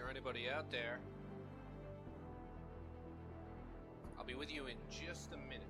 there anybody out there. I'll be with you in just a minute.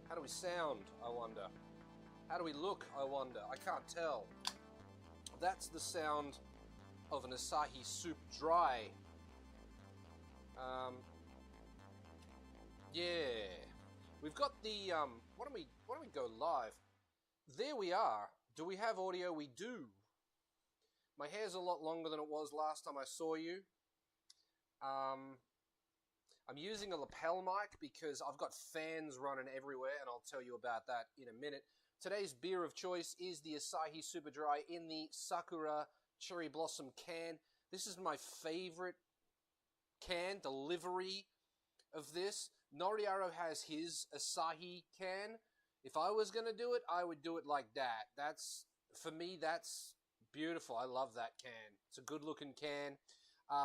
How do we sound, I wonder? How do we look, I wonder? I can't tell. That's the sound of an Asahi Soup Dry. Yeah. We've got the, why don't we go live? There we are. Do we have audio? We do. My hair's a lot longer than it was last time I saw you. I'm using a lapel mic because I've got fans running everywhere, and I'll tell you about that in a minute. Today's beer of choice is the Asahi Super Dry in the Sakura Cherry Blossom can. This is my favorite can delivery of this. Noriaro has his Asahi can. If I was going to do it, I would do it like that. For me, that's beautiful. I love that can. It's a good-looking can.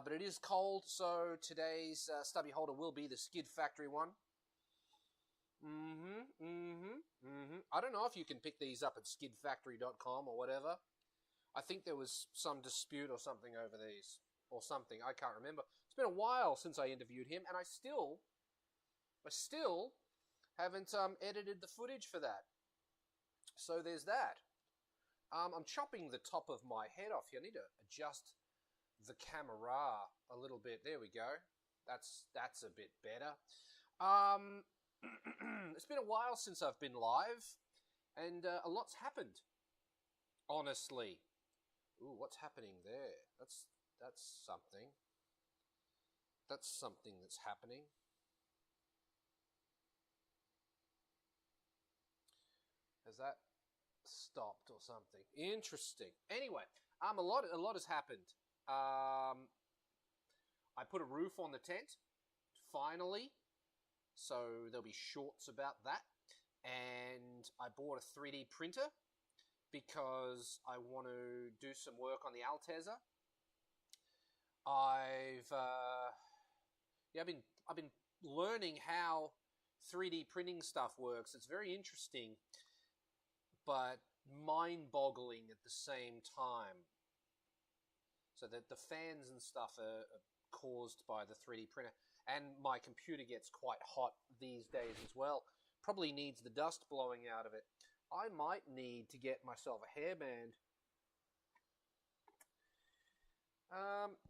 But it is cold, so today's stubby holder will be the Skid Factory one. I don't know if you can pick these up at skidfactory.com or whatever. I think there was some dispute or something over these. Or something, I can't remember. It's been a while since I interviewed him, and I still haven't edited the footage for that. So there's that. I'm chopping the top of my head off here. I need to adjust the camera a little bit. There we go. That's a bit better. It's been a while since I've been live, and a lot's happened. Honestly. Ooh, what's happening there? That's something. That's something that's happening. Has that stopped or something? Interesting. Anyway, a lot has happened. I put a roof on the tent, finally, so there'll be shorts about that. And I bought a 3D printer because I want to do some work on the Altezza. I've been learning how 3D printing stuff works. It's very interesting, but mind-boggling at the same time. So that the fans and stuff are caused by the 3D printer. And my computer gets quite hot these days as well. Probably needs the dust blowing out of it. I might need to get myself a hairband.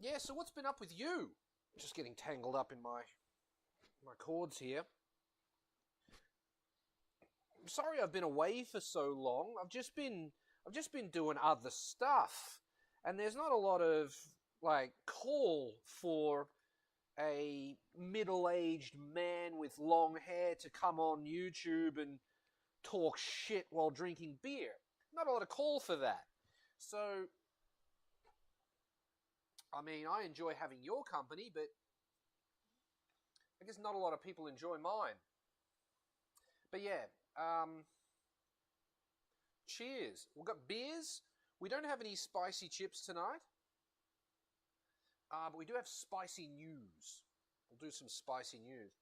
Yeah, so what's been up with you? Just getting tangled up in my cords here. I'm sorry I've been away for so long. I've just been doing other stuff. And there's not a lot of, call for a middle-aged man with long hair to come on YouTube and talk shit while drinking beer. Not a lot of call for that. So, I mean, I enjoy having your company, but I guess not a lot of people enjoy mine. But yeah, cheers. We've got beers. We don't have any spicy chips tonight. But we do have spicy news. We'll do some spicy news.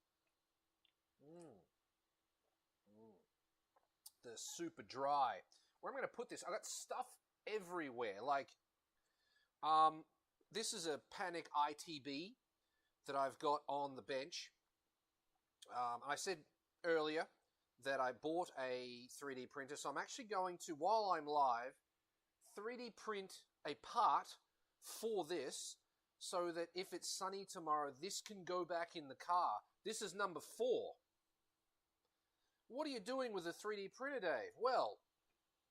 The super dry. Where I'm going to put this, I got stuff everywhere. Like, this is a Panic ITB that I've got on the bench. I said earlier that I bought a 3D printer, so I'm actually going to, while I'm live, 3D print a part for this, so that if it's sunny tomorrow, this can go back in the car. This is number 4. What are you doing with a 3D printer, Dave? Well,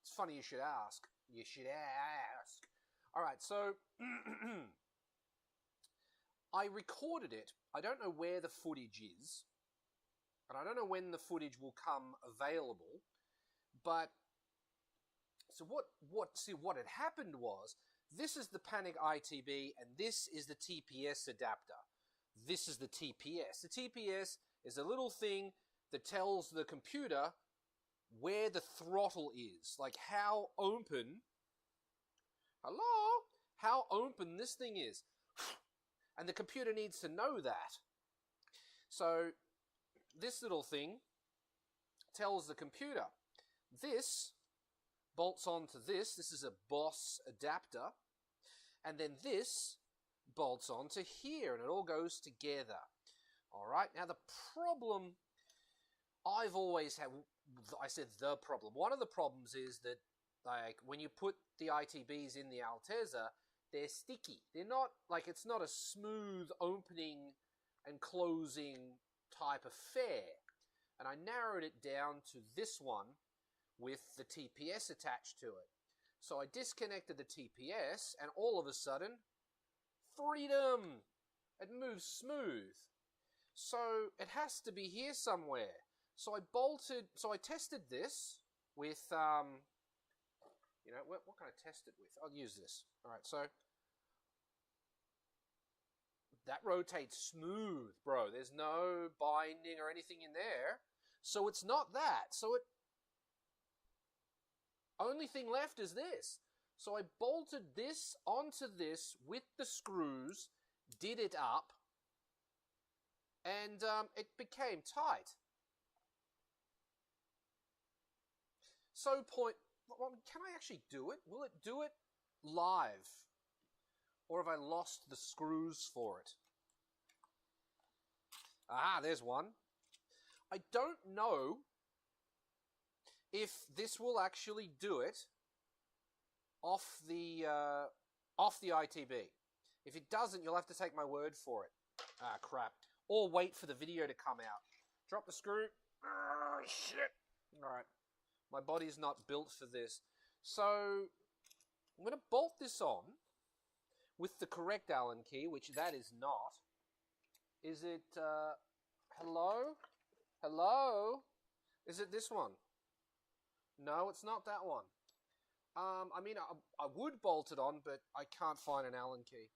it's funny you should ask. You should ask. All right, so I recorded it. I don't know where the footage is, and I don't know when the footage will come available, but so what had happened was, this is the Panic ITB, and this is the TPS adapter. This is the TPS. The TPS is a little thing that tells the computer where the throttle is, like how open, how open this thing is. And the computer needs to know that. So this little thing tells the computer, this bolts onto this. This is a Boss adapter. And then this bolts onto here, and it all goes together. All right, now the problem I've always had, I said the problem. One of the problems is that, like, when you put the ITBs in the Altezza, they're sticky. They're not, like, it's not a smooth opening and closing type affair. And I narrowed it down to this one with the TPS attached to it. So I disconnected the TPS, and all of a sudden, freedom! It moves smooth. So it has to be here somewhere. So I tested this with, what can I test it with? I'll use this. All right, so that rotates smooth, bro. There's no binding or anything in there. So it's not that. So only thing left is this. So I bolted this onto this with the screws, did it up, and it became tight. So can I actually do it? Will it do it live? Or have I lost the screws for it? Ah, there's one. I don't know if this will actually do it off the ITB. If it doesn't, you'll have to take my word for it. Ah, crap. Or wait for the video to come out. Drop the screw. Oh, shit. All right. My body's not built for this. So I'm going to bolt this on with the correct Allen key, which that is not. Is it, hello? Hello? Is it this one? No, it's not that one. I mean, I would bolt it on, but I can't find an Allen key.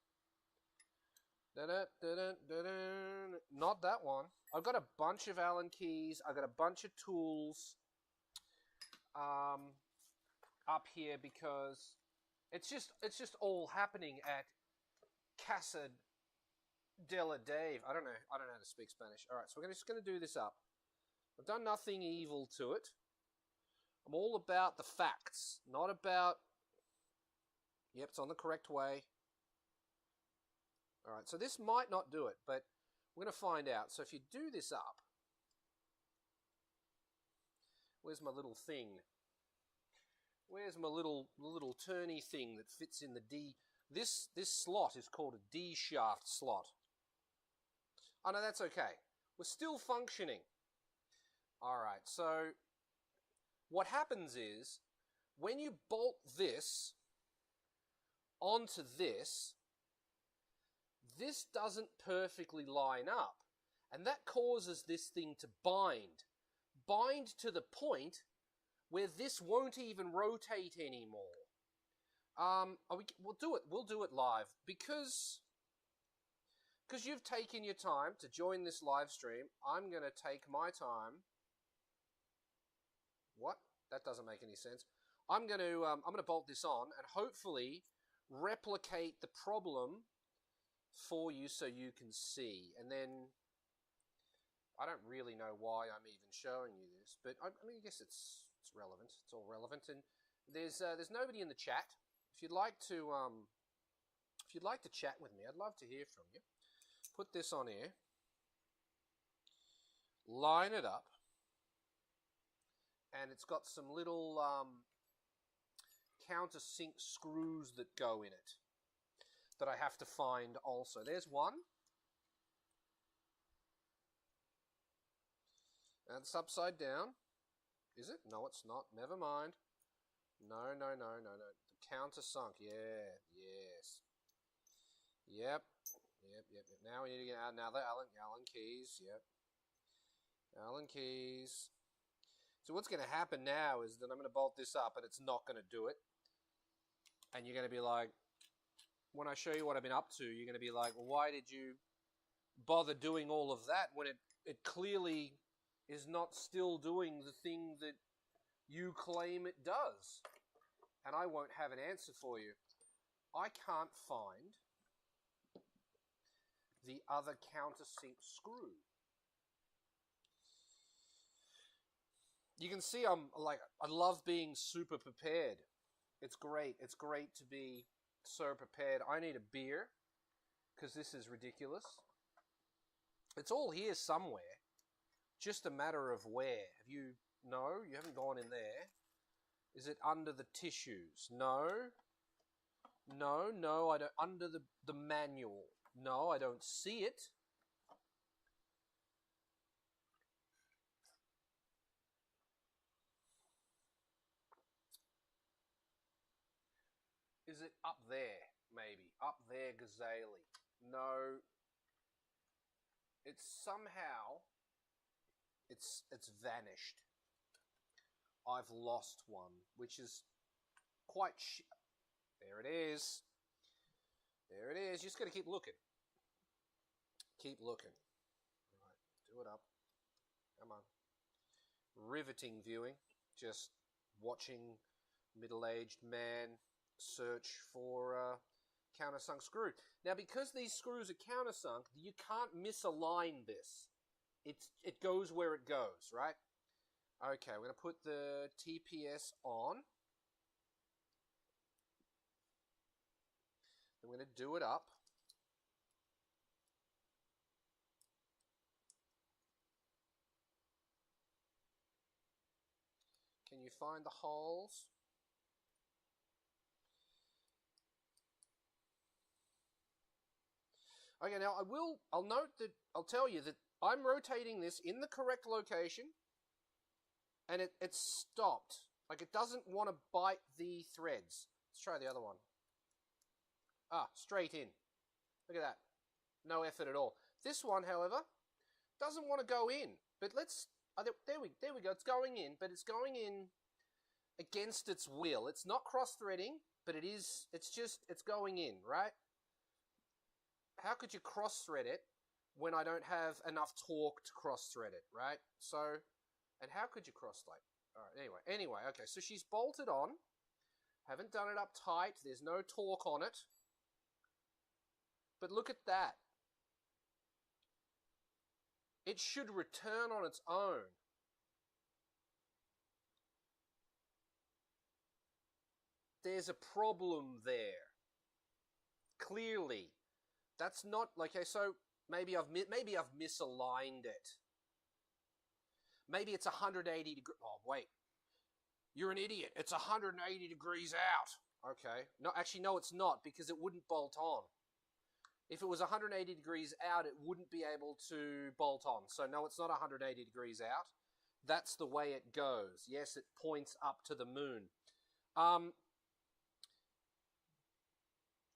Not that one. I've got a bunch of Allen keys. I've got a bunch of tools up here because it's just all happening at Casa Della Dave. I don't know how to speak Spanish. All right, so we're just going to do this up. I've done nothing evil to it. I'm all about the facts, not about, yep, it's on the correct way. All right, so this might not do it, but we're going to find out. So if you do this up, where's my little thing? Where's my little turny thing that fits in the D? This slot is called a D shaft slot. Oh no, that's okay. We're still functioning. All right, so what happens is when you bolt this onto this, this doesn't perfectly line up, and that causes this thing to bind to the point where this won't even rotate anymore. We'll do it. We'll do it live because you've taken your time to join this live stream. I'm gonna take my time. What? That doesn't make any sense. I'm gonna bolt this on and hopefully replicate the problem for you so you can see. And then I don't really know why I'm even showing you this, but I mean, I guess it's relevant. It's all relevant. And there's nobody in the chat. If you'd like to chat with me, I'd love to hear from you. Put this on here. Line it up. And it's got some little countersink screws that go in it that I have to find also. There's one. And it's upside down. Is it? No, it's not. Never mind. No. The countersunk. Yeah. Yes. Yep. Now we need to get out another Allen keys. Yep. Allen keys. So what's going to happen now is that I'm going to bolt this up and it's not going to do it. And you're going to be like, when I show you what I've been up to, you're going to be like, well, why did you bother doing all of that when it clearly is not still doing the thing that you claim it does? And I won't have an answer for you. I can't find the other countersink screw. You can see I love being super prepared. It's great. It's great to be so prepared. I need a beer because this is ridiculous. It's all here somewhere. Just a matter of where. No, you haven't gone in there. Is it under the tissues? No, I don't. Under the manual. No, I don't see it. Is it up there, maybe? Up there, Gazelle. No. It's somehow... It's vanished. I've lost one, which is quite There it is. There it is. You just got to keep looking. Keep looking. Right, do it up. Come on. Riveting viewing. Just watching middle-aged man search for countersunk screw. Now, because these screws are countersunk, you can't misalign this. It goes where it goes, right? Okay, we're going to put the TPS on. I'm going to do it up. Can you find the holes? Okay, now I'll tell you that I'm rotating this in the correct location, and it's stopped. Like, it doesn't want to bite the threads. Let's try the other one. Straight in. Look at that. No effort at all. This one, however, doesn't want to go in. But let's... there we go. It's going in, but it's going in against its will. It's not cross-threading, but it's going in, right? How could you cross-thread it when I don't have enough torque to cross-thread it, right? So, and how could you cross-thread? All right, anyway, okay, so she's bolted on. Haven't done it up tight. There's no torque on it. But look at that. It should return on its own. There's a problem there. Clearly. That's not, okay, so maybe I've misaligned it. Maybe it's 180 degrees. Oh, wait. You're an idiot. It's 180 degrees out. Okay. No, actually, no, it's not, because it wouldn't bolt on. If it was 180 degrees out, it wouldn't be able to bolt on. So, no, it's not 180 degrees out. That's the way it goes. Yes, it points up to the moon.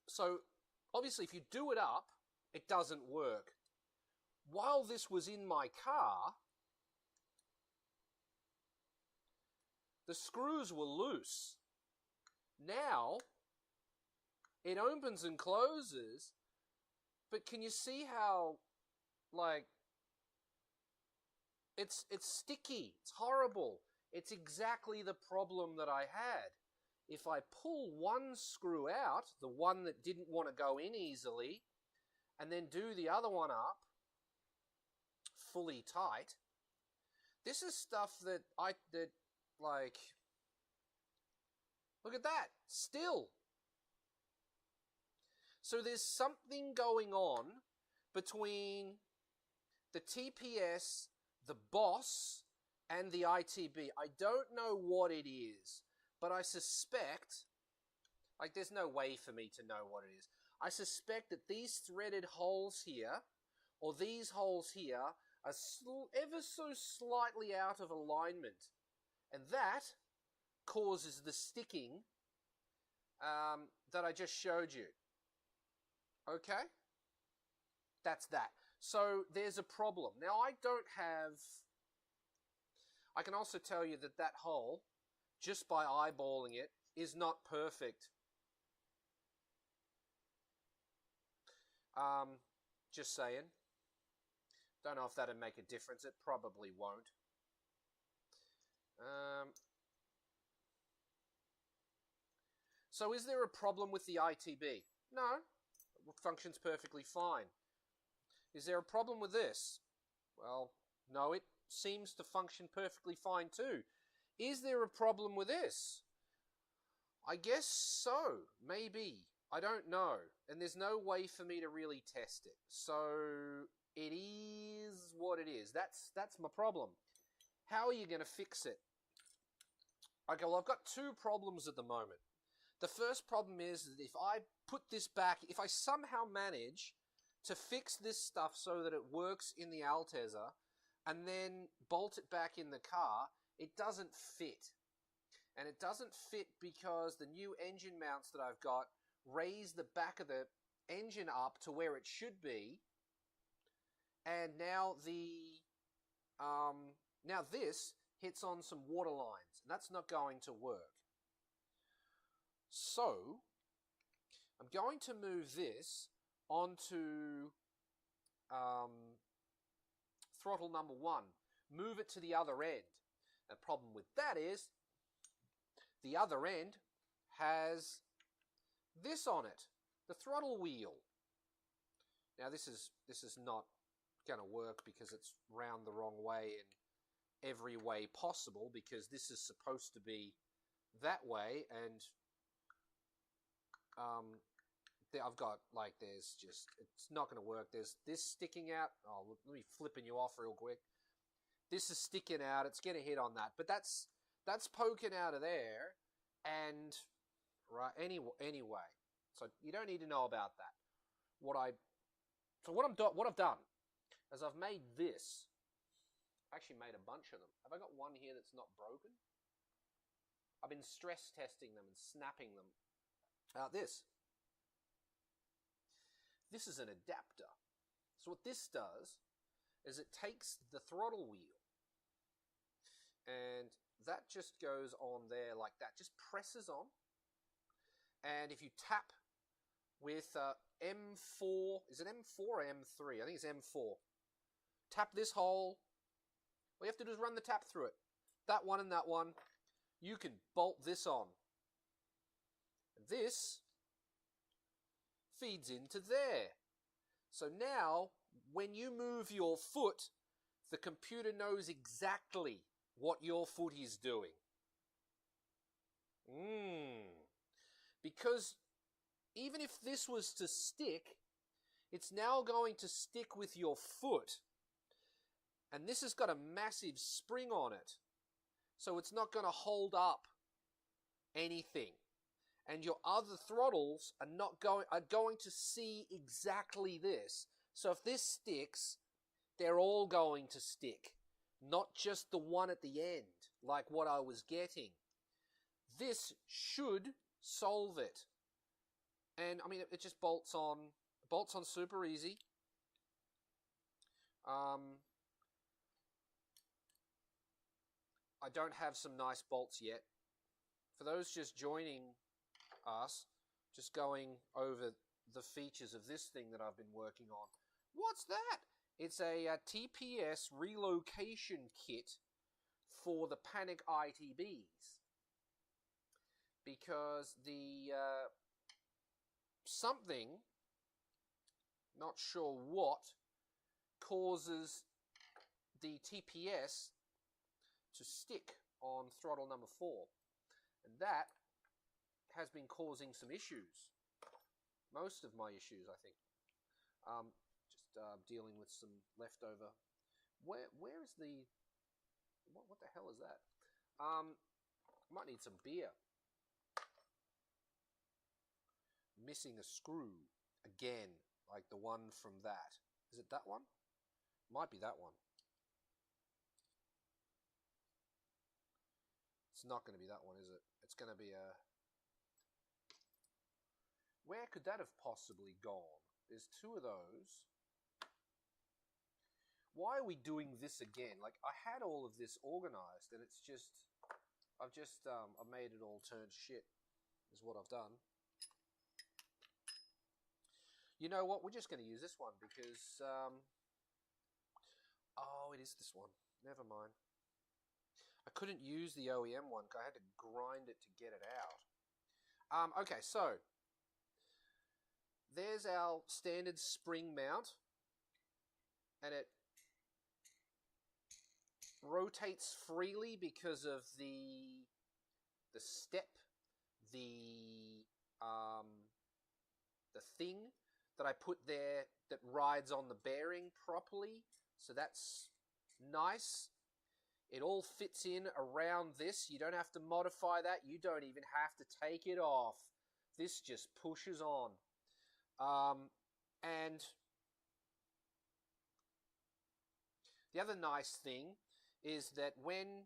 So, obviously, if you do it up, it doesn't work. While this was in my car, the screws were loose. Now, It opens and closes, but can you see how, like, it's sticky. It's horrible. It's exactly the problem that I had. If I pull one screw out, the one that didn't want to go in easily, and then do the other one up fully tight, this is stuff that like, look at that, still. So there's something going on between the TPS, the boss, and the ITB. I don't know what it is, but I suspect, like, there's no way for me to know what it is. I suspect that these threaded holes here, or these holes here, are ever so slightly out of alignment. And that causes the sticking that I just showed you. Okay? That's that. So there's a problem. Now, I can also tell you that that hole, just by eyeballing it, is not perfect. Just saying. Don't know if that'd make a difference. It probably won't. So is there a problem with the ITB? No. It functions perfectly fine. Is there a problem with this? Well, no, it seems to function perfectly fine too. Is there a problem with this? I guess so. Maybe. I don't know. And there's no way for me to really test it. So it is what it is. That's my problem. How are you going to fix it? Okay, well, I've got two problems at the moment. The first problem is that if I put this back, if I somehow manage to fix this stuff so that it works in the Altezza and then bolt it back in the car, it doesn't fit. And it doesn't fit because the new engine mounts that I've got raise the back of the engine up to where it should be. And now now this hits on some water lines. And that's not going to work. So I'm going to move this onto throttle number 1. Move it to the other end. The problem with that is the other end has this on it, the throttle wheel. Now this is not going to work because it's round the wrong way in every way possible, because this is supposed to be that way, and I've got, like, there's just, it's not going to work. There's this sticking out. Oh, let me flipping you off real quick. This is sticking out. It's going to hit on that, but that's poking out of there, and right anyway. So you don't need to know about that. What I've done is I've made this. I actually made a bunch of them. Have I got one here that's not broken? I've been stress testing them and snapping them. This is an adapter. So what this does is it takes the throttle wheel, and that just goes on there like that. Just presses on. And if you tap with M4, is it M4 or M3? I think it's M4. Tap this hole. All you have to do is run the tap through it. That one and that one. You can bolt this on. And this feeds into there. So now, when you move your foot, the computer knows exactly what your foot is doing. Because even if this was to stick, it's now going to stick with your foot. And this has got a massive spring on it. So it's not going to hold up anything. And your other throttles are going to see exactly this. So if this sticks, they're all going to stick. Not just the one at the end, like what I was getting. This should solve it. And I mean, it just bolts on super easy. I don't have some nice bolts yet. For those just joining us, just going over the features of this thing that I've been working on. What's that? It's a TPS relocation kit for the Panic ITBs. Because the something, not sure what, causes the TPS to stick on throttle number 4. And that has been causing some issues. Most of my issues, I think. Just dealing with some leftover. Where is the... What the hell is that? Might need some beer. Missing a screw. Again, like the one from that. Is it that one? Might be that one. It's not going to be that one, is it? It's going to be a... Where could that have possibly gone? There's 2 of those. Why are we doing this again? Like, I had all of this organized, and it's just... I've made it all turn shit, is what I've done. You know what? We're just going to use this one, because... Oh, it is this one. Never mind. I couldn't use the OEM one, because I had to grind it to get it out. Okay, so... There's our standard spring mount, and it rotates freely because of the step, the thing that I put there that rides on the bearing properly. So that's nice. It all fits in around this. You don't have to modify that. You don't even have to take it off. This just pushes on. And the other nice thing is that when,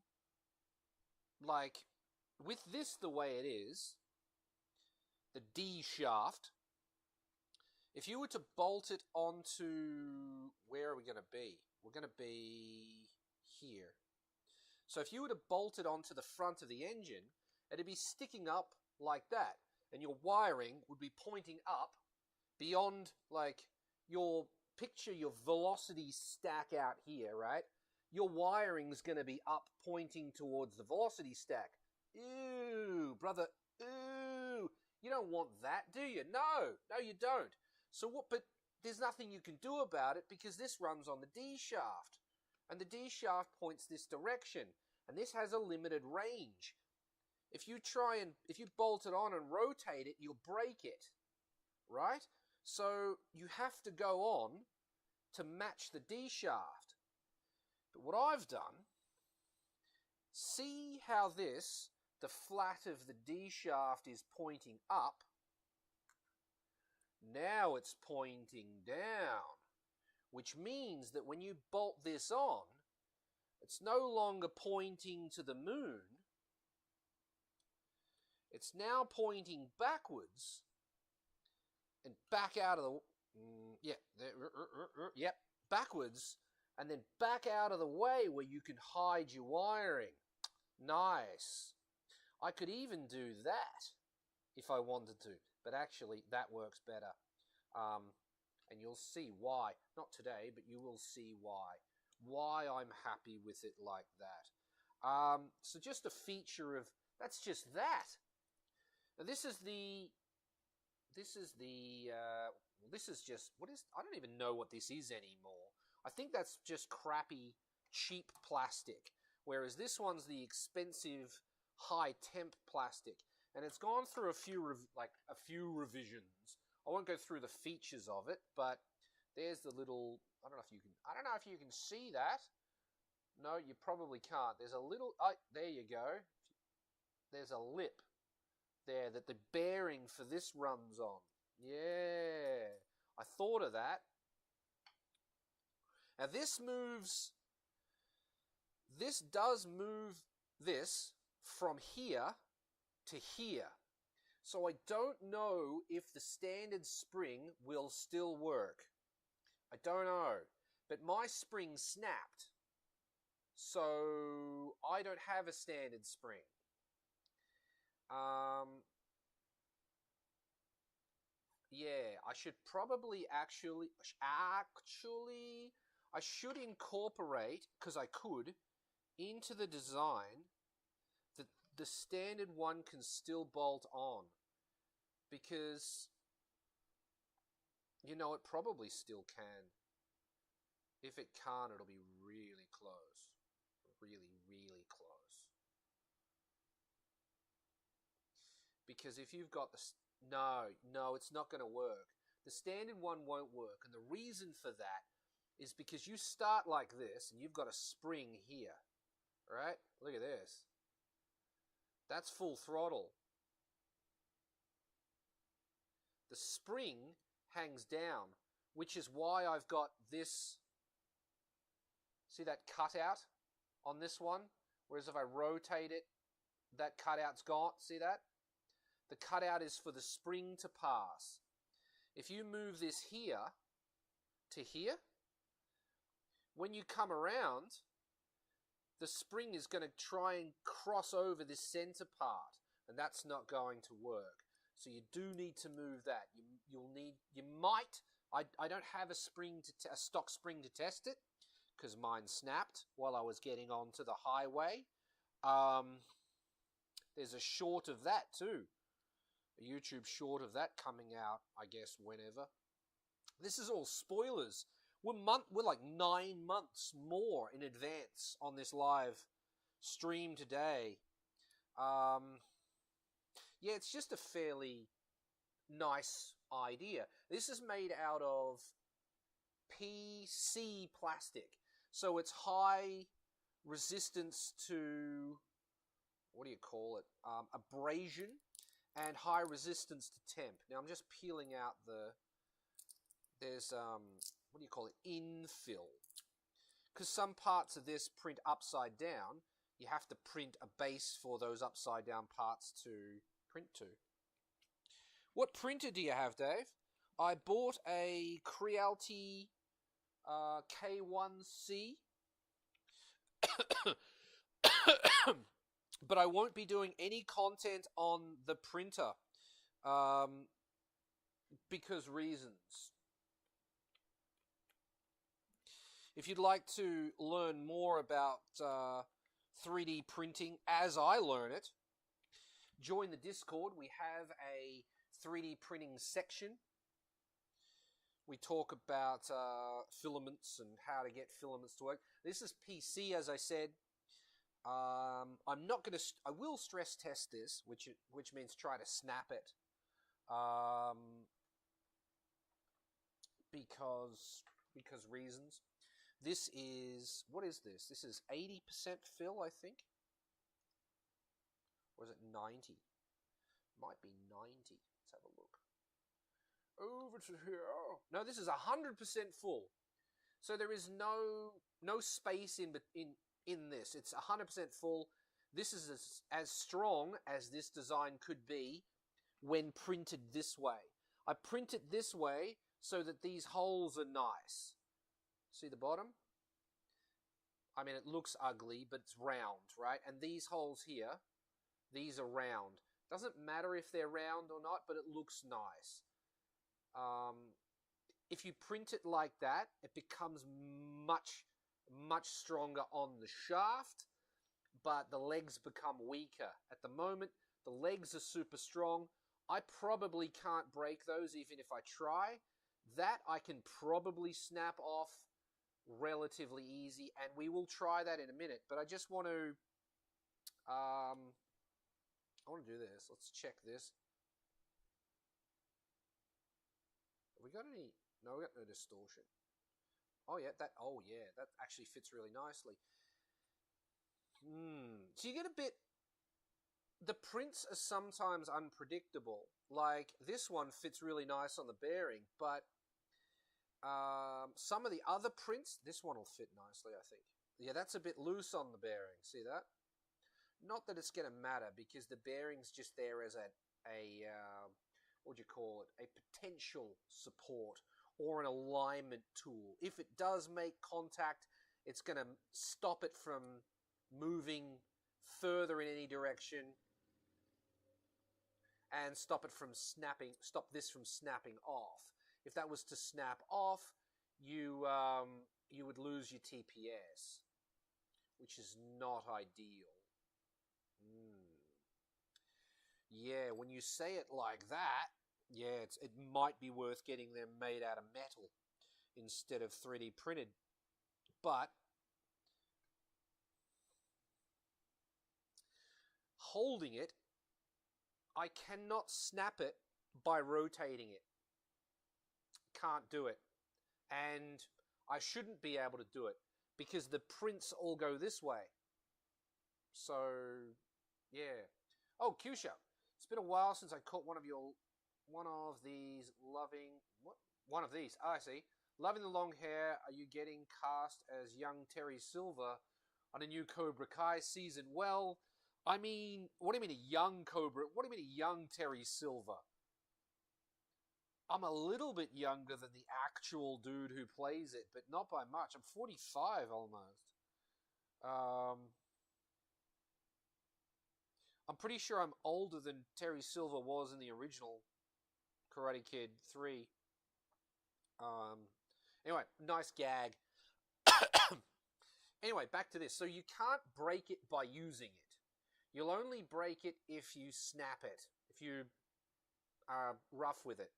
like, with this the way it is, the D shaft, if you were to bolt it onto, where are we going to be? We're going to be here. So if you were to bolt it onto the front of the engine, it'd be sticking up like that, and your wiring would be pointing up beyond, like, your picture, your velocity stack out here, right? Your wiring's going to be up pointing towards the velocity stack. Ew, brother, ew. You don't want that, do you? No, you don't. So what, but there's nothing you can do about it because this runs on the D shaft. And the D shaft points this direction. And this has a limited range. If you bolt it on and rotate it, you'll break it. Right? So you have to go on to match the D shaft. But what I've done, see how the flat of the D shaft is pointing up. Now it's pointing down, which means that when you bolt this on, it's no longer pointing to the moon. It's now pointing backwards and back out of the... backwards, and then back out of the way where you can hide your wiring. Nice. I could even do that if I wanted to, but actually that works better. And you'll see why. Not today, but you will see why. Why I'm happy with it like that. So just a feature of... That's just that. Now this is just... I don't even know what this is anymore. I think that's just crappy, cheap plastic. Whereas this one's the expensive, high-temp plastic. And it's gone through a few revisions. I won't go through the features of it, but there's the little... I don't know if you can see that. No, you probably can't. There's a little... Oh, there you go. There's a lip there that the bearing for this runs on. Yeah. I thought of that. Now this does move this from here to here. So I don't know if the standard spring will still work. I don't know. But my spring snapped. So I don't have a standard spring. Yeah, I should probably I should incorporate, because I could, into the design that the standard one can still bolt on. Because, you know, it probably still can. If it can't, it'll be really close. Really, really close. Because if you've got the... No, it's not going to work. The standard one won't work. And the reason for that is because you start like this, and you've got a spring here. Right? Look at this. That's full throttle. The spring hangs down, which is why I've got this... See that cutout on this one? Whereas if I rotate it, that cutout's gone. See that? The cutout is for the spring to pass. If you move this here to here, when you come around, the spring is going to try and cross over this center part, and that's not going to work. So you do need to move that. You might. I don't have a stock spring to test it, because mine snapped while I was getting onto the highway. There's a short of that too. A YouTube short of that coming out, I guess, whenever. This is all spoilers. We're like 9 months more in advance on this live stream today. Yeah, it's just a fairly nice idea. This is made out of PC plastic. So it's high resistance to, what do you call it, abrasion, and high resistance to temp. Now I'm just peeling out there's, what do you call it, infill. Because some parts of this print upside down, you have to print a base for those upside down parts to print to. What printer do you have, Dave? I bought a Creality K1C. But I won't be doing any content on the printer. Because reasons. If you'd like to learn more about 3D printing as I learn it, join the Discord. We have a 3D printing section. We talk about filaments and how to get filaments to work. This is PC, as I said. I'm not going to... I will stress test this, which means try to snap it. Because reasons. This is... What is this? This is 80% fill, I think. Or is it 90? Might be 90. Let's have a look. Over to here. No, this is 100% full. So there is no space in this. It's 100% full. This is as strong as this design could be when printed this way. I print it this way so that these holes are nice. See the bottom? I mean, it looks ugly, but it's round, right? And these holes here, these are round. Doesn't matter if they're round or not, but it looks nice. If you print it like that, it becomes much stronger on the shaft, but the legs become weaker. At the moment, the legs are super strong. I probably can't break those even if I try. That I can probably snap off relatively easy, and we will try that in a minute. But I just want to... I want to do this. Let's check this. Have we got any... No, we got no distortion. Oh yeah, that actually fits really nicely. So you get a bit... The prints are sometimes unpredictable. Like, this one fits really nice on the bearing, but some of the other prints, this one will fit nicely, I think. Yeah, that's a bit loose on the bearing. See that? Not that it's going to matter, because the bearing's just there as a what do you call it? A potential support or an alignment tool. If it does make contact, it's going to stop it from moving further in any direction. and stop this from snapping off. If that was to snap off, you would lose your TPS, which is not ideal. Yeah, when you say it like that, yeah, it might be worth getting them made out of metal instead of 3D printed. But holding it, I cannot snap it by rotating it. Can't do it. And I shouldn't be able to do it because the prints all go this way. So, yeah. Oh, Kusha, it's been a while since I caught one of these loving... What? One of these. Oh, I see. Loving the long hair. Are you getting cast as young Terry Silver on a new Cobra Kai season? Well, I mean, what do you mean a young Cobra? What do you mean a young Terry Silver? I'm a little bit younger than the actual dude who plays it, but not by much. I'm 45 almost. I'm pretty sure I'm older than Terry Silver was in the original Karate Kid 3. Anyway, nice gag. Anyway, back to this. So you can't break it by using it. You'll only break it if you snap it, if you are rough with it.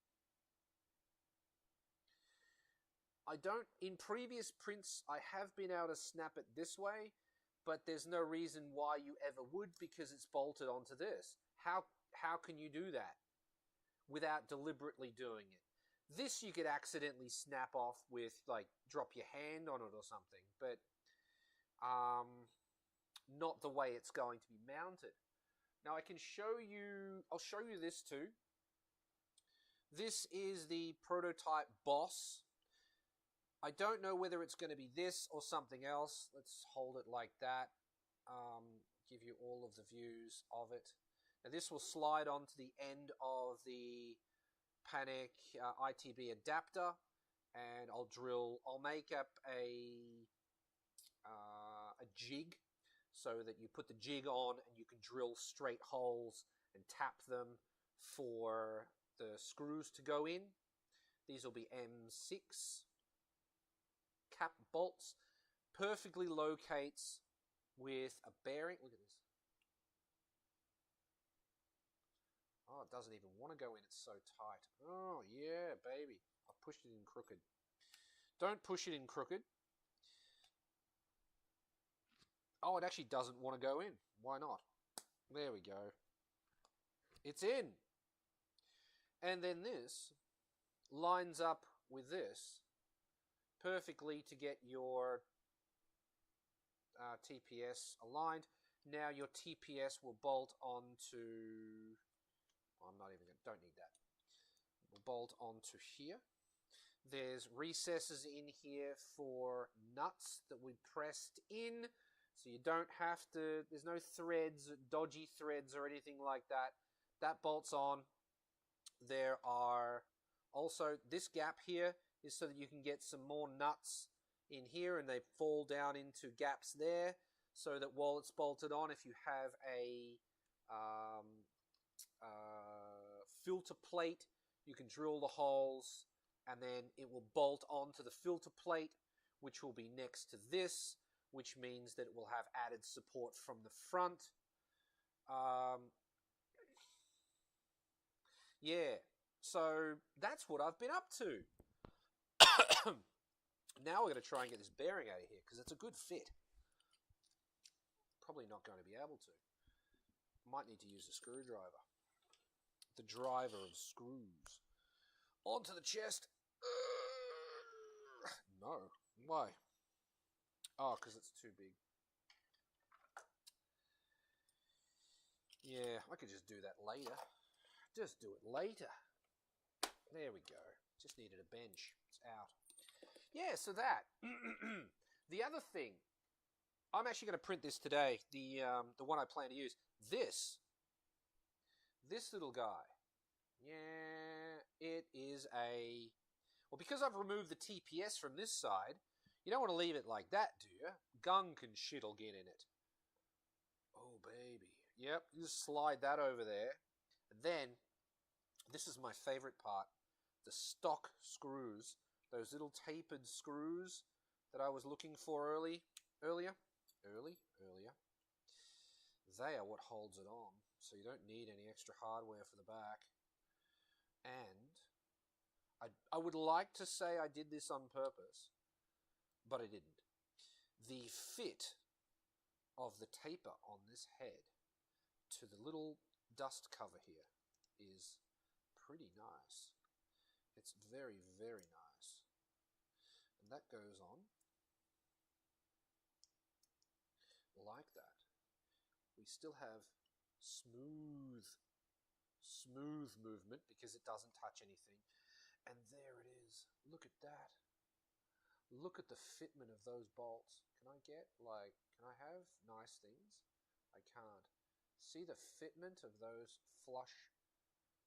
In previous prints, I have been able to snap it this way, but there's no reason why you ever would because it's bolted onto this. How can you do that without deliberately doing it? This you could accidentally snap off with, like, drop your hand on it or something, but not the way it's going to be mounted. Now I'll show you this too. This is the prototype boss. I don't know whether it's going to be this or something else. Let's hold it like that. Give you all of the views of it. Now this will slide onto the end of the Panic ITB adapter, and I'll make up a jig so that you put the jig on and you can drill straight holes and tap them for the screws to go in. These will be M6 cap bolts. Perfectly locates with a bearing. Look at this. Oh, it doesn't even want to go in. It's so tight. Oh, yeah, baby. I pushed it in crooked. Don't push it in crooked. Oh, it actually doesn't want to go in. Why not? There we go. It's in. And then this lines up with this perfectly to get your TPS aligned. Now your TPS will bolt onto... don't need that. We'll bolt onto here. There's recesses in here for nuts that we pressed in, so you don't have to, there's no threads, dodgy threads or anything like that. That bolts on. There are also, this gap here is so that you can get some more nuts in here and they fall down into gaps there, so that while it's bolted on, if you have a filter plate, you can drill the holes and then it will bolt onto the filter plate, which will be next to this, which means that it will have added support from the front. Yeah, so that's what I've been up to. Now we're going to try and get this bearing out of here because it's a good fit. Probably not going to be able to. Might need to use a screwdriver. The driver of screws. Onto the chest. No. Why? Oh, because it's too big. Yeah, I could just do that later. Just do it later. There we go. Just needed a bench. It's out. Yeah, so that. The other thing, I'm actually going to print this today. The one I plan to use. This little guy. Yeah, it is a... Well, because I've removed the TPS from this side, you don't want to leave it like that, do you? Gunk and shit'll get in it. Oh, baby. Yep, you just slide that over there. And then This is my favorite part. The stock screws. Those little tapered screws that I was looking for earlier. They are what holds it on. So you don't need any extra hardware for the back. And I would like to say I did this on purpose, but I didn't. The fit of the taper on this head to the little dust cover here is pretty nice. It's very, very nice. And that goes on like that. We still have smooth movement because it doesn't touch anything. And there it is. Look at that. Look at the fitment of those bolts. Can I have nice things? I can't. See the fitment of those flush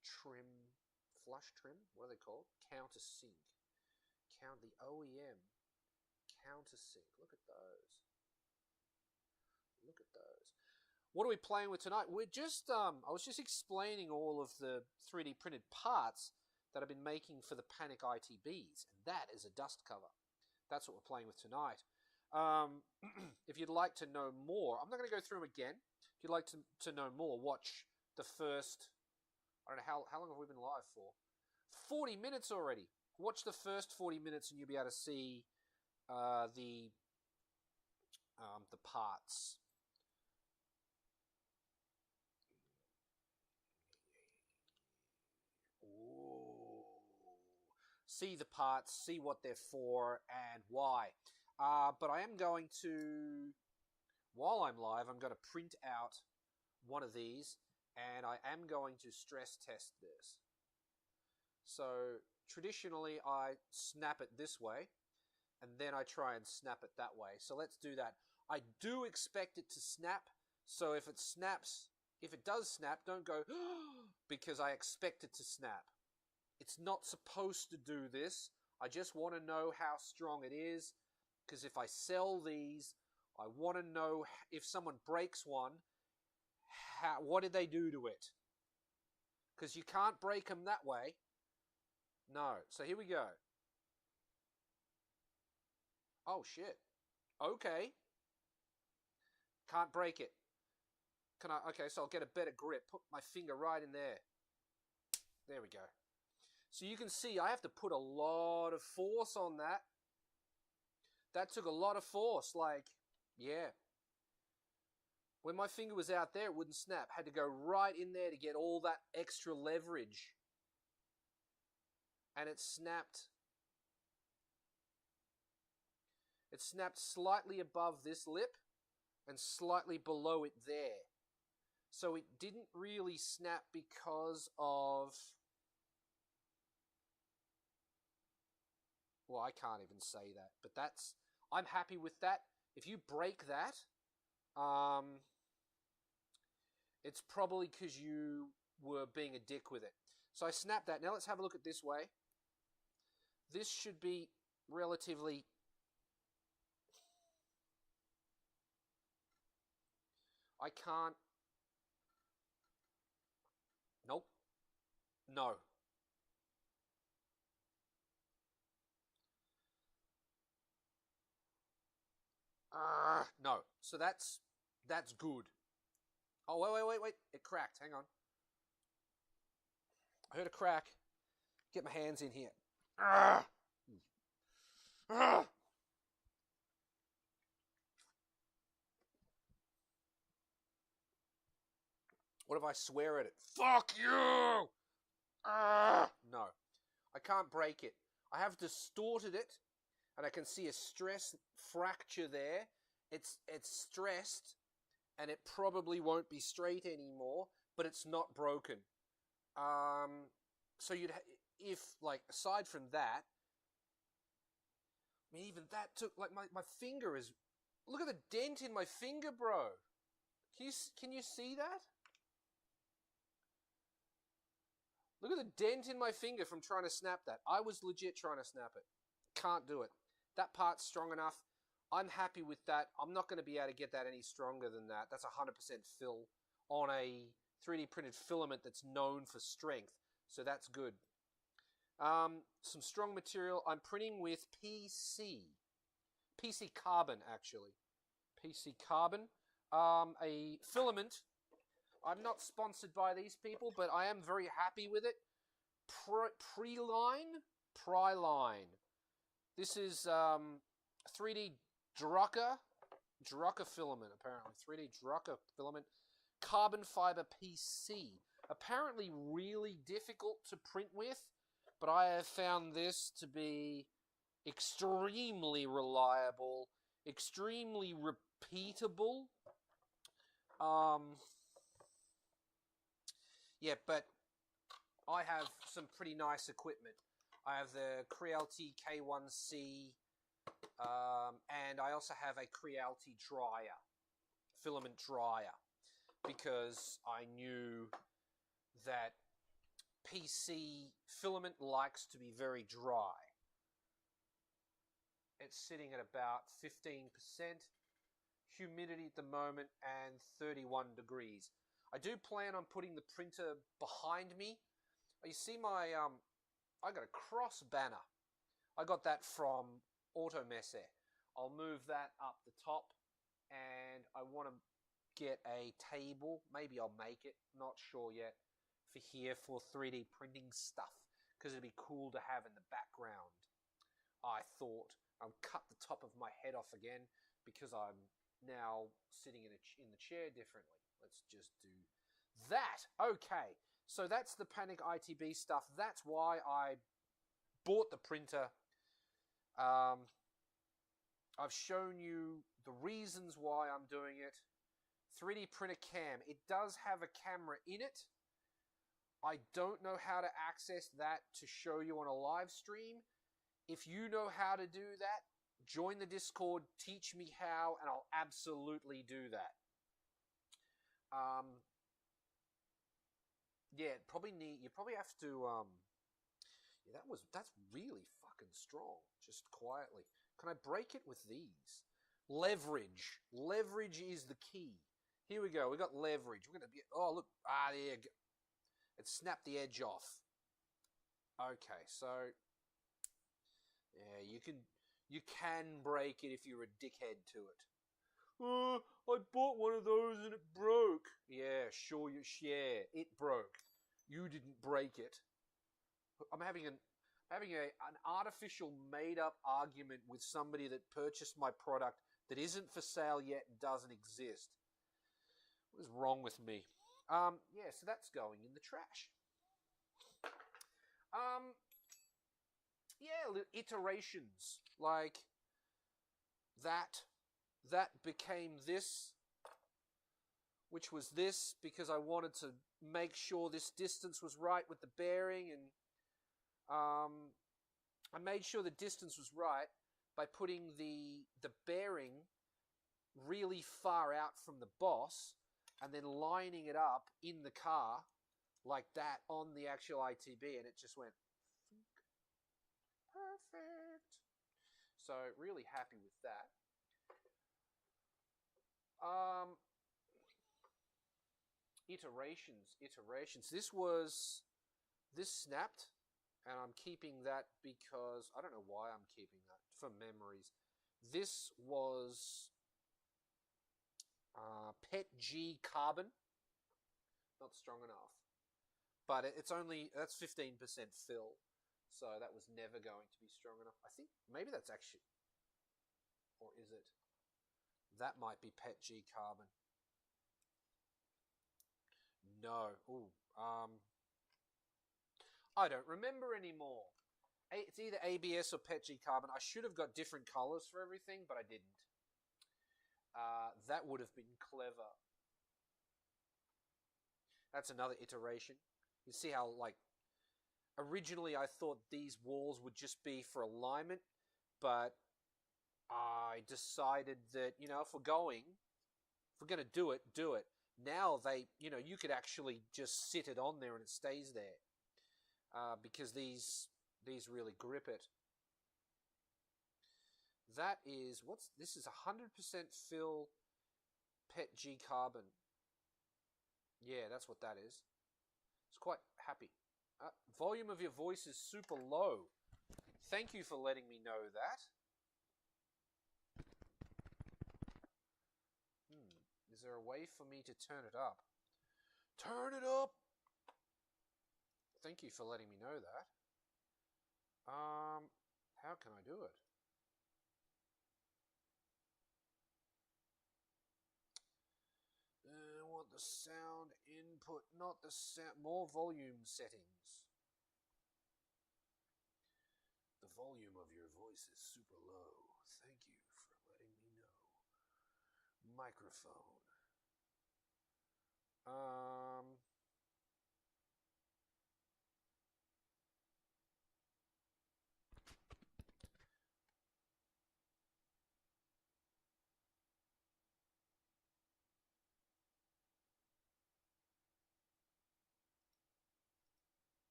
trim? What are they called? Countersink. The OEM countersink. Look at those. What are we playing with tonight? We're just, I was just explaining all of the 3D printed parts that I've been making for the Panic ITBs, and that is a dust cover. That's what we're playing with tonight. If you'd like to know more, I'm not going to go through them again. If you'd like to know more, watch the first, I don't know, how long have we been live for? 40 minutes already. Watch the first 40 minutes and you'll be able to see the parts. Ooh. See the parts, see what they're for, and why. But I am going to, while I'm live, I'm going to print out one of these, and I am going to stress test this. So traditionally, I snap it this way, and then I try and snap it that way. So let's do that. I do expect it to snap, so if it does snap, don't go, because I expect it to snap. It's not supposed to do this. I just want to know how strong it is, because if I sell these, I want to know if someone breaks one, what did they do to it? Because you can't break them that way. No. So here we go. Oh, shit. Okay. Can't break it. Okay, so I'll get a better grip. Put my finger right in there. There we go. So you can see I have to put a lot of force on that. That took a lot of force, yeah. When my finger was out there, it wouldn't snap. Had to go right in there to get all that extra leverage. And it snapped. It snapped slightly above this lip and slightly below it there. So it didn't really snap because of... Well, I can't even say that, but I'm happy with that. If you break that, it's probably because you were being a dick with it. So I snapped that. Now let's have a look at this way. This should be relatively... I can't... Nope. No. No. So that's good. Oh, wait. It cracked. Hang on. I heard a crack. Get my hands in here. What if I swear at it? Fuck you! No. I can't break it. I have distorted it, and I can see a stress fracture there. It's stressed, and it probably won't be straight anymore, but it's not broken. So aside from that, I mean, even that took, my finger is... Look at the dent in my finger, bro. Can you see that? Look at the dent in my finger from trying to snap that. I was legit trying to snap it. Can't do it. That part's strong enough. I'm happy with that. I'm not going to be able to get that any stronger than that. That's 100% fill on a 3D printed filament that's known for strength. So that's good. Some strong material. I'm printing with PC carbon, actually. PC carbon. A filament. I'm not sponsored by these people, but I am very happy with it. Pryline. This is 3D Drucker filament, apparently. 3D Drucker filament. Carbon fiber PC. Apparently really difficult to print with, but I have found this to be extremely reliable, extremely repeatable. Yeah, but I have some pretty nice equipment. I have the Creality K1C, and I also have a Creality dryer, filament dryer, because I knew that PC filament likes to be very dry. It's sitting at about 15% humidity at the moment and 31 degrees. I do plan on putting the printer behind me. You see my, I got a cross banner. I got that from Automesse. I'll move that up the top, and I want to get a table. Maybe I'll make it, not sure yet, for here for 3D printing stuff, because it'd be cool to have in the background. I thought I'll cut the top of my head off again because I'm now sitting in the chair differently. Let's just do that. Okay, so that's the Panic ITB stuff. That's why I bought the printer. I've shown you the reasons why I'm doing it. 3D printer cam. It does have a camera in it. I don't know how to access that to show you on a live stream. If you know how to do that, join the Discord, teach me how, and I'll absolutely do that. Yeah, you probably have to, yeah, that's really fucking strong, just quietly. Can I break it with these? Leverage. Leverage is the key. Here we go, we got leverage. We're gonna be, oh look, there you go. It snapped the edge off. Okay, so, yeah, you can break it if you're a dickhead to it. I bought one of those and it broke. Yeah, sure, it broke. You didn't break it. I'm having an artificial made-up argument with somebody that purchased my product that isn't for sale yet and doesn't exist. What is wrong with me? Yeah, so that's going in the trash. Yeah, iterations like that became this, which was this, because I wanted to make sure this distance was right with the bearing, and I made sure the distance was right by putting the bearing really far out from the boss and then lining it up in the car like that on the actual ITB, and it just went perfect. So really happy with that. Iterations. This snapped, and I'm keeping that because I don't know why I'm keeping that, for memories. This was PET G carbon, not strong enough, but that's 15% fill, so that was never going to be strong enough. I think maybe that's actually, or is it? That might be PET G carbon. No. Ooh. I don't remember anymore. It's either ABS or PET G carbon. I should have got different colors for everything, but I didn't. That would have been clever. That's another iteration. You see how, like, originally I thought these walls would just be for alignment, but I decided that, if we're going to do it, do it. Now you could actually just sit it on there and it stays there, because these really grip it. That is, this is 100% fill PET G carbon. Yeah, that's what that is. It's quite happy. Volume of your voice is super low. Thank you for letting me know that. Is there a way for me to turn it up? Turn it up! Thank you for letting me know that. How can I do it? I want the sound input, not the sound. More volume settings. The volume of your voice is super low. Thank you for letting me know. Microphone.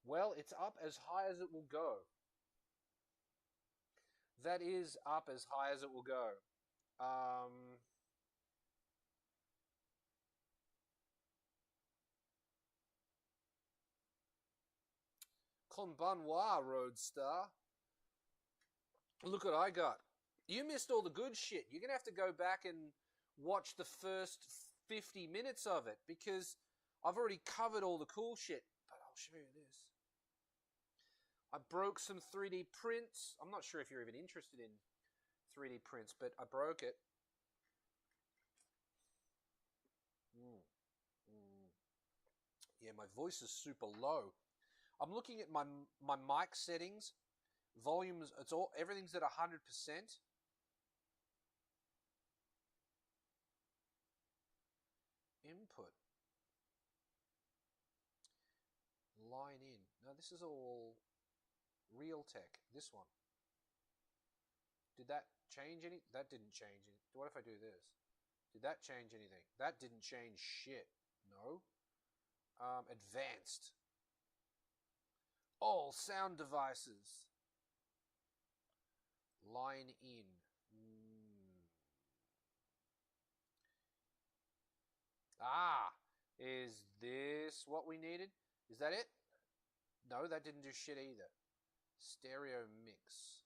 Well, it's up as high as it will go. That is up as high as it will go. Konbanwa, Roadstar. Look what I got. You missed all the good shit. You're going to have to go back and watch the first 50 minutes of it because I've already covered all the cool shit. But I'll show you this. I broke some 3D prints. I'm not sure if you're even interested in 3D prints, but I broke it. Yeah, my voice is super low. I'm looking at my mic settings, volumes. Everything's at 100%. Input. Line in. No, this is all Realtek. This one. Did that change any? That didn't change it. What if I do this? Did that change anything? That didn't change shit. No. Advanced. All sound devices. Line in. Is this what we needed? Is that it? No, that didn't do shit either. Stereo mix.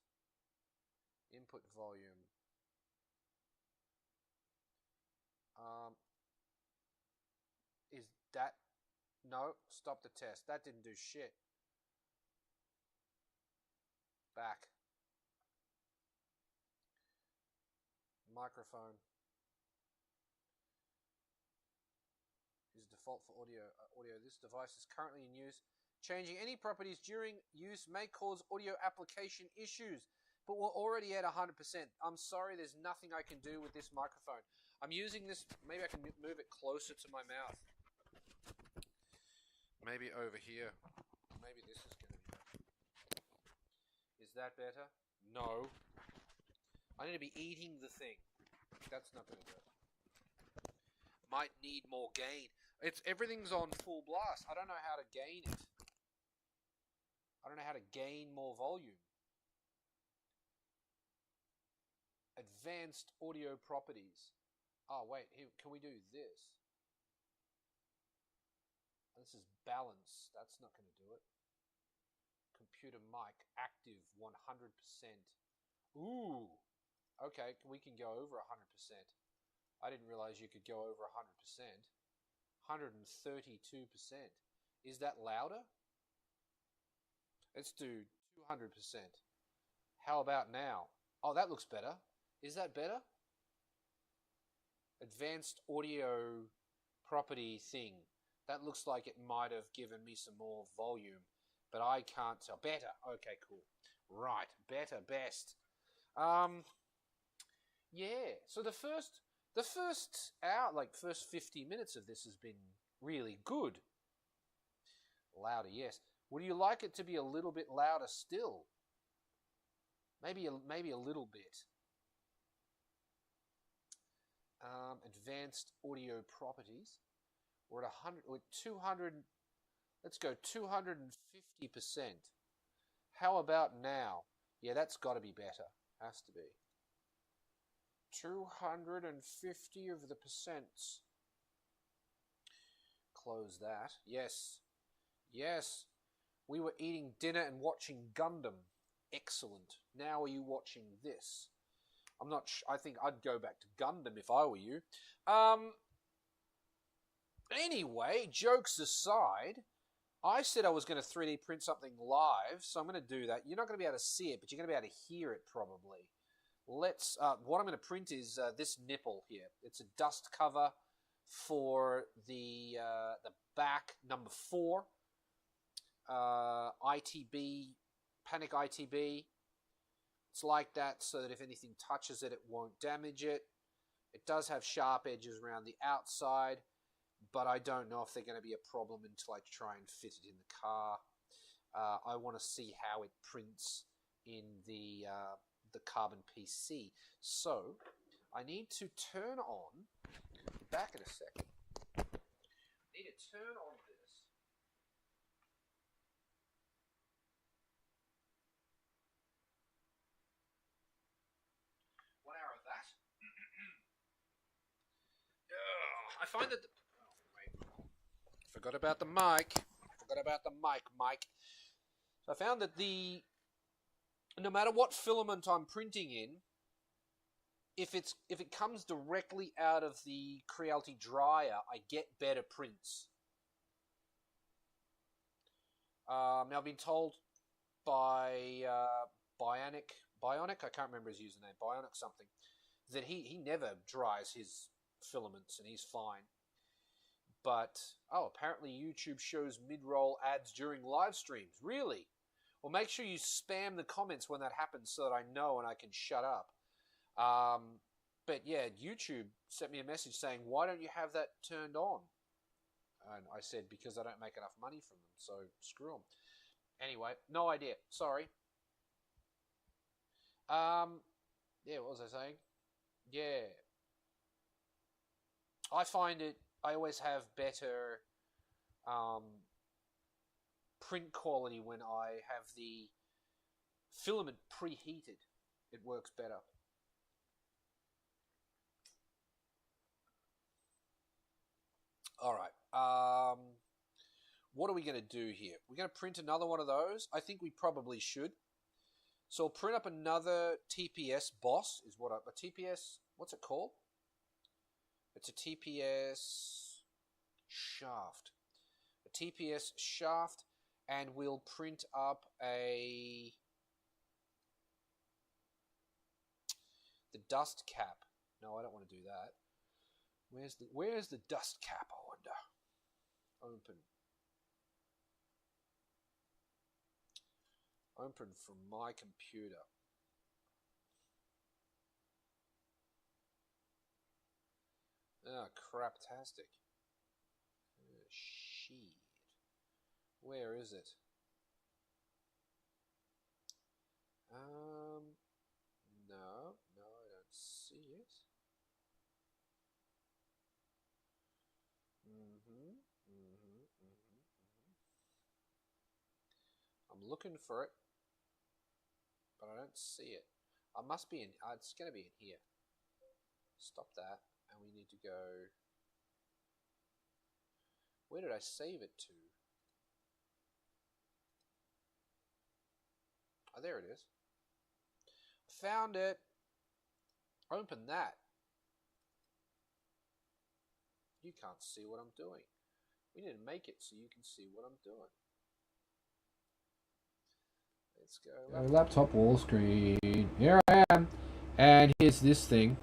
Input volume. Is that... No, stop the test. That didn't do shit. Back. Microphone. Is default for audio. This device is currently in use. Changing any properties during use may cause audio application issues, but we're already at 100%. I'm sorry, there's nothing I can do with this microphone. I'm using this, maybe I can move it closer to my mouth. Maybe over here. Maybe this is going to be better. Is that better? No. I need to be eating the thing. That's not going to do it. Might need more gain. Everything's on full blast. I don't know how to gain it. I don't know how to gain more volume. Advanced audio properties. Oh, wait. Here, can we do this? This is balance. That's not going to do it. Computer mic. Active 100%. Ooh. Okay, we can go over 100%. I didn't realize you could go over 100%. 132%. Is that louder? Let's do 200%. How about now? Oh, that looks better. Is that better? Advanced audio property thing. That looks like it might have given me some more volume, but I can't tell. Better. Okay, cool. Right. Better, best. Yeah. So the first hour, first 50 minutes of this has been really good. Louder, yes. Would you like it to be a little bit louder still? Maybe a little bit. Advanced audio properties. We're at 100, or 200. Let's go 250%. How about now? Yeah, that's got to be better. Has to be. 250 of the percents. close that. Yes. Yes. We were eating dinner and watching Gundam. Excellent. Now are you watching this? I'm not I think I'd go back to Gundam if I were you. Anyway, jokes aside, I said I was going to 3D print something live, so I'm going to do that. You're not going to be able to see it, but you're going to be able to hear it probably. Let's. What I'm going to print is this nipple here. It's a dust cover for the back number 4. ITB, panic ITB. It's like that so that if anything touches it, it won't damage it. It does have sharp edges around the outside, but I don't know if they're going to be a problem until I try and fit it in the car. I want to see how it prints in the carbon PC. So I need to turn on. Back in a second. I need to turn on this. One hour of that. I find that. Forgot about the mic. Mike. So I found that no matter what filament I'm printing in, if it comes directly out of the Creality dryer, I get better prints. Now I've been told by Bionic, I can't remember his username, Bionic something, that he never dries his filaments and he's fine. But, apparently YouTube shows mid-roll ads during live streams. Really? Well, make sure you spam the comments when that happens so that I know and I can shut up. But yeah, YouTube sent me a message saying, why don't you have that turned on? And I said, because I don't make enough money from them, so screw them. Anyway, no idea. Sorry. Yeah, what was I saying? Yeah. I always have better print quality when I have the filament preheated. It works better. All right. What are we going to do here? We're going to print another one of those. I think we probably should. So I'll print up another TPS boss. A TPS? What's it called? It's a TPS shaft. A TPS shaft, and we'll print up the dust cap. No, I don't want to do that. Where's the dust cap, I wonder? Open from my computer. Ah, craptastic. Shit. Where is it? No, I don't see it. I'm looking for it, but I don't see it. I must be in. It's going to be in here. Stop that, and we need to go. Where did I save it to? Oh, there it is. Found it. Open that. You can't see what I'm doing. We need to make it so you can see what I'm doing. Let's go. Laptop wall screen. Here I am. And here's this thing.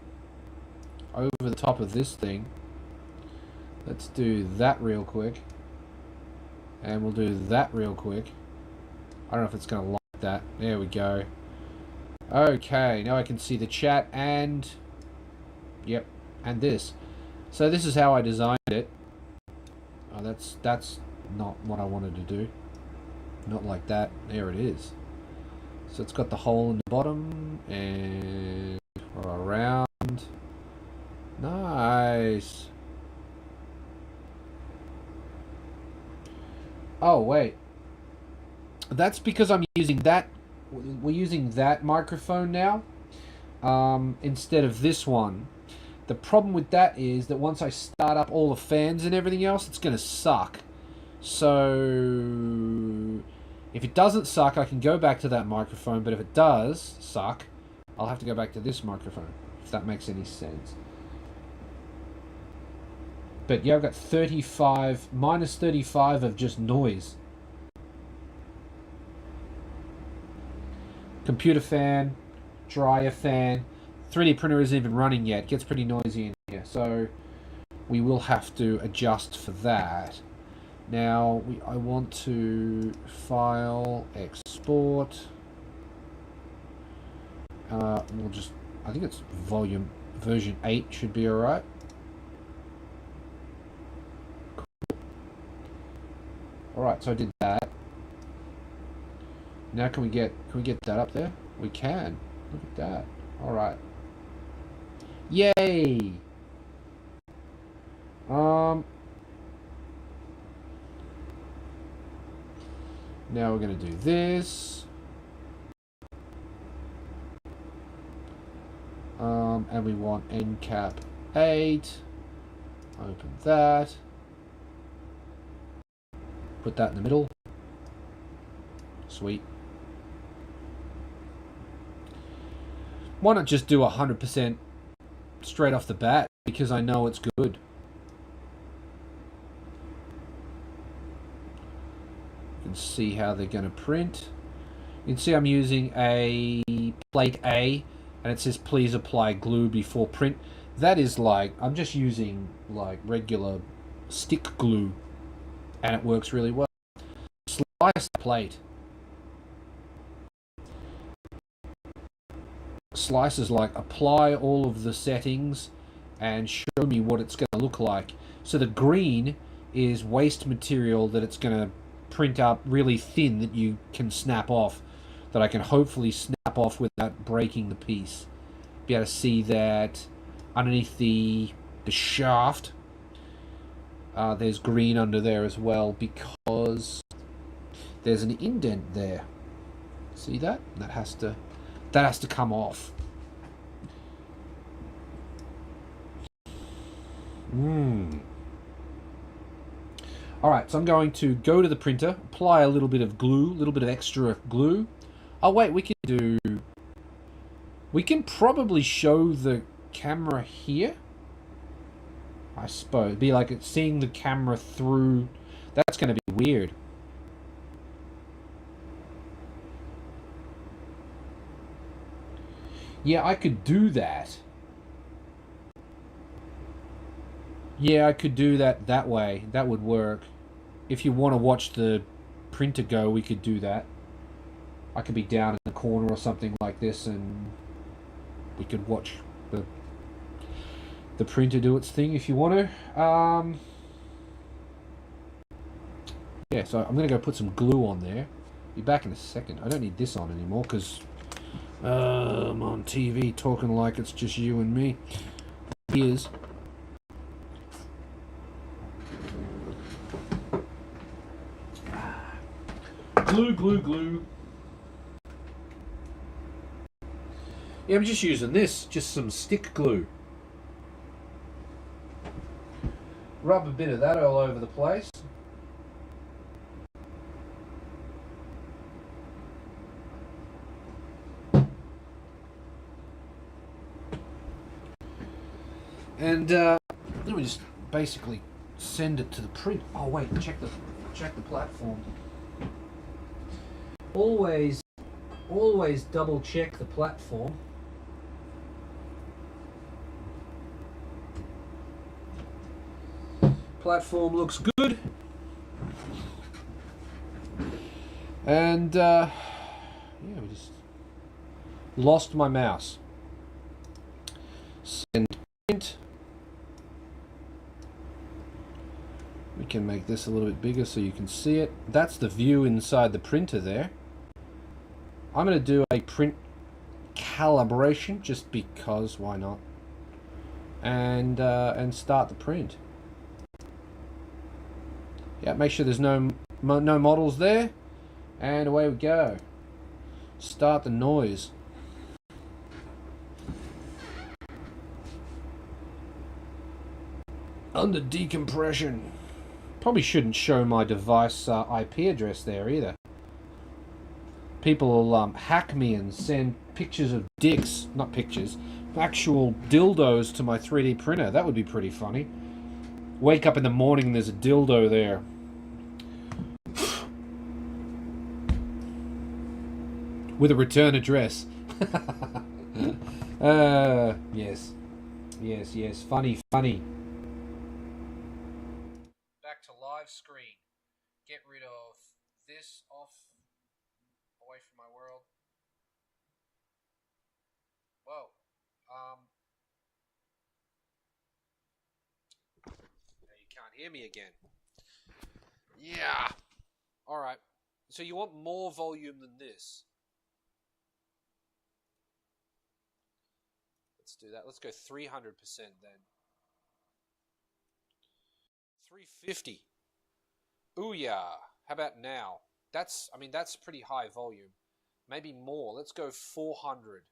Over the top of this thing. Let's do that real quick. And we'll do that real quick. I don't know if it's going to like that. There we go. Okay, now I can see the chat and... Yep, and this. So this is how I designed it. Oh, that's not what I wanted to do. Not like that. There it is. So it's got the hole in the bottom and around. Nice. Oh, wait. That's because I'm using that. We're using that microphone now instead of this one. The problem with that is that once I start up all the fans and everything else, it's going to suck. So if it doesn't suck, I can go back to that microphone. But if it does suck, I'll have to go back to this microphone, if that makes any sense. But yeah, I've got 35, minus 35 of just noise. Computer fan, dryer fan. 3D printer isn't even running yet. It gets pretty noisy in here. So we will have to adjust for that. Now, I want to file, export. We'll just, I think it's version 8 should be alright. Cool. Alright, so I did that. Now can we get that up there? We can. Look at that. Alright. Yay! Now we're going to do this. And we want end cap 8. Open that. Put that in the middle. Sweet. Why not just do 100% straight off the bat? Because I know it's good. You can see how they're going to print. You can see I'm using a plate A, and it says please apply glue before print. That is like, I'm just using like regular stick glue, and it works really well. Slice the plate. Slices like apply all of the settings and show me what it's going to look like. So the green is waste material that it's going to print up really thin that you can snap off, that I can hopefully snap off without breaking the piece. Be able to see that underneath the shaft, there's green under there as well because there's an indent there. See that? That has to come off. Alright, so I'm going to go to the printer, apply a little bit of glue, a little bit of extra glue. Oh wait, we can probably show the camera here, I suppose. It'd be like it's seeing the camera through. That's going to be weird. Yeah, I could do that. Yeah, I could do that way. That would work. If you want to watch the printer go, we could do that. I could be down in the corner or something like this, and we could watch the printer do its thing if you want to. Yeah, so I'm going to go put some glue on there. Be back in a second. I don't need this on anymore because I'm on TV talking like it's just you and me. Here's. Glue, glue, glue. Yeah, I'm just using this, just some stick glue. Rub a bit of that all over the place. And then we just basically send it to the print. Oh wait, check the platform. Always double check the platform. Platform looks good. And yeah, we just lost my mouse. Send print. We can make this a little bit bigger so you can see it. That's the view inside the printer there. I'm going to do a print calibration just because, why not? And start the print. Yeah, make sure there's no models there, and away we go. Start the noise. Under decompression. Probably shouldn't show my device IP address there either. People will hack me and send pictures of dicks, not pictures, actual dildos to my 3D printer. That would be pretty funny. Wake up in the morning and there's a dildo there. With a return address. Yes. Yes, yes. Funny, funny. Back to live screen. Get rid of this off. Away from my world. Whoa. Now you can't hear me again. Yeah. Alright. So you want more volume than this. Let's do that. Let's go 300% then. 350. Ooh yeah. How about now? That's pretty high volume. Maybe more. Let's go 400.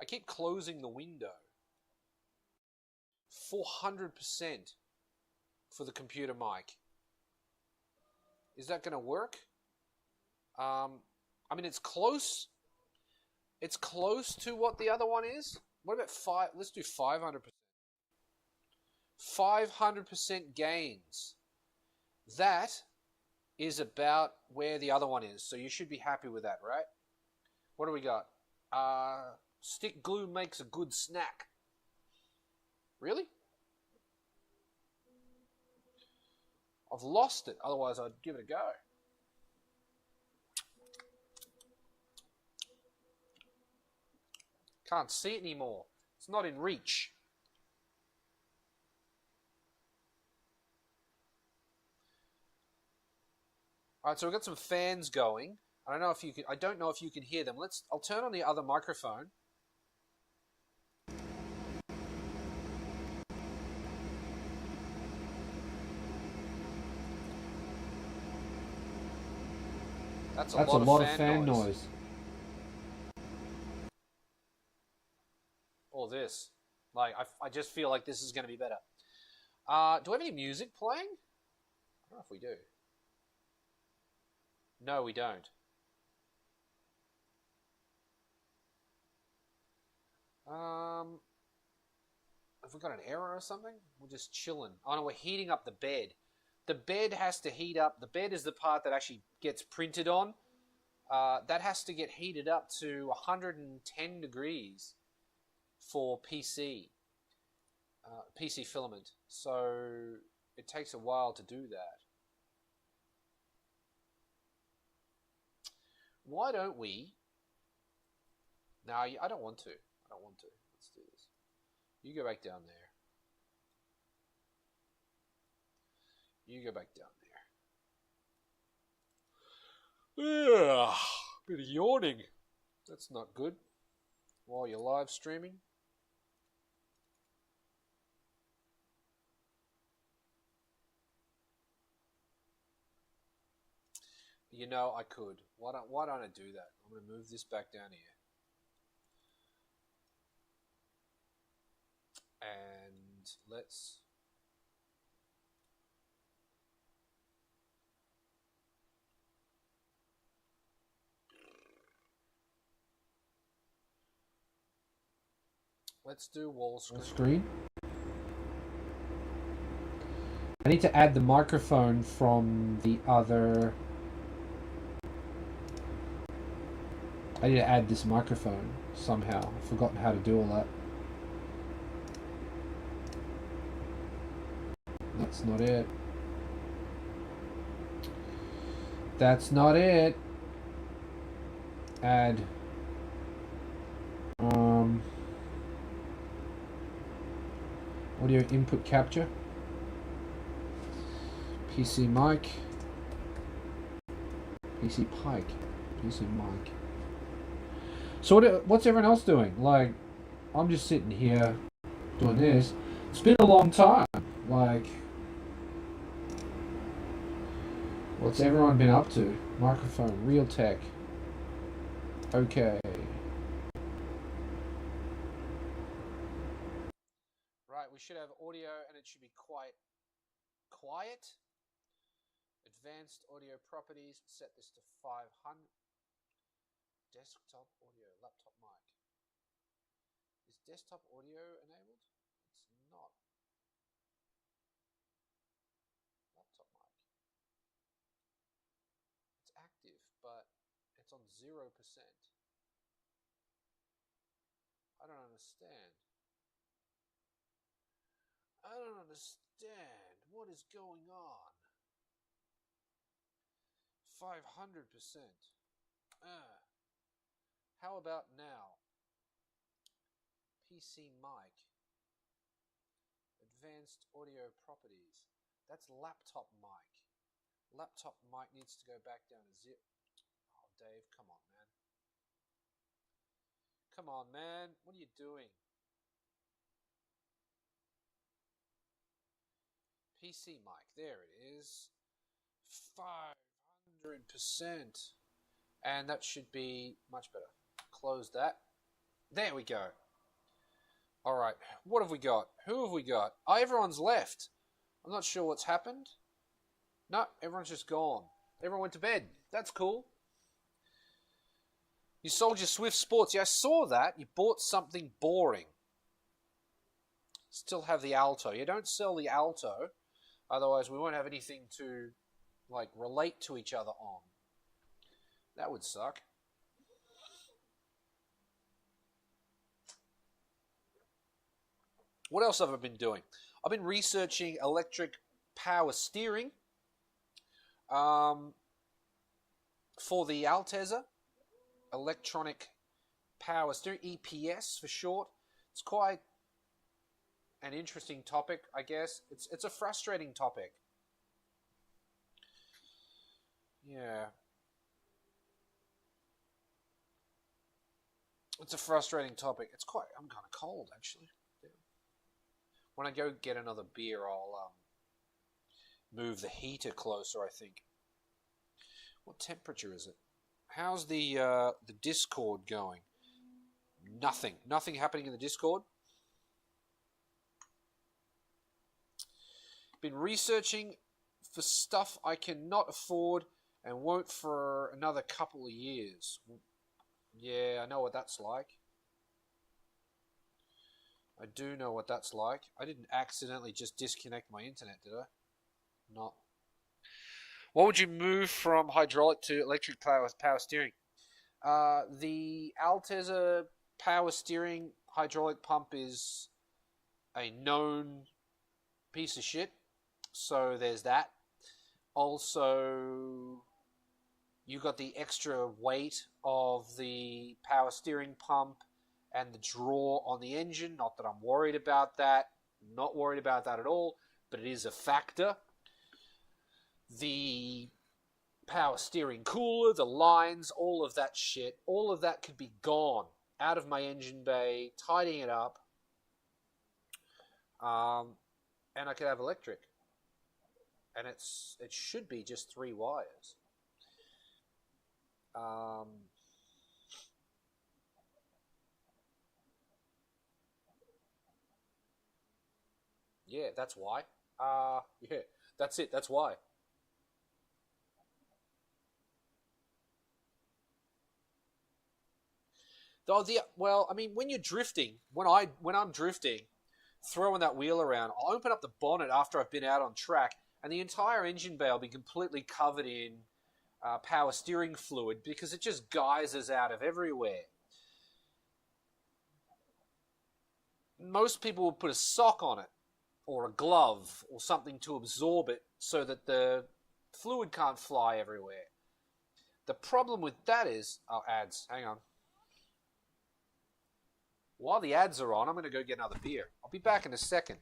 I keep closing the window. 400% for the computer mic. Is that going to work? It's close. It's close to what the other one is. What about five? Let's do 500%. 500% gains. That is about where the other one is. So you should be happy with that, right? What do we got? Stick glue makes a good snack. Really? I've lost it. Otherwise, I'd give it a go. Can't see it anymore. It's not in reach. All right, so we've got some fans going. I don't know if you can hear them. I'll turn on the other microphone. That's a lot of fan noise. Or this. I just feel like this is going to be better. Do we have any music playing? I don't know if we do. No, we don't. Have we got an error or something? We're just chilling. Oh no, we're heating up the bed. The bed has to heat up. The bed is the part that actually gets printed on. That has to get heated up to 110 degrees for PC filament. So it takes a while to do that. Why don't we? No, I don't want to. Let's do this. You go back down there. You go back down there. Yeah, bit of yawning. That's not good. While you're live streaming. You know, I could. Why don't I do that? I'm going to move this back down here. And let's... Let's do wall screen. I need to add the microphone from the other... I need to add this microphone somehow. I've forgotten how to do all that. That's not it. That's not it. Add. Audio input capture. PC mic. PC mic. PC mic. So what's everyone else doing? Like, I'm just sitting here doing this. It's been a long time. Like, what's everyone been up to? Microphone, real tech. Okay. Right, we should have audio, and it should be quite quiet. Advanced audio properties. Set this to 500. Desktop audio, laptop mic. Is desktop audio enabled? It's not. Laptop mic. It's active, but it's on 0%. I don't understand. I don't understand. What is going on? 500%. How about now? PC mic. Advanced audio properties. That's laptop mic. Laptop mic needs to go back down to 0. Oh, Dave, come on, man. Come on, man. What are you doing? PC mic. There it is. 500%. And that should be much better. Close that. There we go. All right. What have we got? Who have we got? Oh, everyone's left. I'm not sure what's happened. No, everyone's just gone. Everyone went to bed. That's cool. You sold your Swift Sports. Yeah, I saw that. You bought something boring. Still have the Alto. You don't sell the Alto. Otherwise, we won't have anything to, like, relate to each other on. That would suck. What else have I been doing? I've been researching electric power steering for the Altezza, electronic power steering, EPS for short. It's quite an interesting topic, I guess. It's a frustrating topic. Yeah. It's a frustrating topic. I'm kind of cold, actually. Yeah. When I go get another beer, I'll move the heater closer, I think. What temperature is it? How's the Discord going? Nothing. Nothing happening in the Discord. Been researching for stuff I cannot afford and won't for another couple of years. Yeah, I know what that's like. I do know what that's like. I didn't accidentally just disconnect my internet, did I? Not. What would you move from hydraulic to electric power steering? The Altezza power steering hydraulic pump is a known piece of shit. So there's that. Also, you got the extra weight of the power steering pump and the draw on the engine. Not that I'm worried about that. Not worried about that at all. But it is a factor. The power steering cooler, the lines, all of that shit, all of that could be gone out of my engine bay, tidying it up, and I could have electric. And it should be just 3 wires. Yeah, that's why. Yeah, that's it. That's why. Well, I mean, when you're drifting, when I'm drifting, throwing that wheel around, I'll open up the bonnet after I've been out on track, and the entire engine bay will be completely covered in power steering fluid because it just geysers out of everywhere. Most people will put a sock on it, or a glove, or something to absorb it so that the fluid can't fly everywhere. The problem with that is... Oh, ads. Hang on. While the ads are on, I'm going to go get another beer. I'll be back in a second.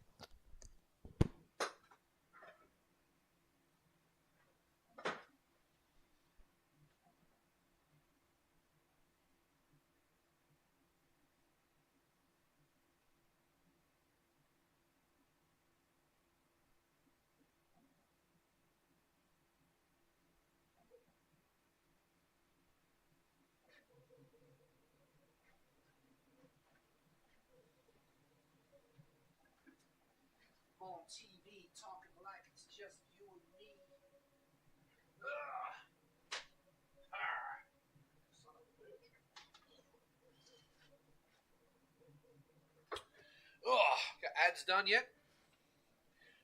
ads done yet?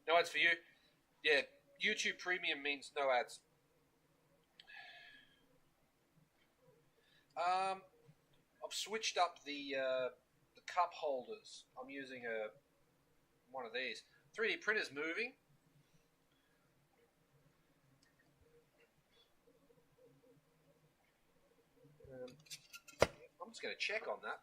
No ads for you? Yeah, YouTube Premium means no ads. I've switched up the cup holders. I'm using one of these. 3D printer's moving. I'm just going to check on that.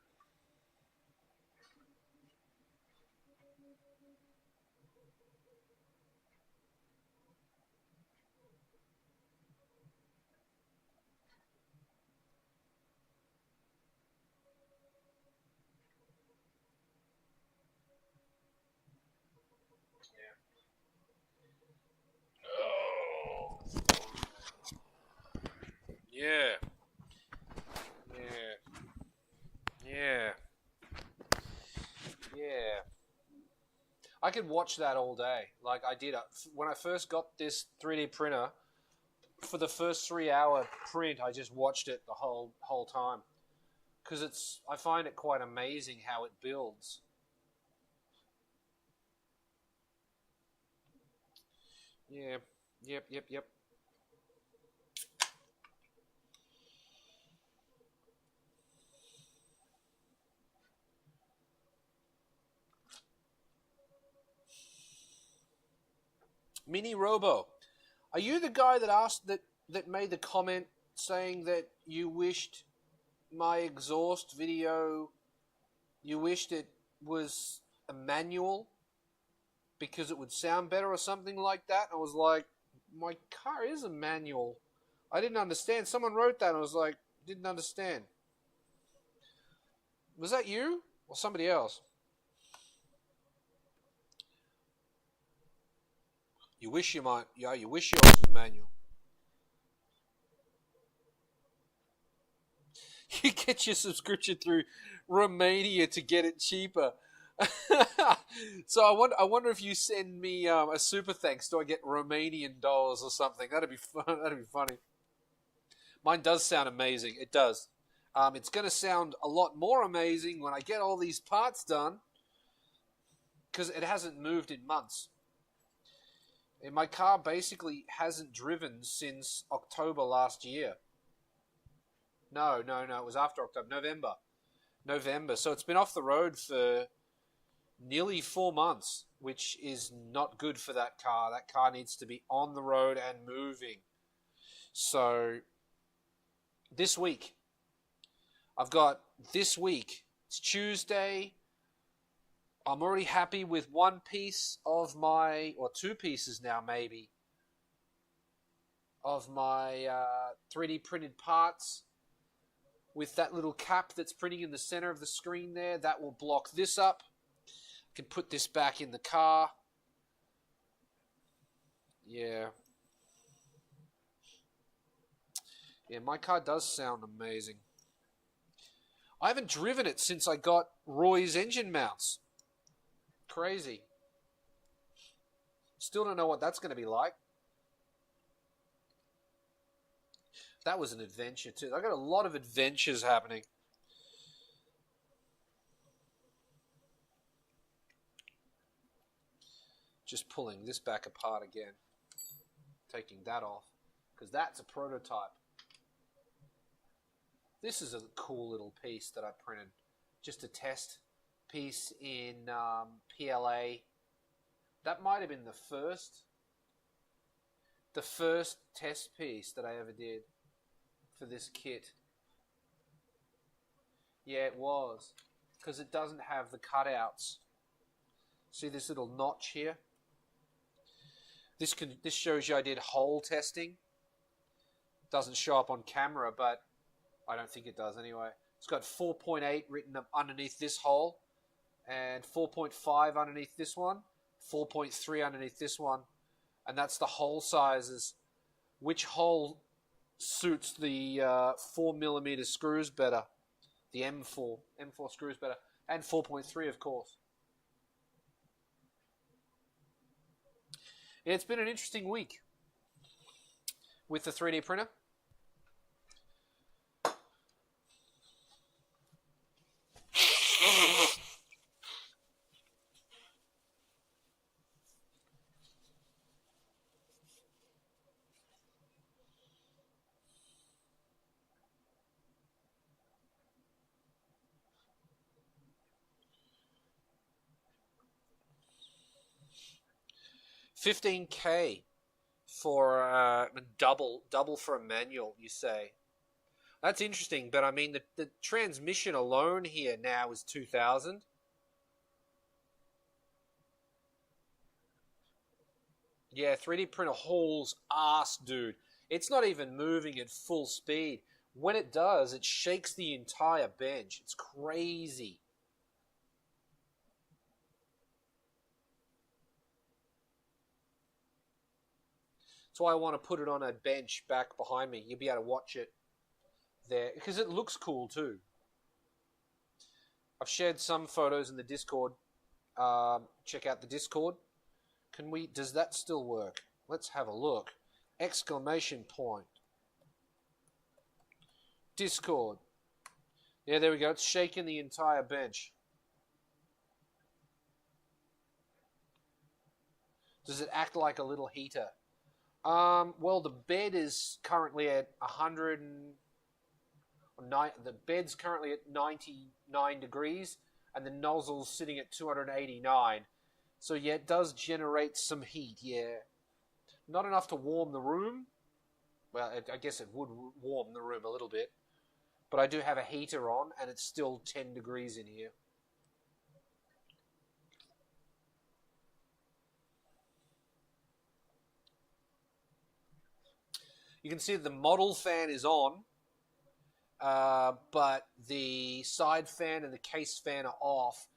Yeah. Yeah. I could watch that all day. Like I did when I first got this 3D printer. For the first 3-hour print, I just watched it the whole time because I find it quite amazing how it builds. Yeah. Yep. Mini Robo, are you the guy that asked that made the comment saying that you wished my exhaust video, you wished it was a manual because it would sound better or something like that? I was like, my car is a manual. I didn't understand. Someone wrote that and I was like, didn't understand. Was that you or somebody else? You wish you might, yeah, you wish yours was manual. You get your subscription through Romania to get it cheaper. So I wonder if you send me a super thanks, do I get Romanian dollars or something? That'd be fun. That'd be funny. Mine does sound amazing. It does. It's going to sound a lot more amazing when I get all these parts done because it hasn't moved in months. And my car basically hasn't driven since October last year. No. It was after October. November. So it's been off the road for nearly 4 months, which is not good for that car. That car needs to be on the road and moving. So this week, it's Tuesday. I'm already happy with one piece of or 2 pieces now maybe, of my 3D printed parts. With that little cap that's printing in the center of the screen there, that will block this up. I can put this back in the car. Yeah. Yeah, my car does sound amazing. I haven't driven it since I got Roy's engine mounts. Crazy. Still don't know what that's going to be like. That was an adventure too. I got a lot of adventures happening. Just pulling this back apart again. Taking that off. Because that's a prototype. This is a cool little piece that I printed. Just a test piece in PLA. That might have been the first test piece that I ever did for this kit. Yeah, it was. Because it doesn't have the cutouts. See this little notch here? This shows you I did hole testing. Doesn't show up on camera, but I don't think it does anyway. It's got 4.8 written up underneath this hole, and 4.5 underneath this one, 4.3 underneath this one, and that's the hole sizes. Which hole suits the 4mm screws better? The M4 screws better, and 4.3 of course. Yeah, it's been an interesting week with the 3D printer. 15K for double for a manual, you say? That's interesting, but I mean the transmission alone here now is 2,000. Yeah, 3D printer hauls ass, dude. It's not even moving at full speed. When it does, it shakes the entire bench. It's crazy. That's why I want to put it on a bench back behind me. You'll be able to watch it there because it looks cool too. I've shared some photos in the Discord. Check out the Discord. Does that still work? Let's have a look. Exclamation point. Discord. Yeah, there we go. It's shaking the entire bench. Does it act like a little heater? Well, the bed is currently at 109. The bed's currently at 99 degrees, and the nozzle's sitting at 289. So yeah, it does generate some heat. Yeah, not enough to warm the room. Well, I guess it would warm the room a little bit, but I do have a heater on, and it's still 10 degrees in here. You can see the model fan is on, but the side fan and the case fan are off.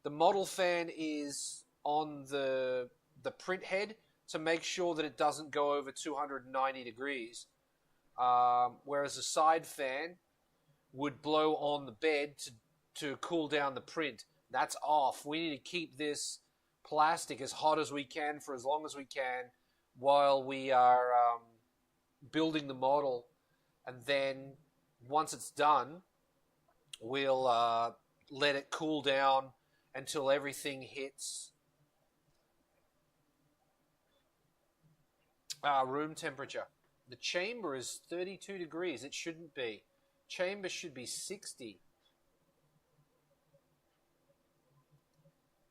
The model fan is on the print head to make sure that it doesn't go over 290 degrees, whereas the side fan would blow on the bed to cool down the print. That's off. We need to keep this plastic as hot as we can for as long as we can while we are building the model, and then once it's done, we'll let it cool down until everything hits room temperature. The chamber is 32 degrees. It shouldn't be. Chamber should be 60.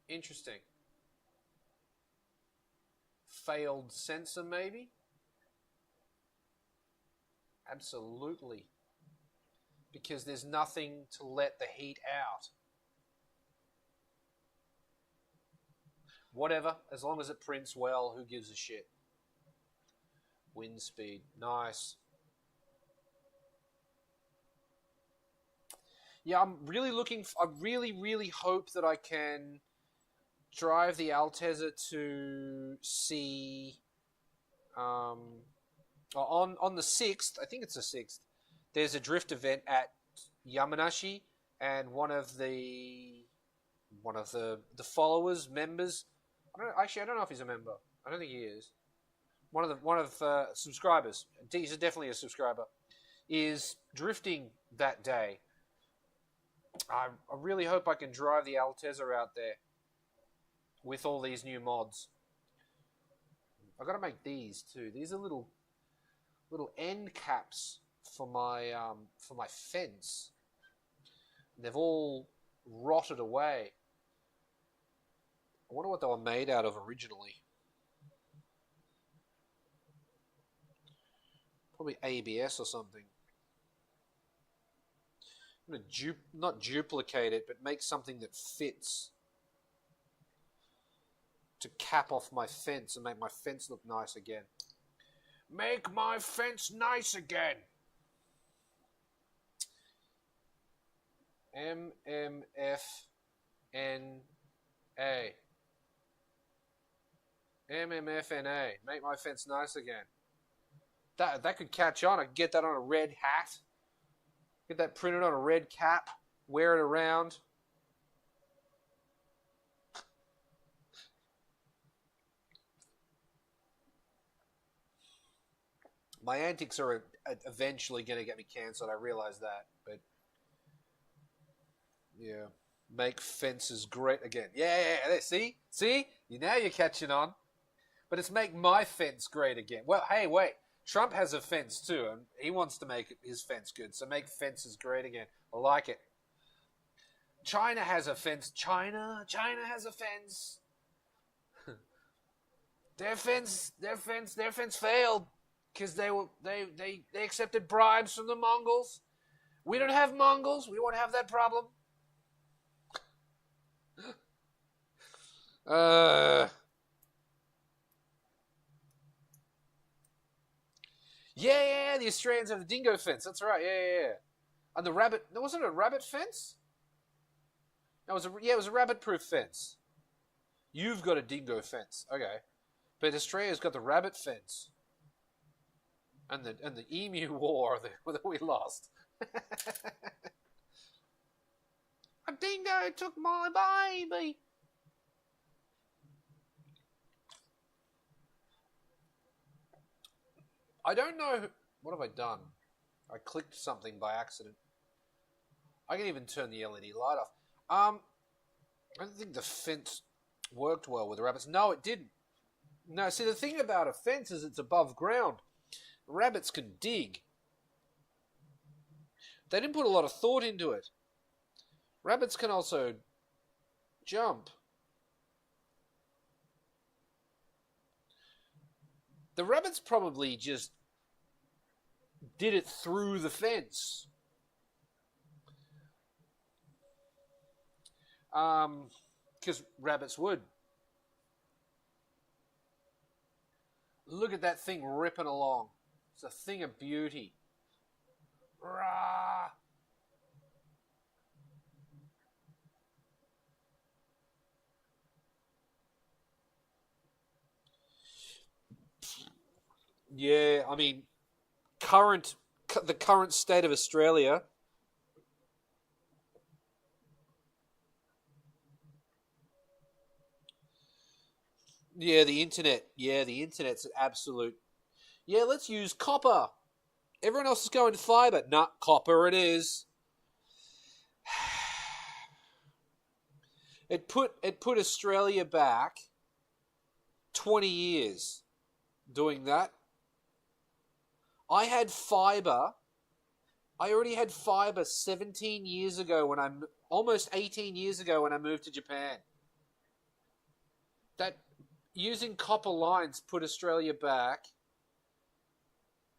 Interesting. Failed sensor, maybe? Absolutely. Because there's nothing to let the heat out. Whatever, as long as it prints well, who gives a shit? Wind speed, nice. Yeah, I'm really I really hope that I can drive the Altezza to see on the 6th, I think it's the 6th, there's a drift event at Yamanashi, and one of the followers, members, I don't know if he's a member. I don't think he is. One of subscribers, he's definitely a subscriber, is drifting that day. I really hope I can drive the Altezza out there with all these new mods. I've got to make these too. These are little end caps for my fence. They've all rotted away. I wonder what they were made out of originally. Probably ABS or something. I'm going to not duplicate it, but make something that fits to cap off my fence and make my fence look nice again. Make my fence nice again. MMFNA. MMFNA. Make my fence nice again. That could catch on. I could get that on a red hat. Get that printed on a red cap. Wear it around. My antics are eventually going to get me cancelled. I realize that. But, yeah. Make fences great again. Yeah. See? Now you're catching on. But it's make my fence great again. Well, hey, wait. Trump has a fence too, and he wants to make his fence good. So make fences great again. I like it. China has a fence. China has a fence. Their fence failed because they accepted bribes from the Mongols. We don't have Mongols. We won't have that problem. Yeah, the Australians have the dingo fence. That's right. Yeah. And the rabbit. No, wasn't it a rabbit fence? No, it was a rabbit-proof fence. You've got a dingo fence. Okay. But Australia's got the rabbit fence. And the emu war that we lost. A dingo took my baby. I don't know. What have I done? I clicked something by accident. I can even turn the LED light off. I don't think the fence worked well with the rabbits. No, it didn't. No, see, the thing about a fence is it's above ground. Rabbits can dig. They didn't put a lot of thought into it. Rabbits can also jump. The rabbits probably just did it through the fence. Because rabbits would. Look at that thing ripping along. It's a thing of beauty. Rah! Yeah, I mean, the current state of Australia. Yeah, the internet. Yeah, the internet's an absolute. Yeah, let's use copper. Everyone else is going to fiber. Nah, copper it is. It put Australia back 20 years doing that. I had fiber. I already had fiber 17 years ago almost 18 years ago when I moved to Japan. That using copper lines put Australia back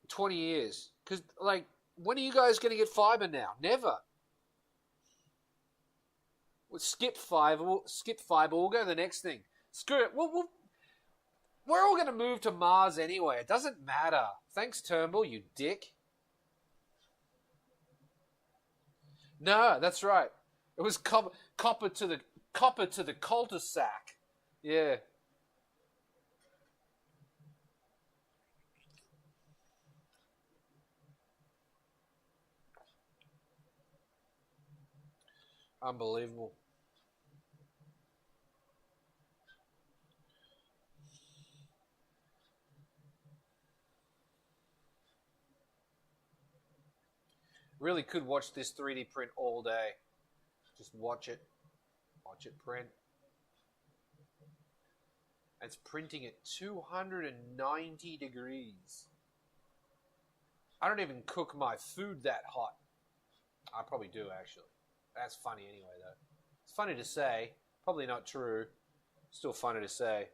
20 years. Because, like, when are you guys going to get fiber now? Never. We'll skip fiber. We'll go to the next thing. Screw it. We're all going to move to Mars anyway. It doesn't matter. Thanks, Turnbull, you dick. No, that's right. It was copper to the cul-de-sac. Yeah. Unbelievable. Really could watch this 3D print all day. Just watch it. Watch it print. It's printing at 290 degrees. I don't even cook my food that hot. I probably do, actually. That's funny anyway, though. It's funny to say. Probably not true. Still funny to say.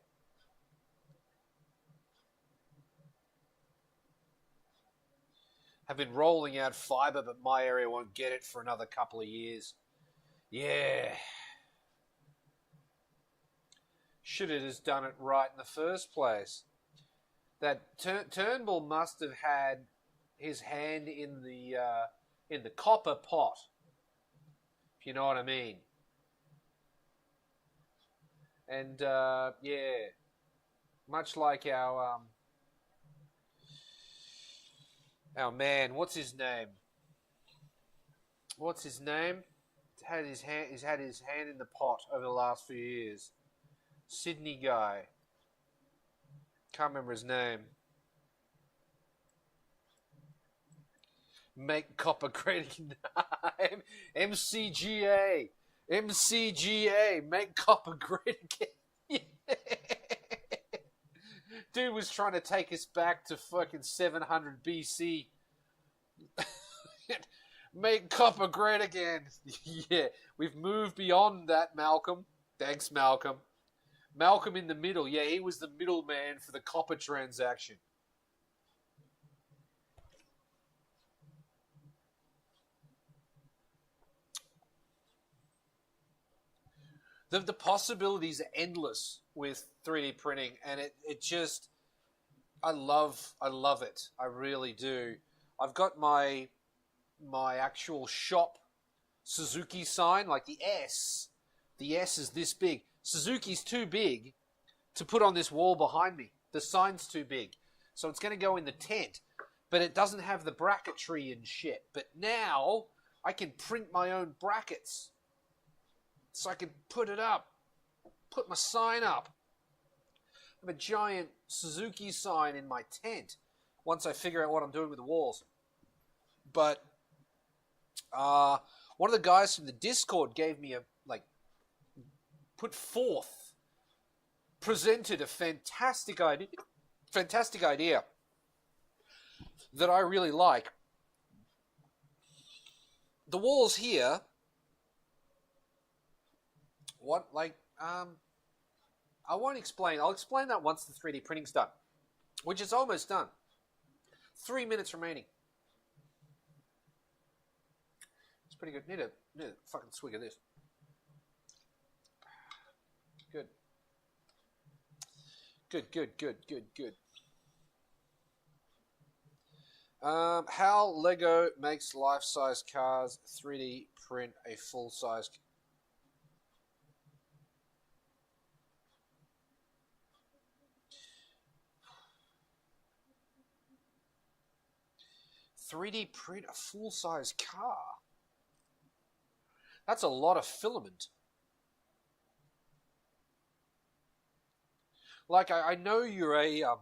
Have been rolling out fiber, but my area won't get it for another couple of years. Yeah. Should have just done it right in the first place. That Turnbull must have had his hand in the copper pot, if you know what I mean. And yeah, much like our man, what's his name? He's had his hand in the pot over the last few years. Sydney guy. Can't remember his name. Make copper great again. MCGA. Make copper great again. Dude was trying to take us back to fucking 700 BC. Make copper great again. Yeah, we've moved beyond that, Malcolm. Thanks, Malcolm. Malcolm in the middle. Yeah, he was the middleman for the copper transaction. The possibilities are endless with 3D printing, and it just I love it. I really do. I've got my actual shop Suzuki sign, like the S. The S is this big. Suzuki's too big to put on this wall behind me. The sign's too big. So it's going to go in the tent. But it doesn't have the bracketry and shit. But now I can print my own brackets. So I can put it up. Put my sign up. I have a giant Suzuki sign in my tent once I figure out what I'm doing with the walls. But one of the guys from the Discord gave me presented a fantastic idea that I really like. The walls here, I won't explain. I'll explain that once the 3D printing's done, which is almost done. 3 minutes remaining. It's pretty good. Need a fucking swig of this. Good. Good. How Lego makes life-size cars 3D print a full-size. 3D print a full-size car. That's a lot of filament. Like I know you're a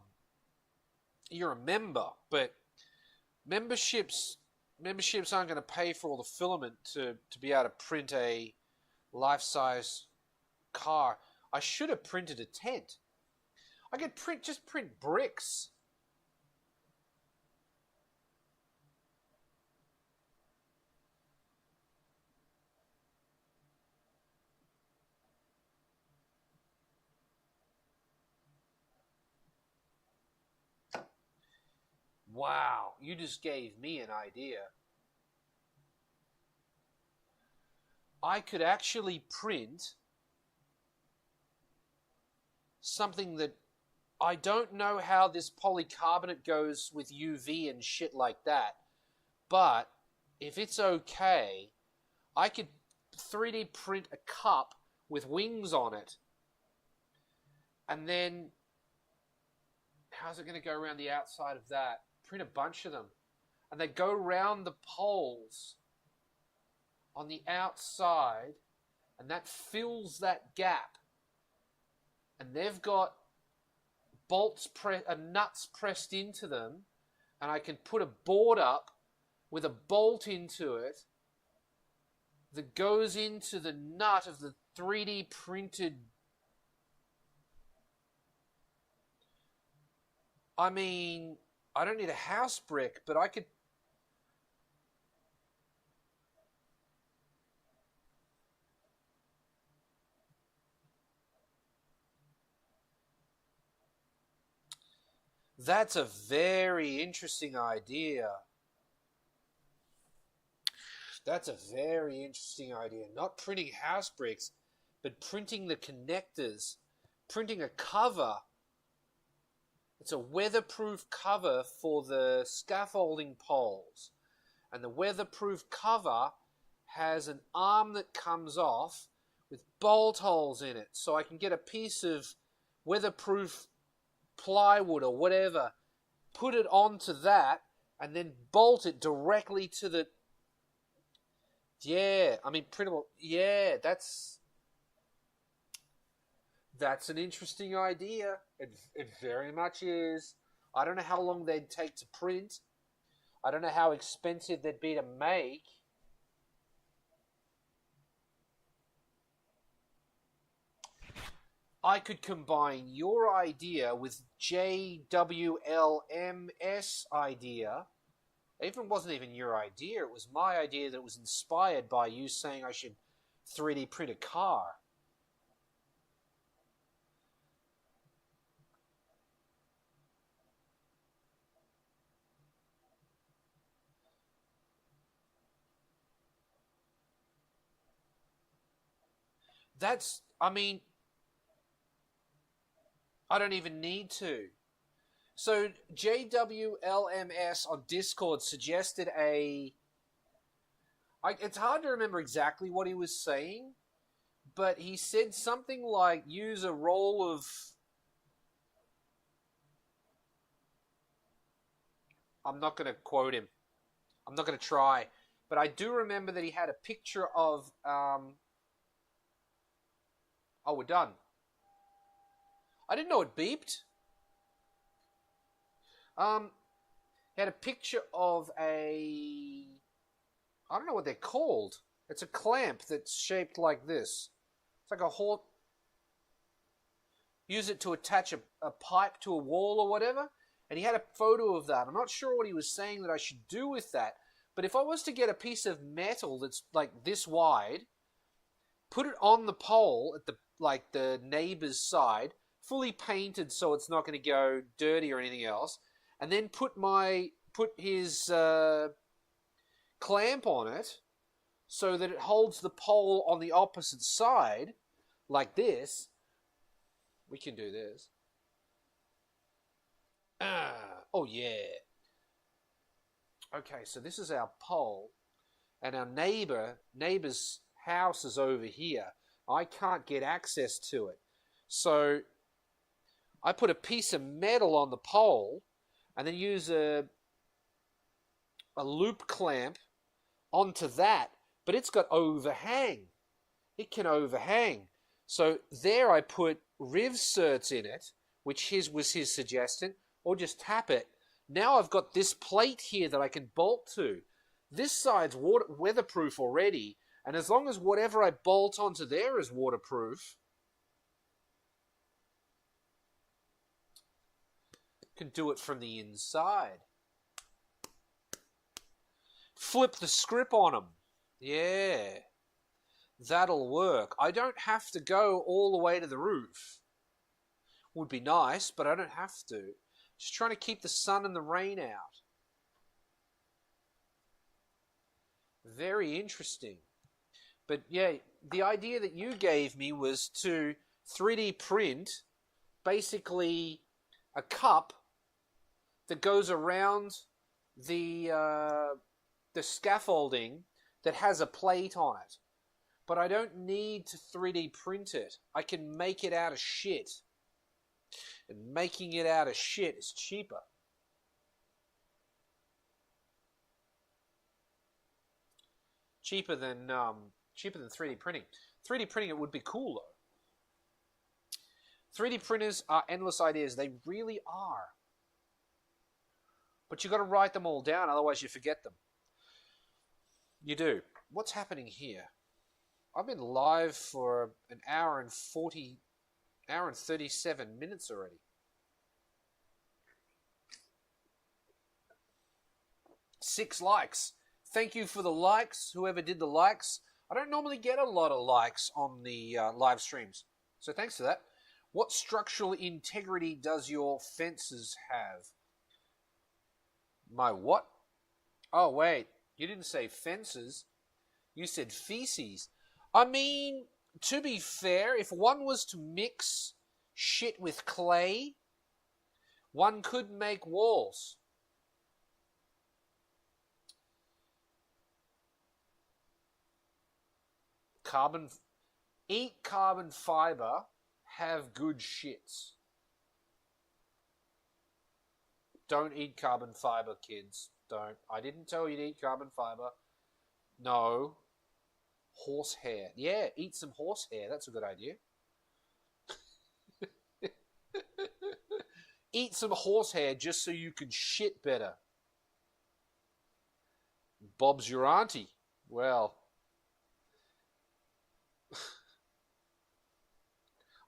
member, but memberships aren't going to pay for all the filament to be able to print a life-size car. I should have printed a tent. I could just print bricks. Wow, you just gave me an idea. I could actually print something that I don't know how this polycarbonate goes with UV and shit like that, but if it's okay, I could 3D print a cup with wings on it, and then how's it going to go around the outside of that? Print a bunch of them, and they go round the poles on the outside, and that fills that gap. And they've got nuts pressed into them, and I can put a board up with a bolt into it that goes into the nut of the 3D printed. I mean, I don't need a house brick, but I could. That's a very interesting idea. That's a very interesting idea. Not printing house bricks, but printing the connectors, printing a cover. It's a weatherproof cover for the scaffolding poles. And the weatherproof cover has an arm that comes off with bolt holes in it. So I can get a piece of weatherproof plywood or whatever, put it onto that, and then bolt it directly to the... Yeah, I mean, printable... Yeah, that's an interesting idea. It very much is. I don't know how long they'd take to print. I don't know how expensive they'd be to make. I could combine your idea with JWLM's idea. It wasn't even your idea. It was my idea that was inspired by you saying I should 3D print a car. I mean, I don't even need to. So JWLMS on Discord suggested it's hard to remember exactly what he was saying, but he said something like use a roll of... I'm not going to quote him. I'm not going to try. But I do remember that he had a picture of... Oh, we're done. I didn't know it beeped. He had a picture of a... I don't know what they're called. It's a clamp that's shaped like this. It's like a horse. Use it to attach a pipe to a wall or whatever. And he had a photo of that. I'm not sure what he was saying that I should do with that. But if I was to get a piece of metal that's like this wide, put it on the pole at the neighbor's side, fully painted so it's not going to go dirty or anything else, and then put his clamp on it so that it holds the pole on the opposite side, like this. We can do this. Oh yeah. Okay, so this is our pole, and our neighbor's house is over here. I can't get access to it. So I put a piece of metal on the pole and then use a loop clamp onto that, but it's got overhang. It can overhang. So there I put rivserts in it, which was his suggestion, or just tap it. Now I've got this plate here that I can bolt to. This side's weatherproof already, and as long as whatever I bolt onto there is waterproof, I can do it from the inside. Flip the script on them. Yeah. That'll work. I don't have to go all the way to the roof. Would be nice, but I don't have to. Just trying to keep the sun and the rain out. Very interesting. But yeah, the idea that you gave me was to 3D print basically a cup that goes around the scaffolding that has a plate on it. But I don't need to 3D print it. I can make it out of shit. And making it out of shit is cheaper. Cheaper than 3D printing. 3D printing it would be cool though. 3D printers are endless ideas. They really are. But you've got to write them all down, otherwise you forget them. You do. What's happening here? I've been live for an hour and 37 minutes already. 6 likes. Thank you for the likes, whoever did the likes. I don't normally get a lot of likes on the live streams, so thanks for that. What structural integrity does your fences have? My what? Oh, wait. You didn't say fences. You said feces. I mean, to be fair, if one was to mix shit with clay, one could make walls. Eat carbon fiber, have good shits. Don't eat carbon fiber, kids. Don't. I didn't tell you to eat carbon fiber. No. Horsehair. Yeah, eat some horsehair. That's a good idea. Eat some horsehair just so you can shit better. Bob's your auntie. Well.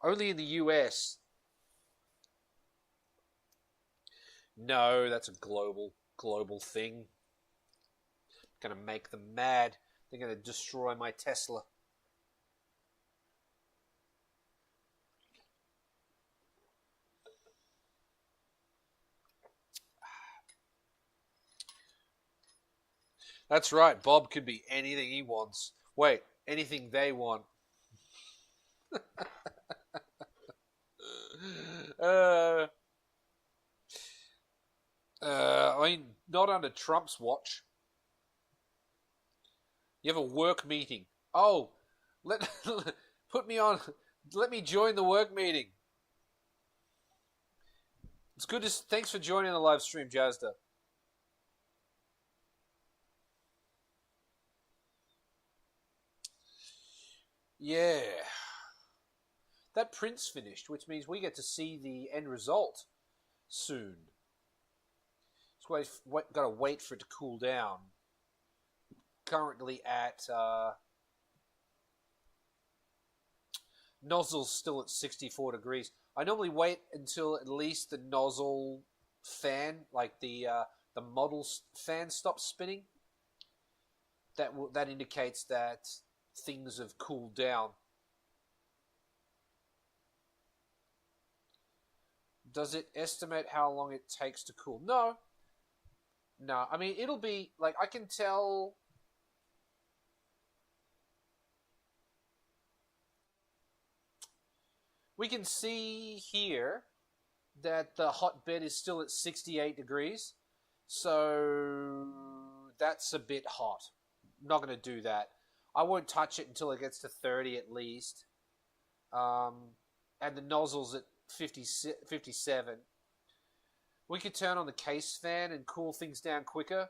Only in the US. No, that's a global thing. Gonna make them mad. They're gonna destroy my Tesla. That's right, Bob could be anything he wants. Wait, anything they want. I mean, not under Trump's watch. You have a work meeting. Oh, let put me on. Let me join the work meeting. It's good to. Thanks for joining the live stream, Jazda. Yeah. That print's finished, which means we get to see the end result soon. Just gotta wait for it to cool down. Currently at nozzle's still at 64 degrees. I normally wait until at least the nozzle fan, like the model fan, stops spinning. That indicates that things have cooled down. Does it estimate how long it takes to cool? No. I mean, it'll be like, I can tell. We can see here that the hot bed is still at 68 degrees. So that's a bit hot. I'm not going to do that. I won't touch it until it gets to 30 at least. And the nozzle's at 57. We could turn on the case fan and cool things down quicker,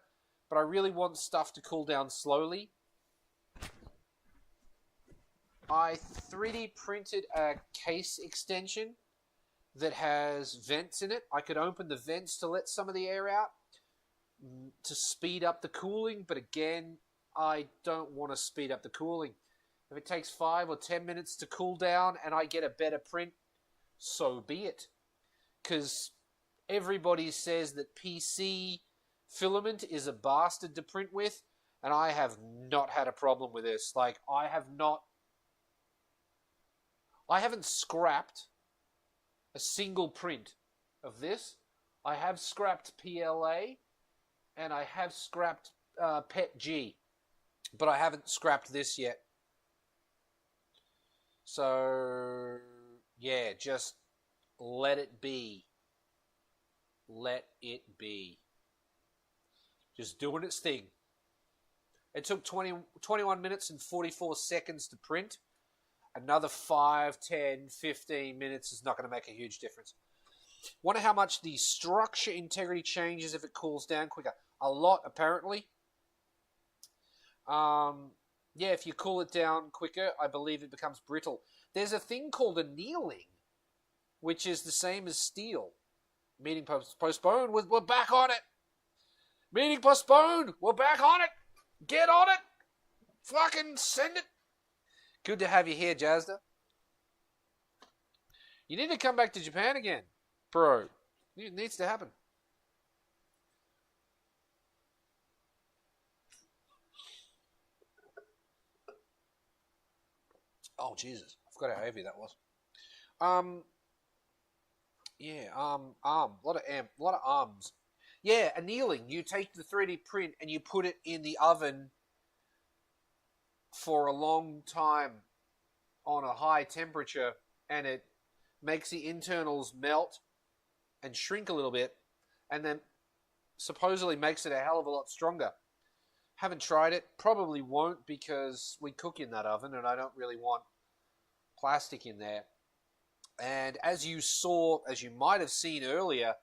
but I really want stuff to cool down slowly. I 3D printed a case extension that has vents in it. I could open the vents to let some of the air out to speed up the cooling, but again, I don't want to speed up the cooling. If it takes 5 or 10 minutes to cool down and I get a better print, so be it. Because everybody says that PC filament is a bastard to print with, and I have not had a problem with this. Like, I haven't scrapped a single print of this. I have scrapped PLA, and I have scrapped PETG, but I haven't scrapped this yet. So, yeah, just let it be. Let it be. Just doing its thing. It took 21 minutes and 44 seconds to print. Another 5, 10, 15 minutes is not going to make a huge difference. Wonder how much the structure integrity changes if it cools down quicker. A lot, apparently. Yeah, if you cool it down quicker, I believe it becomes brittle. There's a thing called annealing, which is the same as steel. Meeting postponed. We're back on it. Meeting postponed. We're back on it. Get on it. Fucking send it. Good to have you here, Jazda. You need to come back to Japan again, bro. It needs to happen. Oh, Jesus. I forgot how heavy that was. Yeah, a lot of arms. Yeah, annealing. You take the 3D print and you put it in the oven for a long time on a high temperature, and it makes the internals melt and shrink a little bit, and then supposedly makes it a hell of a lot stronger. Haven't tried it. Probably won't, because we cook in that oven and I don't really want plastic in there. And as you might have seen earlier,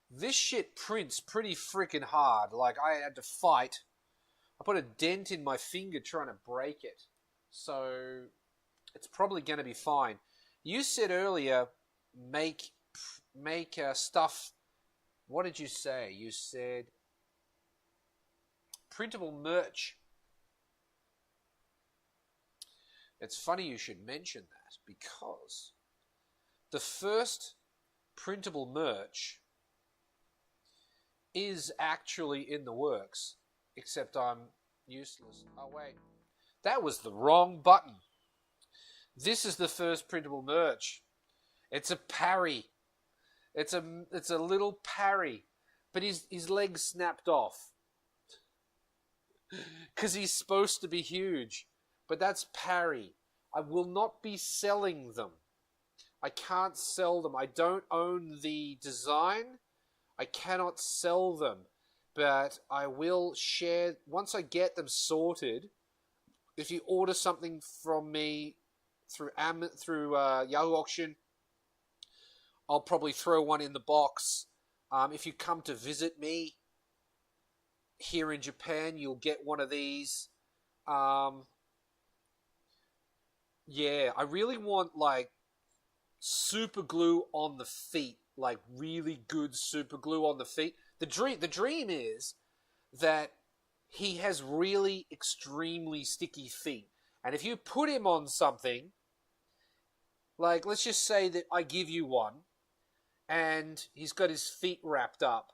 this shit prints pretty freaking hard. Like, I had to fight. I put a dent in my finger trying to break it. So it's probably going to be fine. You said earlier, make stuff. What did you say? You said printable merch. It's funny you should mention that, because the first printable merch is actually in the works, except I'm useless. Oh, wait. That was the wrong button. This is the first printable merch. It's a parry. It's a little parry, but his legs snapped off because he's supposed to be huge. But that's parry. I will not be selling them. I can't sell them. I don't own the design. I cannot sell them. But I will share, once I get them sorted, if you order something from me through Yahoo Auction, I'll probably throw one in the box. If you come to visit me here in Japan, you'll get one of these. Yeah, I really want like super glue on the feet, like really good super glue on the feet. The dream is that he has really extremely sticky feet, and if you put him on something, like let's just say that I give you one, and he's got his feet wrapped up.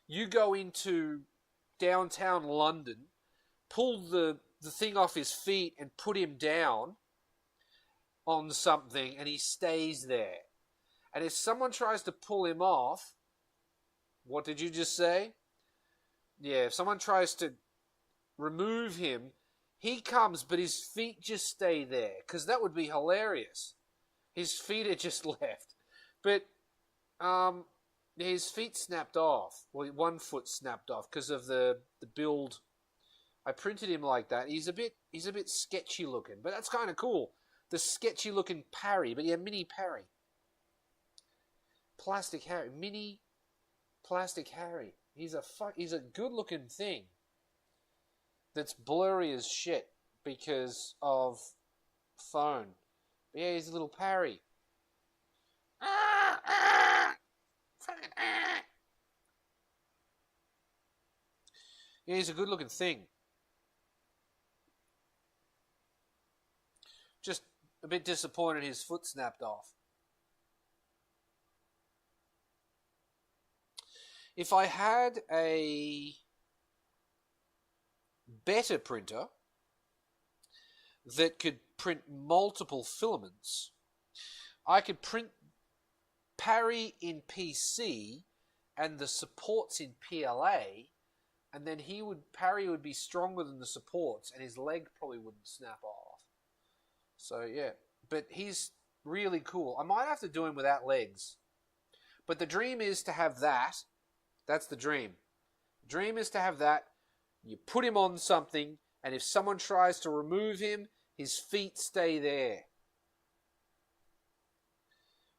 You go into downtown London, pull the thing off his feet and put him down on something, and he stays there. And if someone tries to pull him off, what did you just say? Yeah, if someone tries to remove him, he comes, but his feet just stay there, because that would be hilarious. His feet are just left. But his feet snapped off. Well, one foot snapped off because of the build. I printed him like that. He's a bit sketchy looking, but that's kind of cool. The sketchy looking Parry, but yeah, mini Parry. Plastic Harry, mini plastic Harry. He's a good looking thing. That's blurry as shit because of phone. But yeah, he's a little Parry. Yeah, he's a good looking thing. Just a bit disappointed his foot snapped off. If I had a better printer that could print multiple filaments, I could print Parry in PC and the supports in PLA, and then Parry would be stronger than the supports, and his leg probably wouldn't snap off. So yeah, but he's really cool. I might have to do him without legs, but the dream is to have that. That's the dream. The dream is to have that. You put him on something, and if someone tries to remove him, his feet stay there.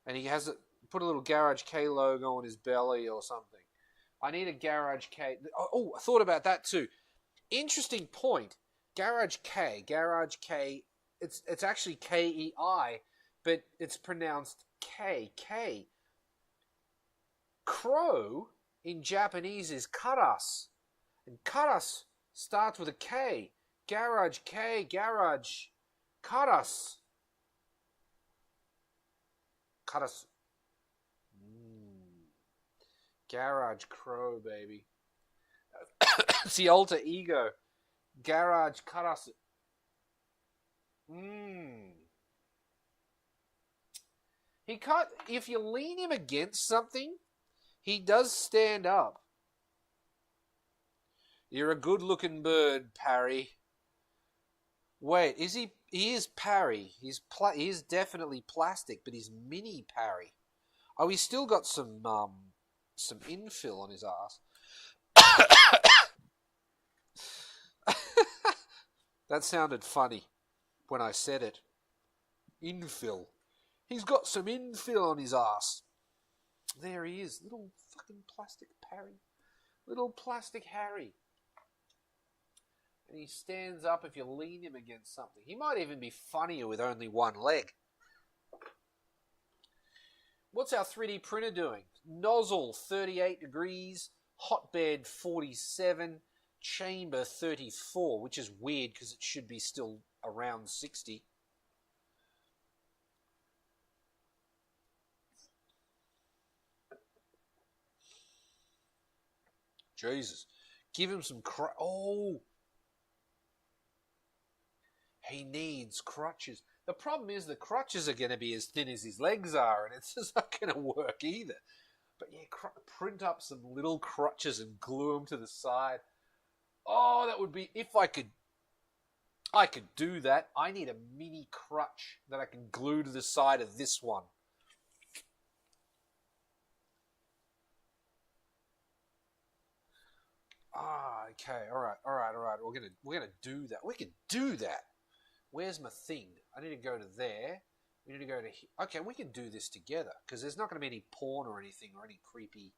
And he has put a little Garage Kei logo on his belly or something. I need a Garage Kei. Oh, I thought about that too. Interesting point. Garage Kei. It's actually Kei, but it's pronounced K. K. Crow in Japanese is karas. And karas starts with a K. Garage Kei, garage, karas. Karas. Garage Crow, baby. It's the alter ego. Garage karas. He can't. If you lean him against something, he does stand up. You're a good-looking bird, Parry. Wait, is he? He is Parry. He is definitely plastic, but he's mini Parry. Oh, he's still got some infill on his ass. That sounded funny when I said it. Infill. He's got some infill on his ass. There he is. Little fucking plastic Parry. Little plastic Harry. And he stands up if you lean him against something. He might even be funnier with only one leg. What's our 3D printer doing? Nozzle 38 degrees, hotbed 47, chamber 34, which is weird because it should be still around 60. Jesus. Give him some oh! He needs crutches. The problem is the crutches are going to be as thin as his legs are, and it's just not going to work either. But yeah, print up some little crutches and glue them to the side. Oh, that would be... If I could... I could do that. I need a mini crutch that I can glue to the side of this one. Okay. All right. We're gonna do that. We can do that. Where's my thing? I need to go to there. We need to go to here. Okay, we can do this together because there's not going to be any porn or anything or any creepy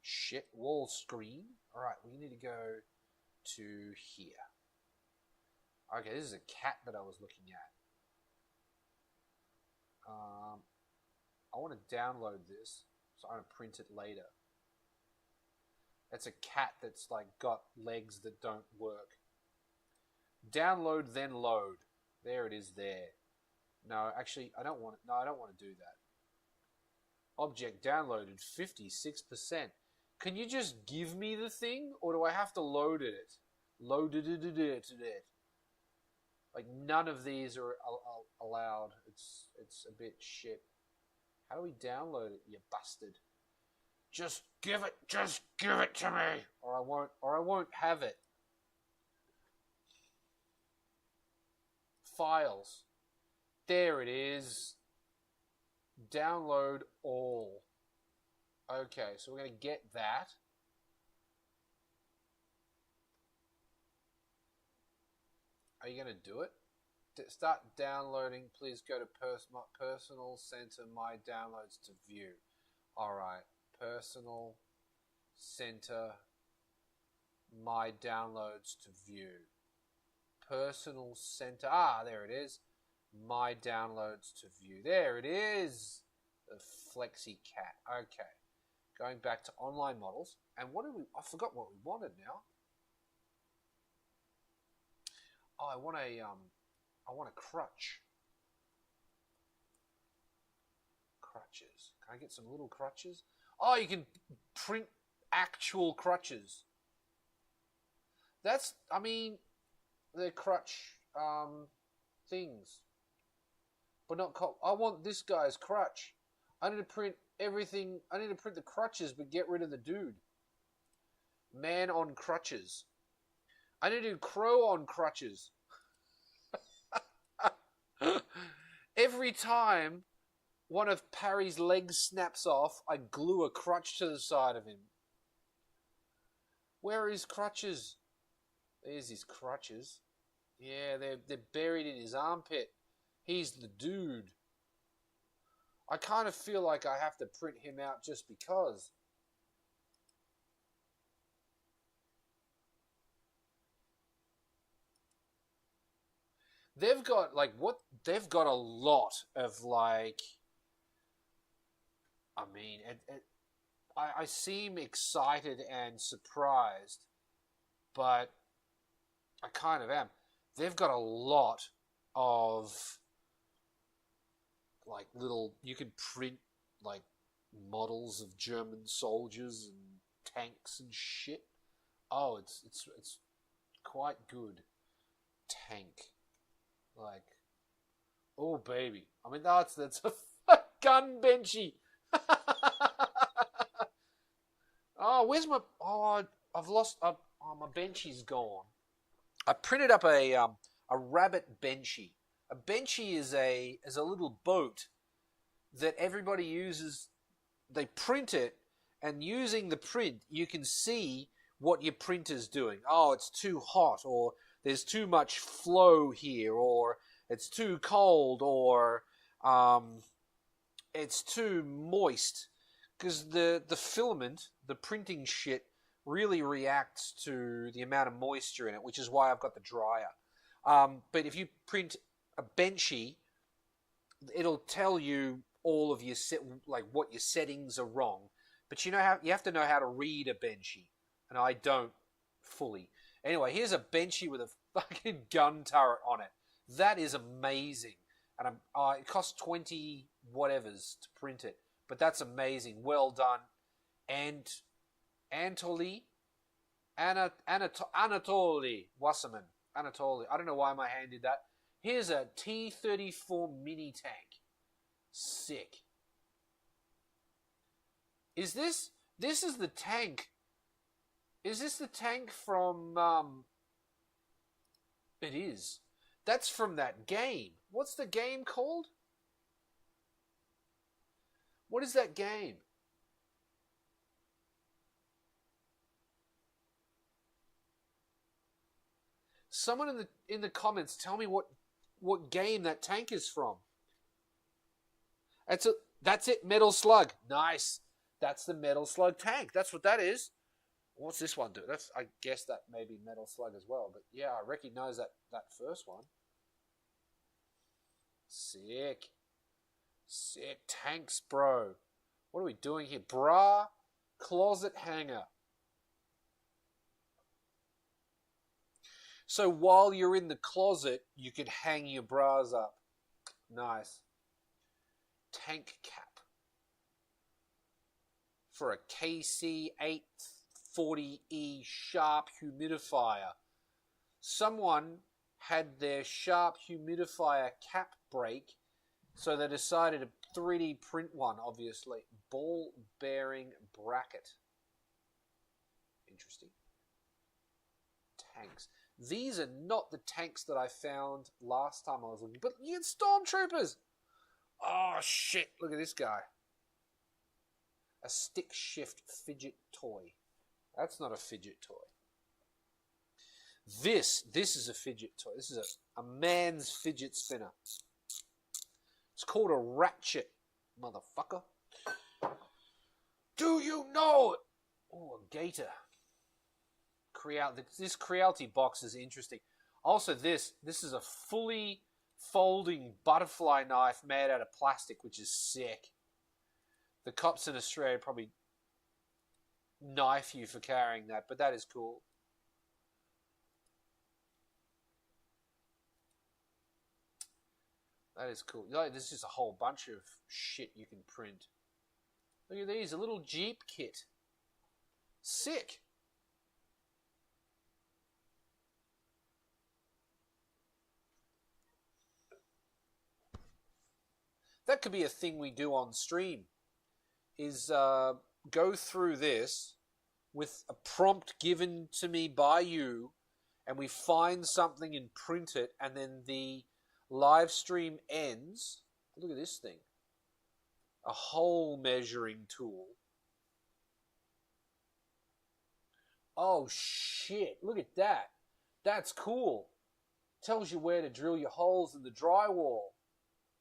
shit. Wall screen. All right, we need to go to here. Okay, this is a cat that I was looking at. I want to download this, so I'm going to print it later. That's a cat that's like got legs that don't work. Download, then load. There it is there. No, actually, I don't want it. No, I don't want to do that. Object downloaded 56%. Can you just give me the thing, or do I have to load it? Loaded it. Like, none of these are allowed. It's a bit shit. How do we download it, you bastard? Just give it to me, or I won't have it. Files. There it is. Download all. Okay, so we're going to get that. Are you going to do it? Start downloading. Please go to Personal Center My Downloads to view. Alright. Personal Center My Downloads to view. Personal Center. There it is. My Downloads to view. There it is. The Flexi Cat. Okay. Going back to online models. And what did we... I forgot what we wanted now. I want a crutch. Crutches. Can I get some little crutches? Oh, you can print actual crutches. That's... I mean... They're crutch... things. But not... I want this guy's crutch. I need to print everything... I need to print the crutches, but get rid of the dude. Man on crutches. I need to do crow on crutches. Every time one of Parry's legs snaps off, I glue a crutch to the side of him. Where are his crutches? There's his crutches. Yeah, they're buried in his armpit. He's the dude. I kind of feel like I have to print him out just because. They've got, like, what... They've got a lot of, like... I mean, I seem excited and surprised, but I kind of am. They've got a lot of, like, little... You can print, like, models of German soldiers and tanks and shit. Oh, it's quite good. Tank. Like, oh baby. I mean, that's a gun benchy. Oh, where's my... Oh, I've lost... Oh, my benchy's gone. I printed up a rabbit benchy. A benchy is a little boat that everybody uses. They print it, and using the print, you can see what your printer's doing. Oh, it's too hot, or there's too much flow here, or it's too cold, or it's too moist. Because the filament, the printing shit, really reacts to the amount of moisture in it, which is why I've got the dryer. But if you print a benchy, it'll tell you all of your what your settings are wrong. But you have to know how to read a benchy, and I don't fully. Anyway, here's a benchy with a fucking gun turret on it. That is amazing, and it costs 20 whatevers to print it. But that's amazing. Well done. And Anatoly Wasserman. Anatoly. I don't know why my hand did that. Here's a T-34 mini tank. Sick. Is this is the tank. Is this the tank from, it is. That's from that game. What's the game called? What is that game? Someone in the comments tell me what game that tank is from. That's it, Metal Slug. Nice. That's the Metal Slug tank. That's what that is. What's this one do? I guess that may be Metal Slug as well. But yeah, I recognize that first one. Sick. Sick tanks, bro. What are we doing here? Bra closet hanger. So while you're in the closet, you can hang your bras up. Nice. Tank cap. For a KC840E Sharp humidifier. Someone had their Sharp humidifier cap break, so they decided to 3D print one, obviously. Ball bearing bracket. Interesting. Tanks. These are not the tanks that I found last time I was looking, but you had stormtroopers. Oh shit, look at this guy. A stick shift fidget toy. That's not a fidget toy. This is a fidget toy. This is a man's fidget spinner. It's called a ratchet, motherfucker. Do you know it? Oh, a gator. This Creality box is interesting. Also, this is a fully folding butterfly knife made out of plastic, which is sick. The cops in Australia probably knife you for carrying that, but that is cool. That is cool. There's just a whole bunch of shit you can print. Look at these, a little Jeep kit. Sick. That could be a thing we do on stream, is go through this with a prompt given to me by you, and we find something and print it, and then the live stream ends. Look at this thing. A hole measuring tool. Oh shit, look at that. That's cool. Tells you where to drill your holes in the drywall.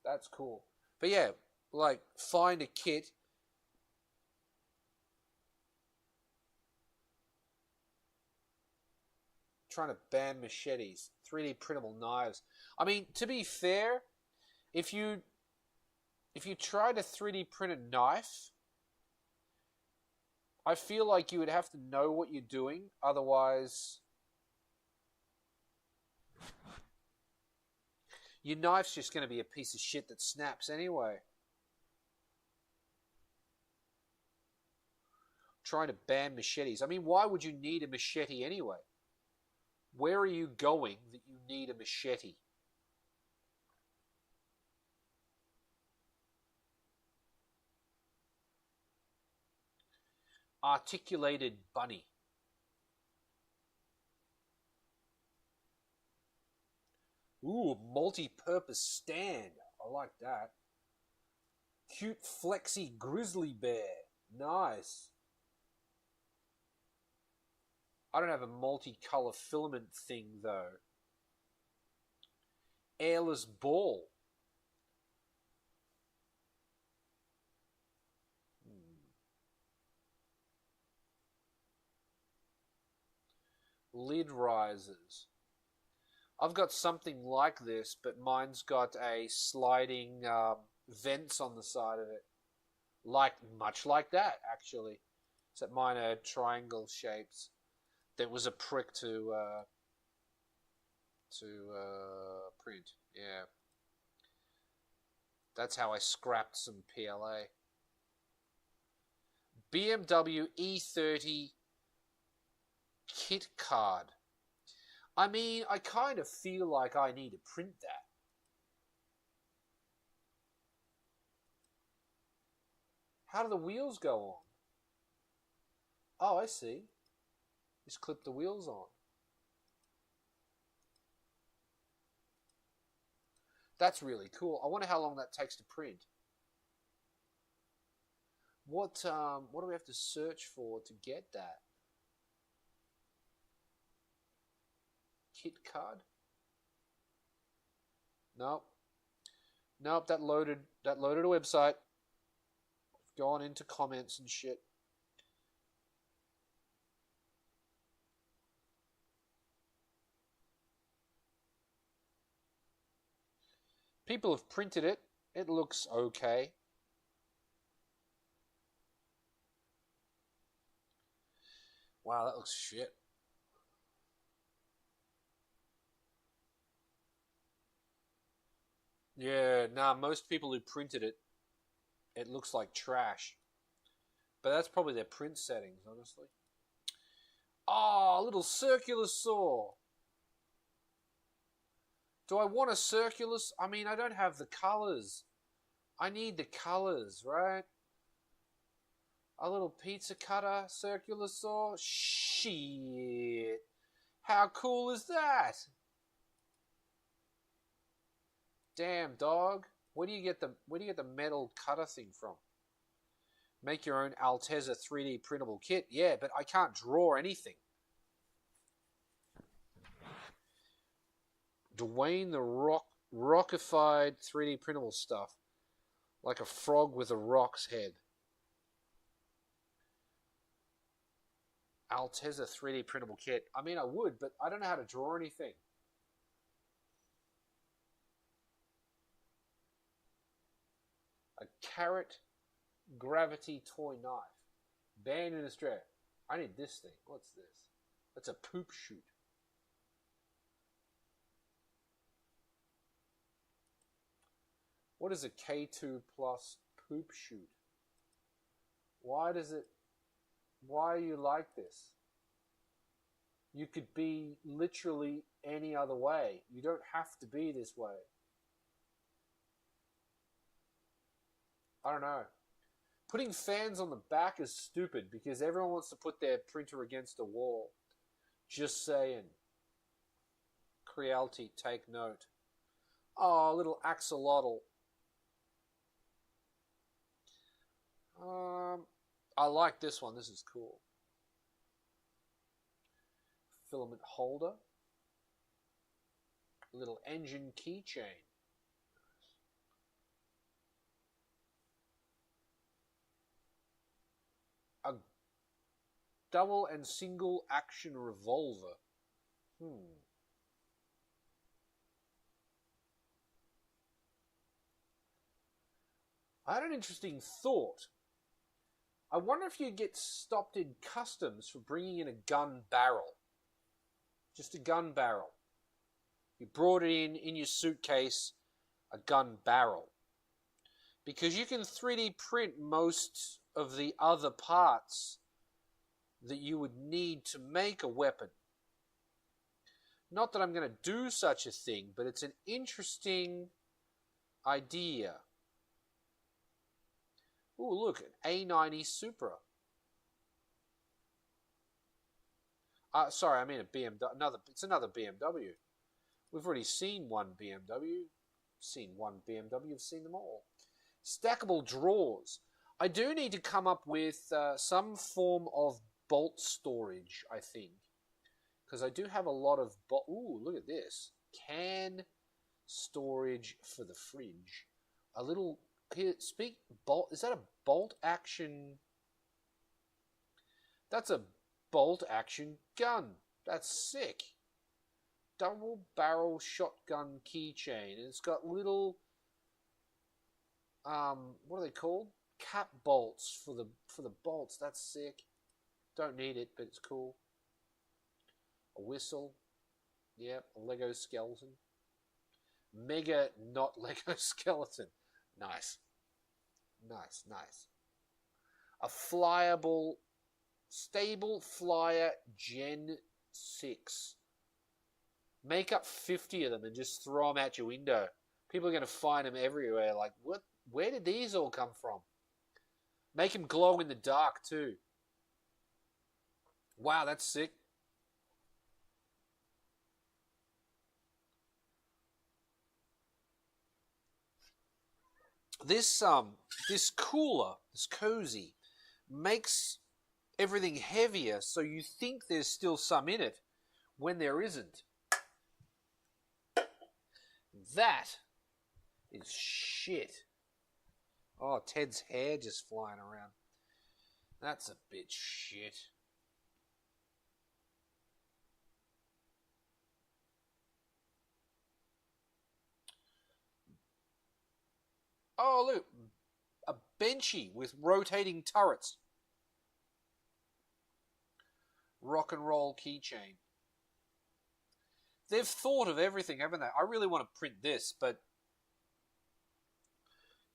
That's cool. But yeah, like, find a kit. Trying to ban machetes. 3D printable knives. I mean, to be fair, if you try to 3D print a knife, I feel like you would have to know what you're doing. Otherwise, your knife's just going to be a piece of shit that snaps anyway. Trying to ban machetes. I mean, why would you need a machete anyway? Where are you going that you need a machete? Articulated bunny. Ooh, multi-purpose stand. I like that. Cute flexy grizzly bear. Nice. I don't have a multicolor filament thing, though. Airless ball. Lid risers. I've got something like this, but mine's got a sliding vents on the side of it. Much like that, actually. Except mine are triangle shapes. That was a prick to print. Yeah. That's how I scrapped some PLA. BMW E30 kit card. I mean, I kind of feel like I need to print that. How do the wheels go on? Oh, I see. Just clip the wheels on. That's really cool. I wonder how long that takes to print. What do we have to search for to get that? Kit card? Nope. Nope, that loaded a website. Gone into comments and shit. People have printed it. It looks okay. Wow, that looks shit. Yeah, nah, most people who printed it, it looks like trash. But that's probably their print settings, honestly. Oh, a little circular saw. Do I want a circular? I mean, I don't have the colors. I need the colors, right? A little pizza cutter, circular saw. Shit. How cool is that? Damn, dog. Where do you get the metal cutter thing from? Make your own Altezza 3D printable kit. Yeah, but I can't draw anything. Dwayne the rockified 3D printable stuff. Like a frog with a rock's head. Altezza 3D printable kit. I mean, I would, but I don't know how to draw anything. A carrot gravity toy knife. Banned in Australia. I need this thing. What's this? That's a poop chute. What is a K2 plus poop chute? Why are you like this? You could be literally any other way. You don't have to be this way. I don't know. Putting fans on the back is stupid because everyone wants to put their printer against a wall. Just saying. Creality, take note. Oh, little axolotl. I like this one. This is cool. Filament holder. Little engine keychain. A double and single action revolver. I had an interesting thought. I wonder if you get stopped in customs for bringing in a gun barrel. Just a gun barrel. You brought it in your suitcase, a gun barrel. Because you can 3D print most of the other parts that you would need to make a weapon. Not that I'm going to do such a thing, but it's an interesting idea. Ooh, look, an A90 Supra. Sorry, I mean a BMW. It's another BMW. We've already seen one BMW. Seen one BMW. We've seen them all. Stackable drawers. I do need to come up with some form of bolt storage, I think. Because I do have a lot of... Ooh, look at this. Can storage for the fridge. A little... Here, bolt. Is that a bolt action? That's a bolt action gun. That's sick. Double barrel shotgun keychain. And it's got little, what are they called? Cap bolts for the bolts. That's sick. Don't need it, but it's cool. A whistle. Yep, a Lego skeleton. Mega not Lego skeleton. Nice. Nice, nice. A flyable, stable flyer Gen 6. Make up 50 of them and just throw them out your window. People are going to find them everywhere. Like, what? Where did these all come from? Make them glow in the dark, too. Wow, that's sick. this cooler, this cozy, makes everything heavier, so you think there's still some in it when there isn't. That is shit. Oh, Ted's hair just flying around. That's a bit shit. Oh, look. A benchy with rotating turrets. Rock and roll keychain. They've thought of everything, haven't they? I really want to print this, but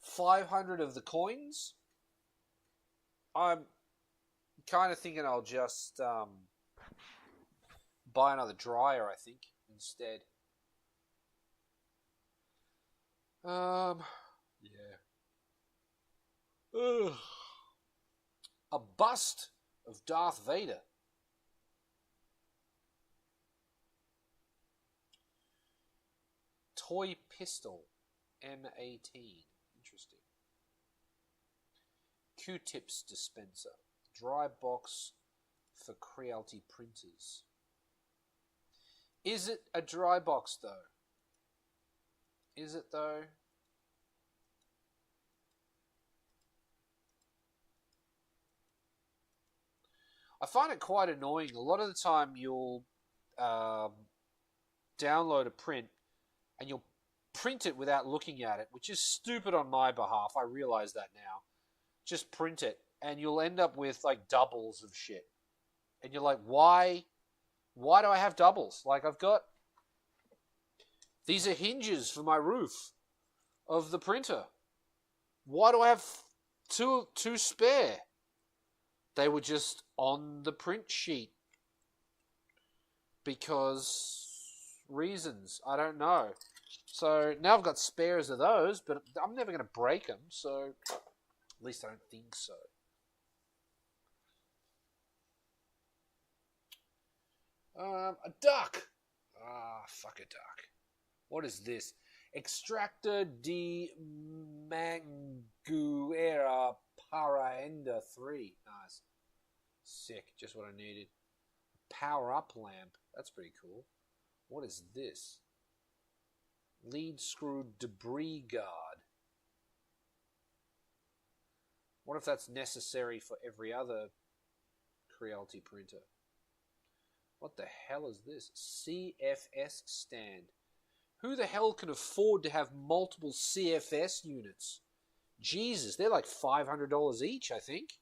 500 of the coins? I'm kind of thinking I'll just buy another dryer, I think, instead. Yeah. Ugh. A bust of Darth Vader. Toy pistol. M18. Interesting. Q-tips dispenser. Dry box for Creality printers. Is it a dry box, though? Is it, though? I find it quite annoying. A lot of the time you'll download a print and you'll print it without looking at it, which is stupid on my behalf. I realize that now. Just print it and you'll end up with like doubles of shit. And you're like, why do I have doubles? Like I've got... These are hinges for my roof of the printer. Why do I have two spare? They were just on the print sheet. Because reasons. I don't know. So now I've got spares of those, but I'm never going to break them. So at least I don't think so. A duck. Fuck a duck. What is this? Extractor de Manguera Paraenda 3. Nice. Sick. Just what I needed. Power up lamp. That's pretty cool. What is this? Lead screw debris guard. What if that's necessary for every other Creality printer? What the hell is this? CFS stand. Who the hell can afford to have multiple CFS units? Jesus, they're like $500 each, I think.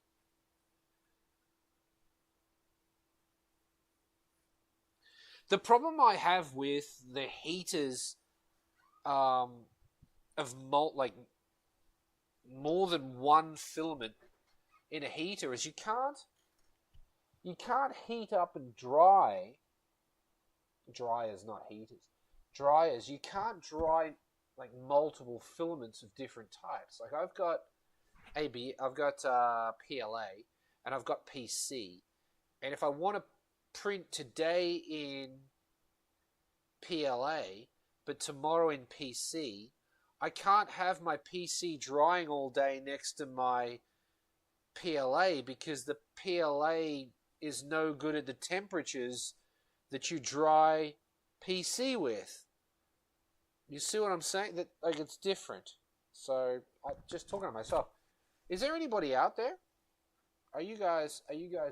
The problem I have with the heaters of like more than one filament in a heater is you can't heat up and dry. Dryers, not heaters. Dryers. You can't dry like multiple filaments of different types. Like I've got PLA, and I've got PC, and if I want to print today in PLA, but tomorrow in PC, I can't have my PC drying all day next to my PLA because the PLA is no good at the temperatures that you dry PC with. You see what I'm saying? That like it's different. So I'm just talking to myself. Is there anybody out there? Are you guys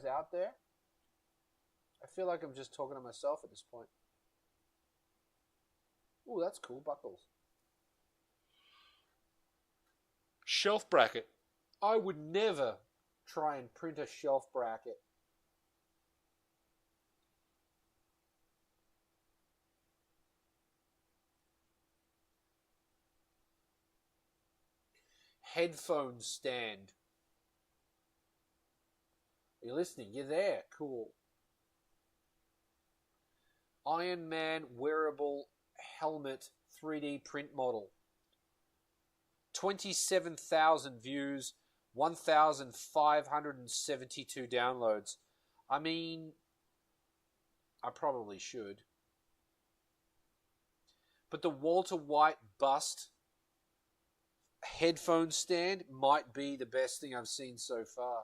out there? I feel like I'm just talking to myself at this point. Ooh, that's cool. Buckles. Shelf bracket. I would never try and print a shelf bracket. Headphone stand. Are you listening? You're there. Cool. Iron Man wearable helmet 3D print model. 27,000 views, 1,572 downloads. I mean, I probably should. But the Walter White bust headphone stand might be the best thing I've seen so far.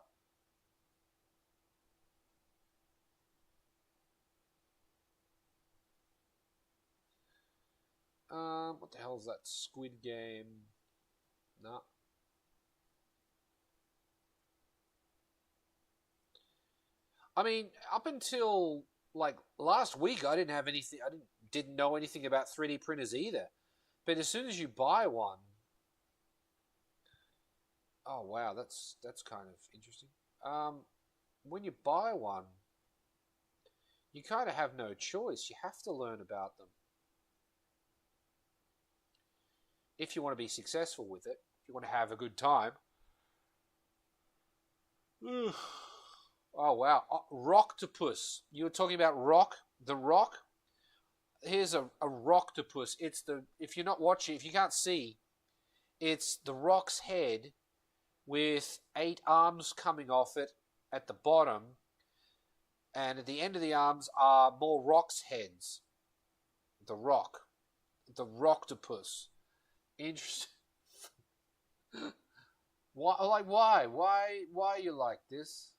What the hell is that? Squid Game? Nah. I mean, up until like last week, I didn't have anything. I didn't know anything about 3D printers either. But as soon as you buy one, oh wow, that's kind of interesting. When you buy one, you kind of have no choice. You have to learn about them if you want to be successful with it. If you want to have a good time. Oh wow, Rocktopus. You were talking about the Rock. Here's a Rocktopus. It's the if you're not watching, if you can't see, it's the Rock's head with 8 arms coming off it at the bottom, and at the end of the arms are more Rock's heads. The Rocktopus. Interesting. Why you like this?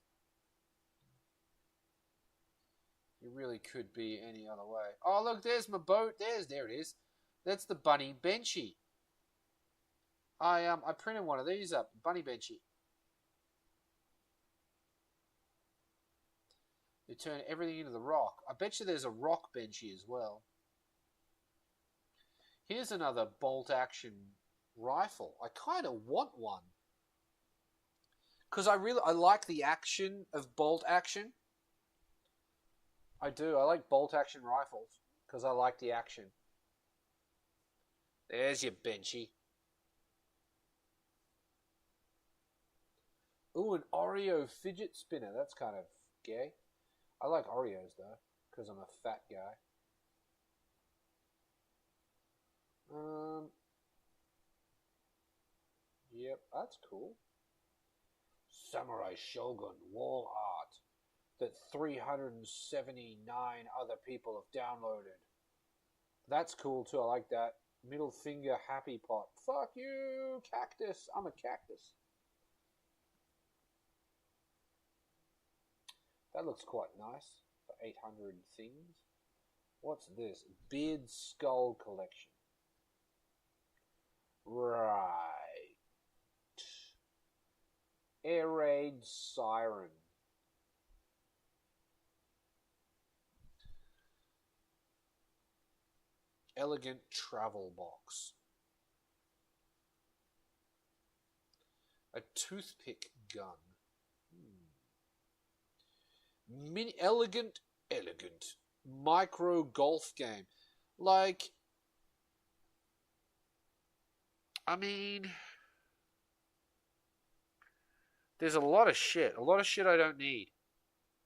You really could be any other way. Oh, look, there's my boat. There it is. That's the Bunny Benchy. I printed one of these up, Bunny Benchy. You turn everything into the Rock. I bet you there's a Rock Benchy as well. Here's another bolt action rifle. I kind of want one because I like the action of bolt action. I do. I like bolt action rifles because I like the action. There's your Benchy. Ooh, an Oreo fidget spinner. That's kind of gay. I like Oreos though because I'm a fat guy. Yep, that's cool. Samurai Shogun wall art that 379 other people have downloaded. That's cool too, I like that. Middle finger happy pot. Fuck you, cactus. I'm a cactus. That looks quite nice for 800 things. What's this? Beard Skull Collection. Right. Air Raid Siren. Elegant Travel Box. A toothpick gun. Elegant micro golf game. Like, I mean, there's a lot of shit I don't need.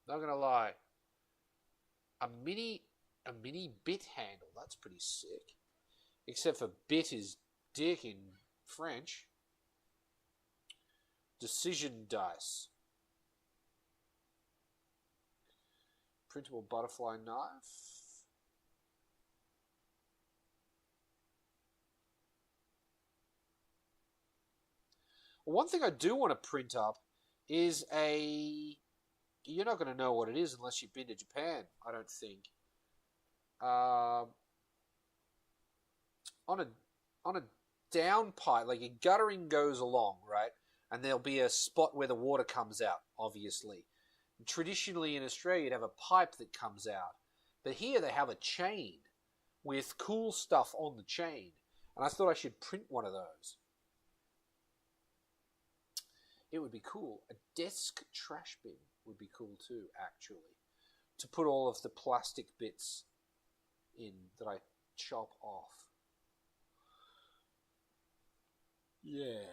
Not gonna lie. A mini bit handle. That's pretty sick. Except for bit is dick in French. Decision dice. Printable butterfly knife. One thing I do want to print up is a... You're not going to know what it is unless you've been to Japan, I don't think. On a downpipe, like a guttering goes along, right? And there'll be a spot where the water comes out, obviously. Traditionally in Australia, you'd have a pipe that comes out. But here they have a chain with cool stuff on the chain. And I thought I should print one of those. It would be cool. A desk trash bin would be cool too, actually. To put all of the plastic bits in that I chop off. Yeah.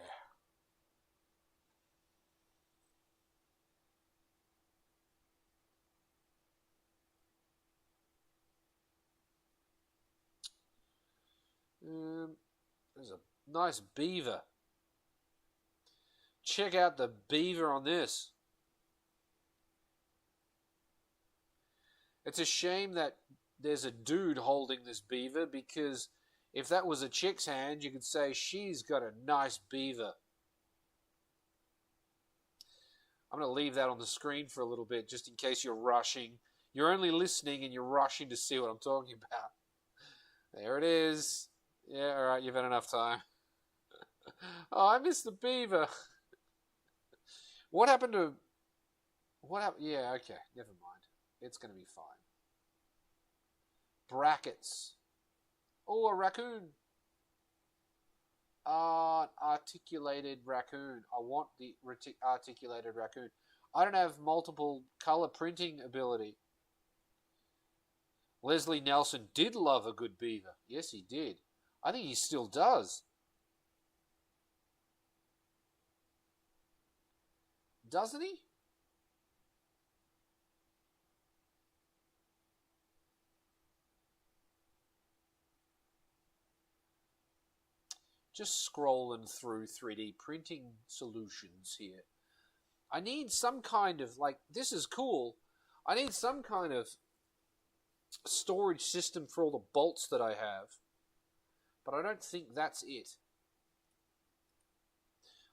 There's a nice beaver. Check out the beaver on this. It's a shame that there's a dude holding this beaver because If that was a chick's hand, you could say she's got a nice beaver. I'm going to leave that on the screen for a little bit, just in case you're rushing. You're only listening and you're rushing to see what I'm talking about. There it is. Yeah, all right, you've had enough time. Oh, I missed the beaver. What happened to... What happened? Yeah, okay, never mind. It's going to be fine. Brackets. Oh, a raccoon. Articulated raccoon. I want the articulated raccoon. I don't have multiple color printing ability. Leslie Nelson did love a good beaver. Yes, he did. I think he still does. Doesn't he? Just scrolling through 3D printing solutions here. I need some kind of, like, this is cool. I need some kind of storage system for all the bolts that I have. But I don't think that's it.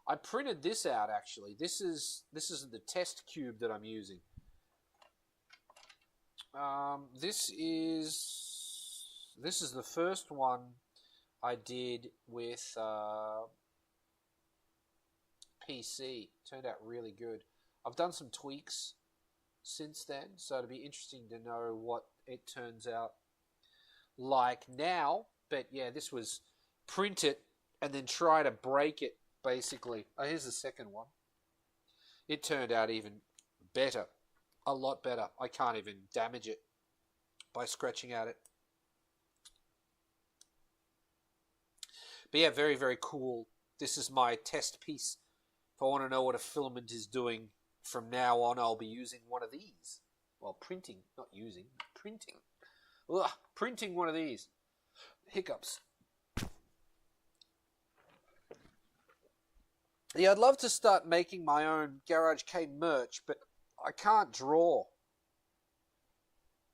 I printed this out, actually. This is the test cube that I'm using. This is the first one I did with PC. Turned out really good. I've done some tweaks since then, so it'll be interesting to know what it turns out like now. But yeah, this was print it and then try to break it, basically. Oh, here's the second one. It turned out even better. A lot better. I can't even damage it by scratching at it. But yeah, very, very cool. This is my test piece. If I want to know what a filament is doing from now on, I'll be using one of these. Well, printing, not using, printing. Ugh, printing one of these. Hiccups. Yeah, I'd love to start making my own Garage Kei merch, but I can't draw.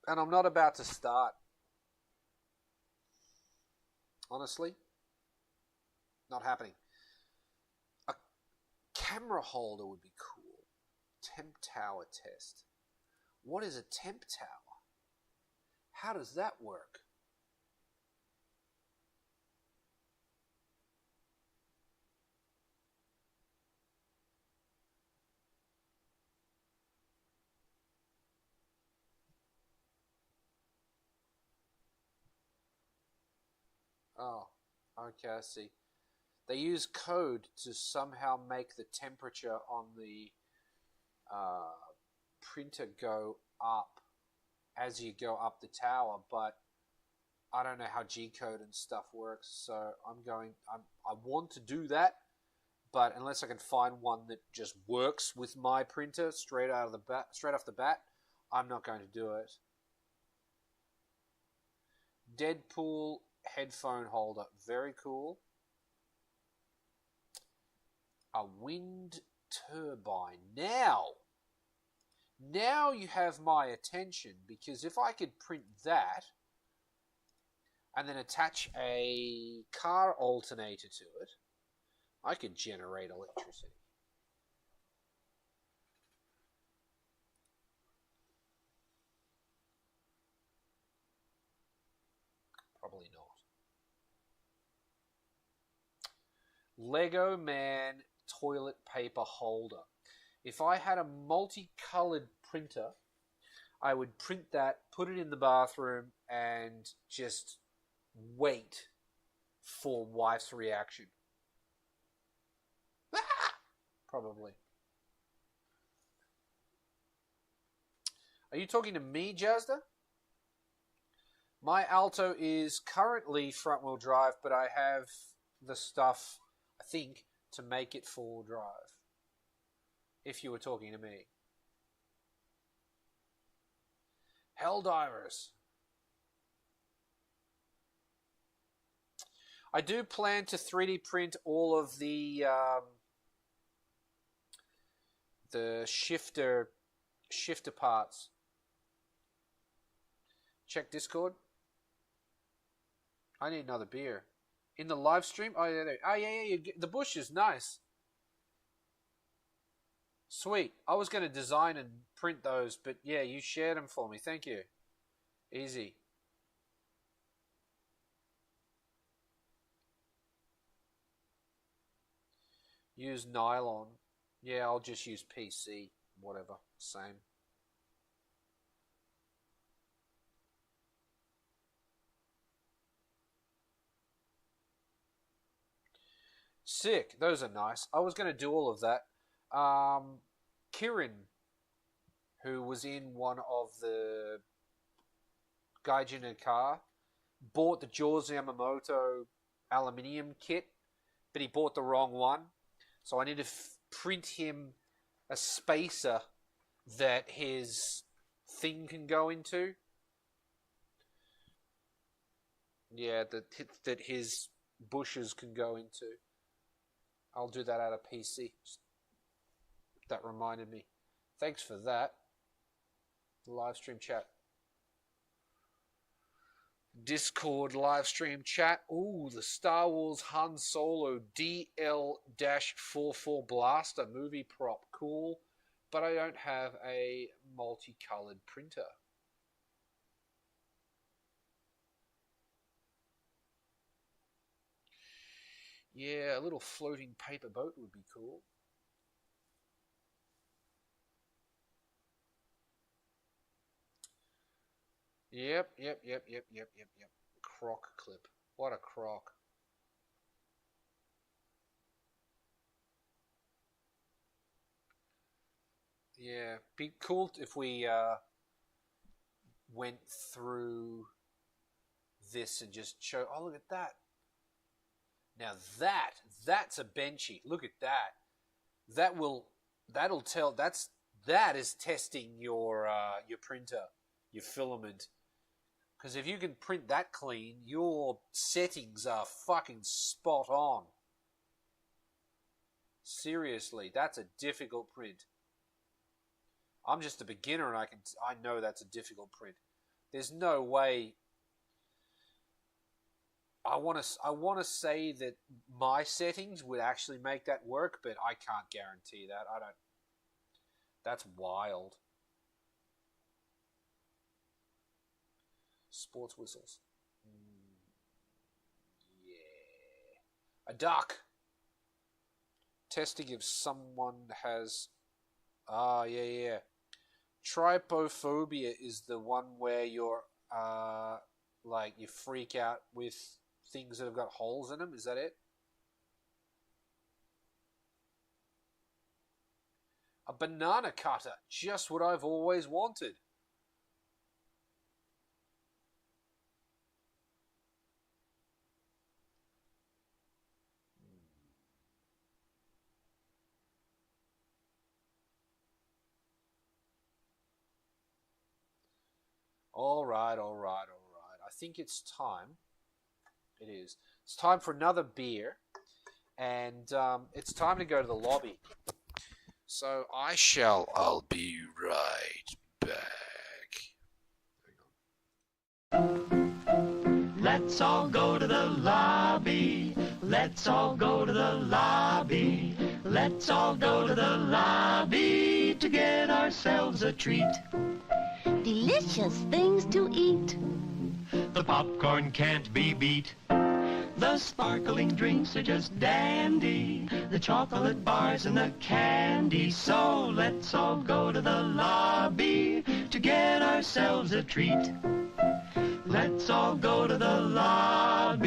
And I'm not about to start. Honestly. Not happening. A camera holder would be cool. Temp tower test. What is a temp tower? How does that work? Oh, okay, I see. They use code to somehow make the temperature on the printer go up as you go up the tower, but I don't know how G-code and stuff works, so I want to do that, but unless I can find one that just works with my printer straight off the bat, I'm not going to do it. Deadpool headphone holder, very cool. A wind turbine. Now you have my attention, because if I could print that and then attach a car alternator to it, I could generate electricity. Probably not. Lego Man toilet paper holder. If I had a multicolored printer, I would print that, put it in the bathroom, and just wait for wife's reaction. Ah! Probably. Are you talking to me, Jazda? My Alto is currently front-wheel drive, but I have the stuff, I think, to make it four-wheel drive. If you were talking to me. Helldivers. I do plan to 3D print all of the shifter parts. Check Discord. I need another beer. In the live stream? Oh, yeah, yeah. The bush is nice. Sweet. I was going to design and print those, but yeah, you shared them for me. Thank you. Easy. Use nylon. Yeah, I'll just use PC. Whatever. Same. Sick. Those are nice. I was going to do all of that. Kirin, who was in one of the Gaijin Car, bought the Jaws Yamamoto aluminium kit, but he bought the wrong one. So I need to print him a spacer that his thing can go into. Yeah, that his bushes can go into. I'll do that out of PC. That reminded me. Thanks for that. Live stream chat. Discord live stream chat. Ooh, the Star Wars Han Solo DL-44 blaster movie prop. Cool. But I don't have a multicolored printer. Yeah, a little floating paper boat would be cool. Yep. Croc clip. What a croc. Yeah, be cool if we went through this and just show. Oh, look at that. Now that's a benchy. Look at that. That'll tell. That is testing your printer, your filament. Because if you can print that clean, your settings are fucking spot on. Seriously, that's a difficult print. I'm just a beginner and I know that's a difficult print. There's no way. I want to say that my settings would actually make that work, but I can't guarantee that. I don't. That's wild. Sports whistles. Yeah. A duck. Testing if someone has. Yeah. Trypophobia is the one where you're you freak out with things that have got holes in them. Is that it? A banana cutter. Just what I've always wanted. All right. I think it's time. It is. It's time for another beer. And it's time to go to the lobby. So I'll be right back. Let's all go to the lobby. Let's all go to the lobby. Let's all go to the lobby to get ourselves a treat. Delicious things to eat. The popcorn can't be beat. The sparkling drinks are just dandy. The chocolate bars and the candy. So let's all go to the lobby to get ourselves a treat. Let's all go to the lobby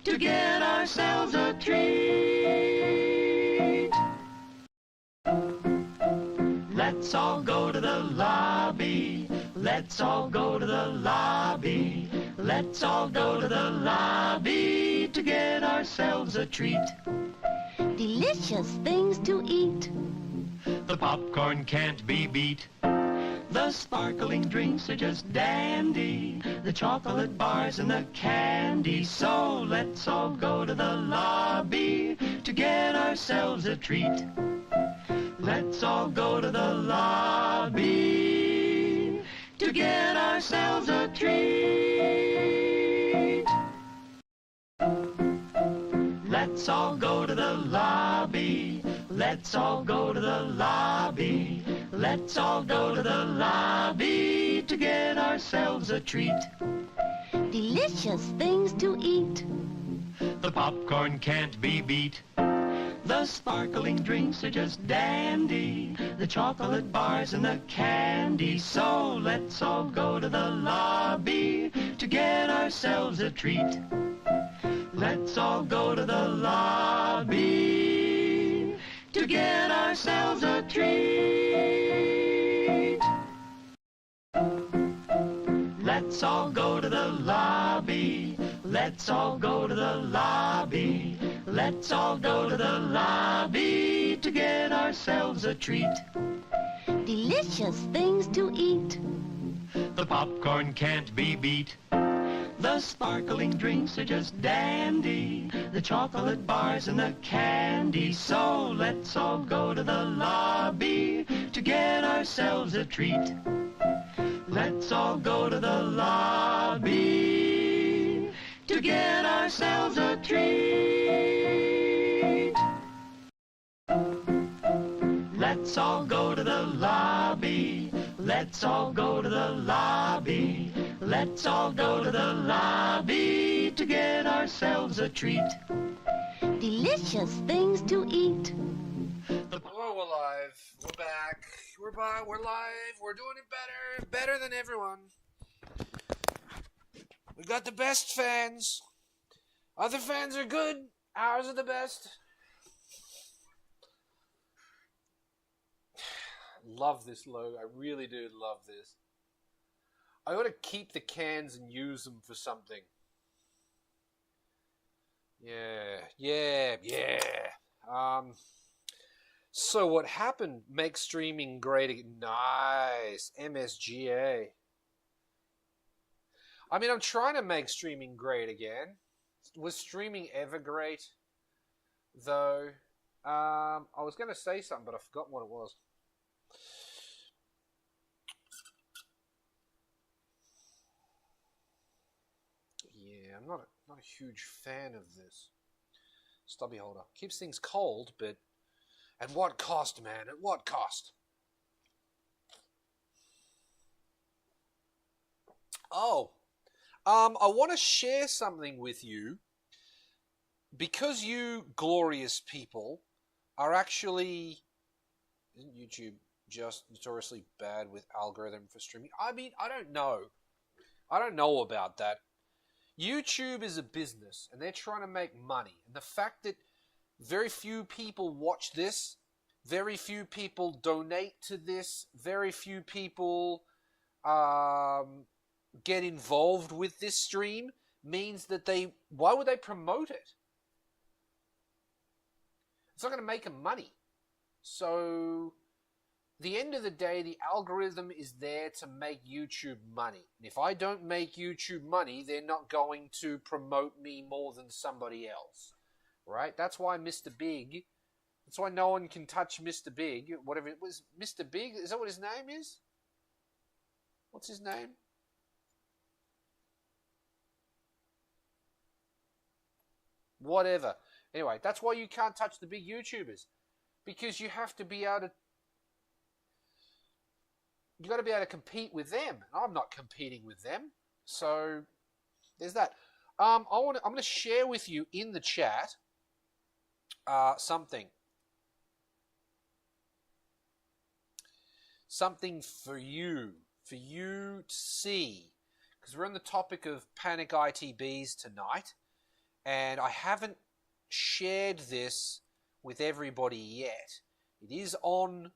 to get ourselves a treat. Let's all go to the lobby. Let's all go to the lobby. Let's all go to the lobby to get ourselves a treat. Delicious things to eat. The popcorn can't be beat. The sparkling drinks are just dandy. The chocolate bars and the candy. So let's all go to the lobby to get ourselves a treat. Let's all go to the lobby to get ourselves a treat. Let's all go to the lobby. Let's all go to the lobby. Let's all go to the lobby to get ourselves a treat. Delicious things to eat. The popcorn can't be beat. The sparkling drinks are just dandy. The chocolate bars and the candy. So let's all go to the lobby to get ourselves a treat. Let's all go to the lobby to get ourselves a treat. Let's all go to the lobby. Let's all go to the lobby. Let's all go to the lobby to get ourselves a treat. Delicious things to eat. The popcorn can't be beat. The sparkling drinks are just dandy. The chocolate bars and the candy. So let's all go to the lobby to get ourselves a treat. Let's all go to the lobby to get ourselves a treat. Let's all go to the lobby. Let's all go to the lobby. Let's all go to the lobby to get ourselves a treat. Delicious things to eat. Oh, we're live. We're back. We're live. We're doing it better than everyone. We got the best fans. Other fans are good. Ours are the best. Love this logo. I really do love this. I ought to keep the cans and use them for something. Yeah. So what happened? Make streaming great again. Nice. MSGA. I mean, I'm trying to make streaming great again. Was streaming ever great? Though, I was going to say something, but I forgot what it was. Yeah, I'm not a huge fan of this. Stubby holder. Keeps things cold, but at what cost, man? At what cost? Oh, I want to share something with you. Because you glorious people are actually... Isn't YouTube just notoriously bad with algorithm for streaming? I mean, I don't know. I don't know about that. YouTube is a business, and they're trying to make money. And the fact that very few people watch this, very few people donate to this, very few people get involved with this stream means that why would they promote it? It's not going to make them money. So, the end of the day, the algorithm is there to make YouTube money. And if I don't make YouTube money, they're not going to promote me more than somebody else. Right? That's why Mr. Big, that's why no one can touch Mr. Big, whatever it was. Mr. Big, is that what his name is? What's his name? Whatever. Anyway, that's why you can't touch the big YouTubers. Because you have to be able to... You got to be able to compete with them. I'm not competing with them. So, there's that. I'm going to share with you in the chat something. Something for you to see. Because we're on the topic of panic ITBs tonight. And I haven't shared this with everybody yet. It is on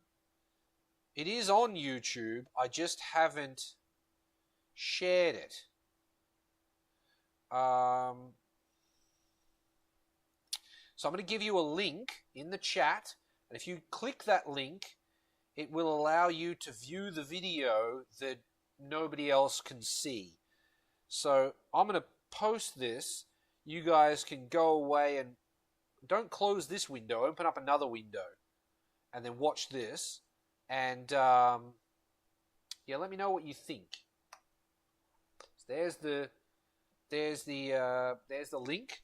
YouTube. I just haven't shared it. So I'm going to give you a link in the chat, and if you click that link, it will allow you to view the video that nobody else can see. So I'm going to post this. You guys can go away and don't close this window. Open up another window and then watch this. And yeah, let me know what you think. So there's the link.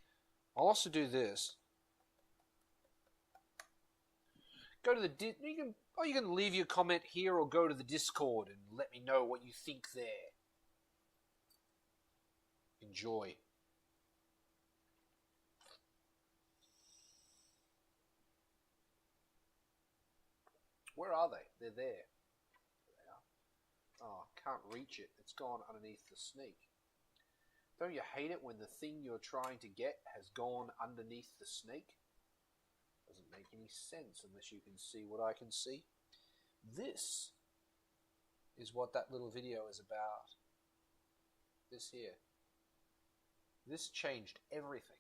I'll also do this. go to the you can leave your comment here or go to the Discord and let me know what you think there. Enjoy. Where are they? They're there. There they are. Oh, I can't reach it. It's gone underneath the snake. Don't you hate it when the thing you're trying to get has gone underneath the snake? Doesn't make any sense unless you can see what I can see. This is what that little video is about. This here. This changed everything.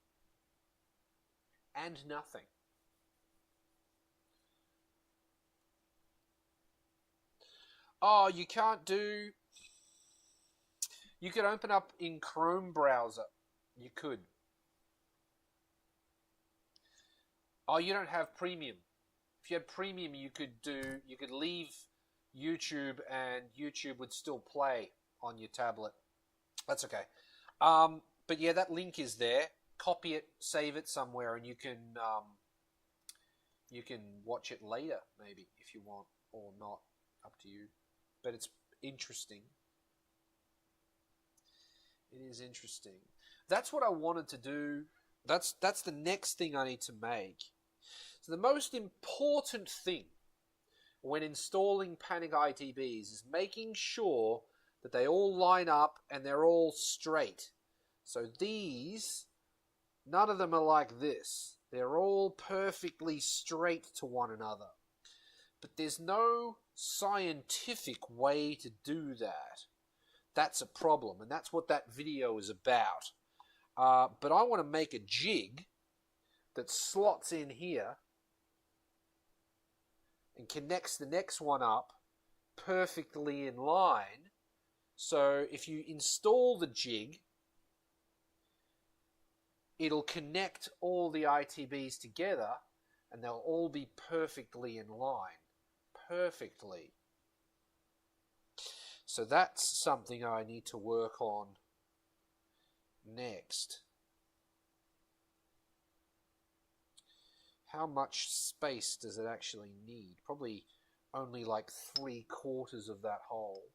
And nothing. Oh, you can't do... You could open up in Chrome browser. You could. Oh, you don't have premium. If you had premium, you could leave YouTube and YouTube would still play on your tablet. That's okay. But yeah, that link is there. Copy it, save it somewhere, and you can watch it later, maybe, if you want, or not. Up to you. But it's interesting. It is interesting. That's what I wanted to do. That's the next thing I need to make. So the most important thing when installing Panic ITBs is making sure that they all line up and they're all straight. So these, none of them are like this. They're all perfectly straight to one another. But there's no scientific way to do that. That's a problem, and that's what that video is about. But I want to make a jig that slots in here and connects the next one up perfectly in line. So if you install the jig, it'll connect all the ITBs together and they'll all be perfectly in line. Perfectly. So that's something I need to work on next. How much space does it actually need? Probably only like 3/4 of that hole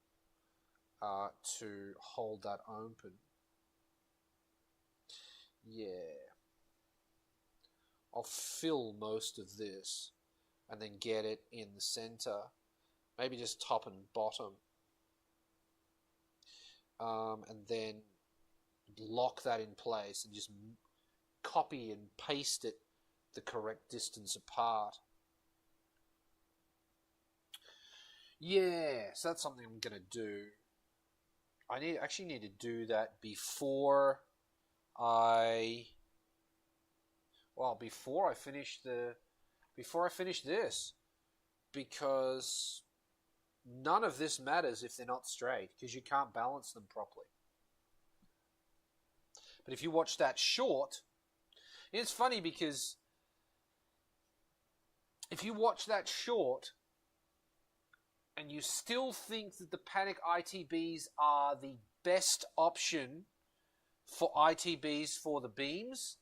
to hold that open. Yeah. I'll fill most of this and then get it in the center. Maybe just top and bottom. And then lock that in place and just copy and paste it the correct distance apart. Yeah, so that's something I'm gonna do. I actually need to do that before I finish this, because none of this matters if they're not straight, because you can't balance them properly. But if you watch that short, it's funny because if you watch that short and you still think that the Panic ITBs are the best option for ITBs for the beams,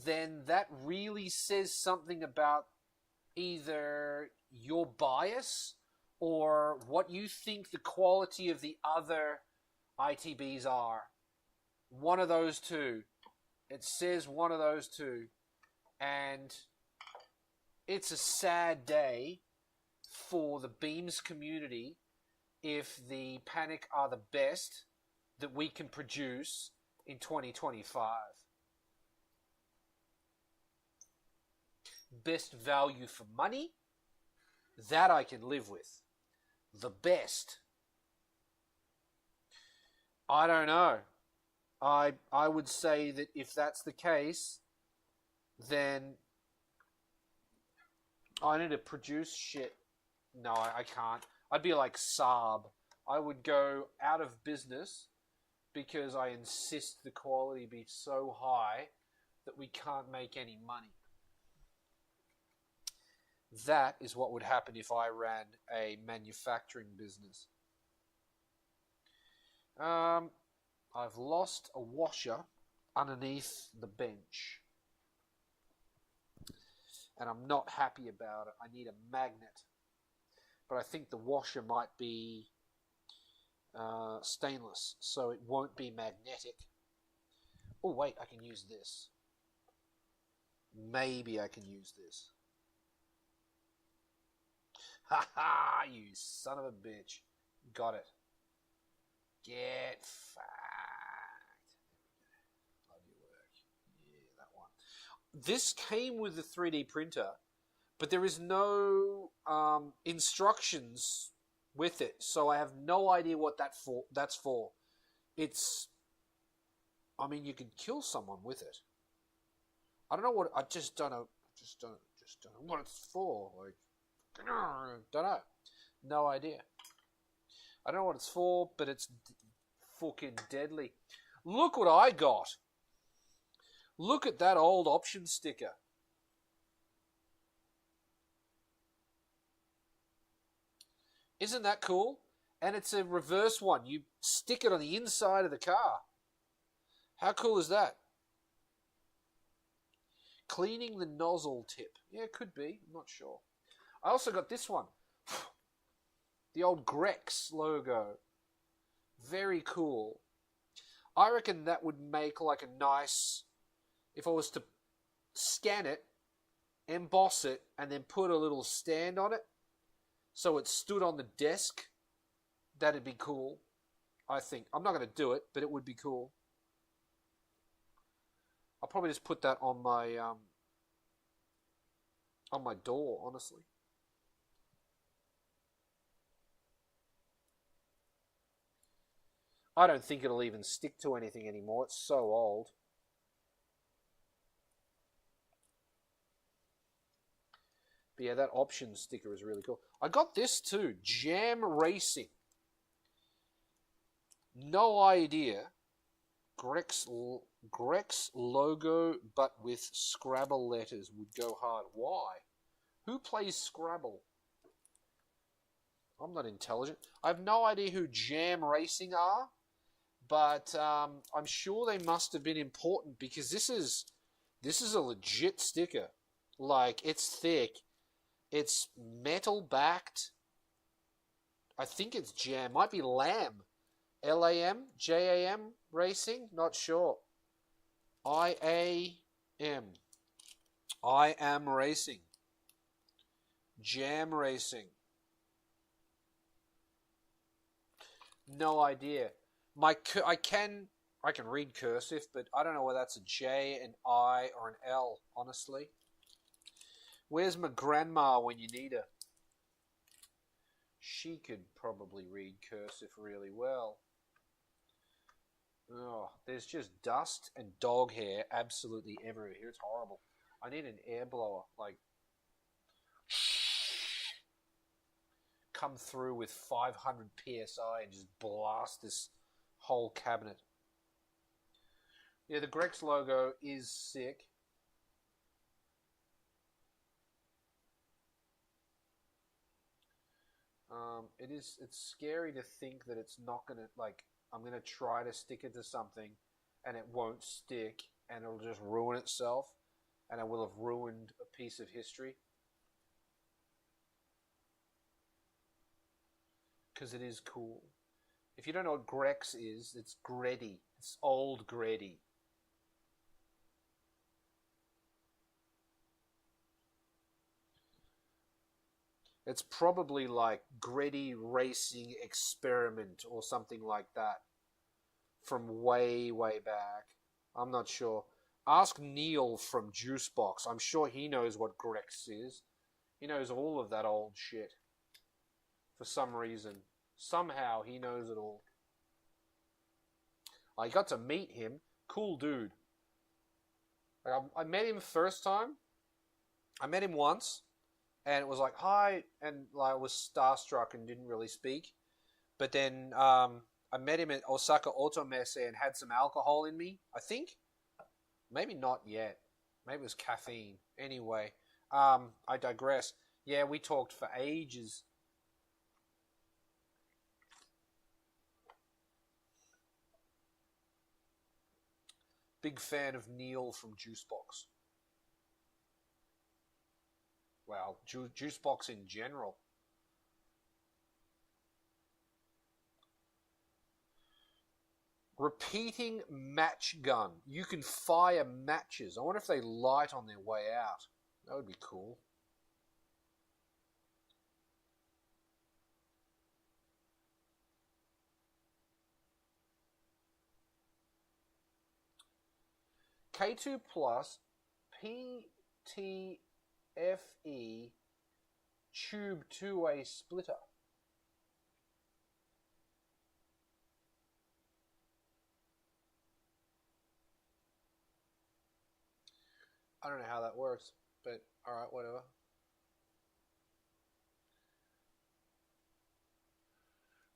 then that really says something about either your bias or what you think the quality of the other ITBs are. One of those two. It says one of those two. And it's a sad day for the beams community if the Panic are the best that we can produce in 2025. Best value for money, that I can live with. The best, I don't know. I would say that if that's the case, then I need to produce shit. No, I can't. I'd be like Saab. I would go out of business because I insist the quality be so high that we can't make any money. That is what would happen if I ran a manufacturing business. I've lost a washer underneath the bench. and I'm not happy about it. I need a magnet. But I think the washer might be stainless, so it won't be magnetic. Oh, wait, I can use this. Maybe I can use this. Ha ha, you son of a bitch. Got it. Get fucked. Bloody work. Yeah, that one. This came with the 3D printer, but there is no instructions with it, so I have no idea what that's for. It's... I mean, you could kill someone with it. I don't know what... I just don't know. Just don't know what it's for. Like, don't know. No idea. I don't know what it's for, but it's fucking deadly. Look what I got. Look at that old option sticker. Isn't that cool? And it's a reverse one. You stick it on the inside of the car. How cool is that? Cleaning the nozzle tip. Yeah, it could be. I'm not sure. I also got this one. The old Grex logo. Very cool. I reckon that would make like a nice... If I was to scan it, emboss it, and then put a little stand on it, so it stood on the desk, that'd be cool, I think. I'm not going to do it, but it would be cool. I'll probably just put that on my door, honestly. I don't think it'll even stick to anything anymore. It's so old. But yeah, that option sticker is really cool. I got this too. Jam Racing. No idea. Grex logo, but with Scrabble letters would go hard. Why? Who plays Scrabble? I'm not intelligent. I have no idea who Jam Racing are, but I'm sure they must have been important because this is a legit sticker. Like, it's thick. It's metal backed. I think it's Jam. Might be Lamb. Lam? Jam Racing? Not sure. IAM. I am racing. Jam Racing. No idea. I can read cursive, but I don't know whether that's a J, an I, or an L, honestly. Where's my grandma when you need her? She could probably read cursive really well. Oh, there's just dust and dog hair absolutely everywhere here. It's horrible. I need an air blower, like, come through with 500 PSI and just blast this whole cabinet. Yeah, the Grex logo is sick. It's scary to think that it's not gonna, like, I'm gonna try to stick it to something and it won't stick and it'll just ruin itself and I will have ruined a piece of history. Because it is cool. If you don't know what Grex is, it's Greddy. It's old Greddy. It's probably like Greddy Racing Experiment or something like that. From way, way back. I'm not sure. Ask Neil from Juicebox. I'm sure he knows what Grex is. He knows all of that old shit. For some reason. Somehow he knows it all. I got to meet him. Cool dude. I met him first time. I met him once. And it was like, hi. And like, I was starstruck and didn't really speak. But then I met him at Osaka Automesse and had some alcohol in me, I think. Maybe not yet. Maybe it was caffeine. Anyway, I digress. Yeah, we talked for ages. Big fan of Neil from Juicebox. Well, juice box in general. Repeating match gun. You can fire matches. I wonder if they light on their way out. That would be cool. K2 Plus PTFE tube two-way splitter. I don't know how that works, but alright, whatever.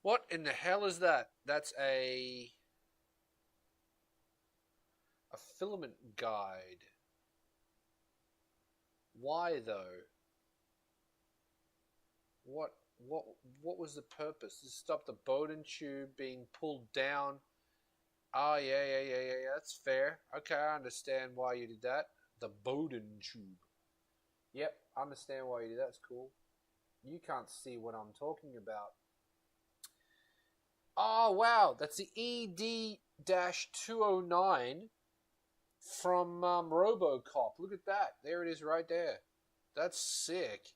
What in the hell is that? That's a filament guide. Why though? What was the purpose? To stop the Bowden tube being pulled down. Oh yeah, that's fair. Okay, I understand why you did that. The Bowden tube. Yep, I understand why you did that. That's cool. You can't see what I'm talking about. Oh wow, that's the ED-209 from RoboCop. Look at that. There it is right there. That's sick.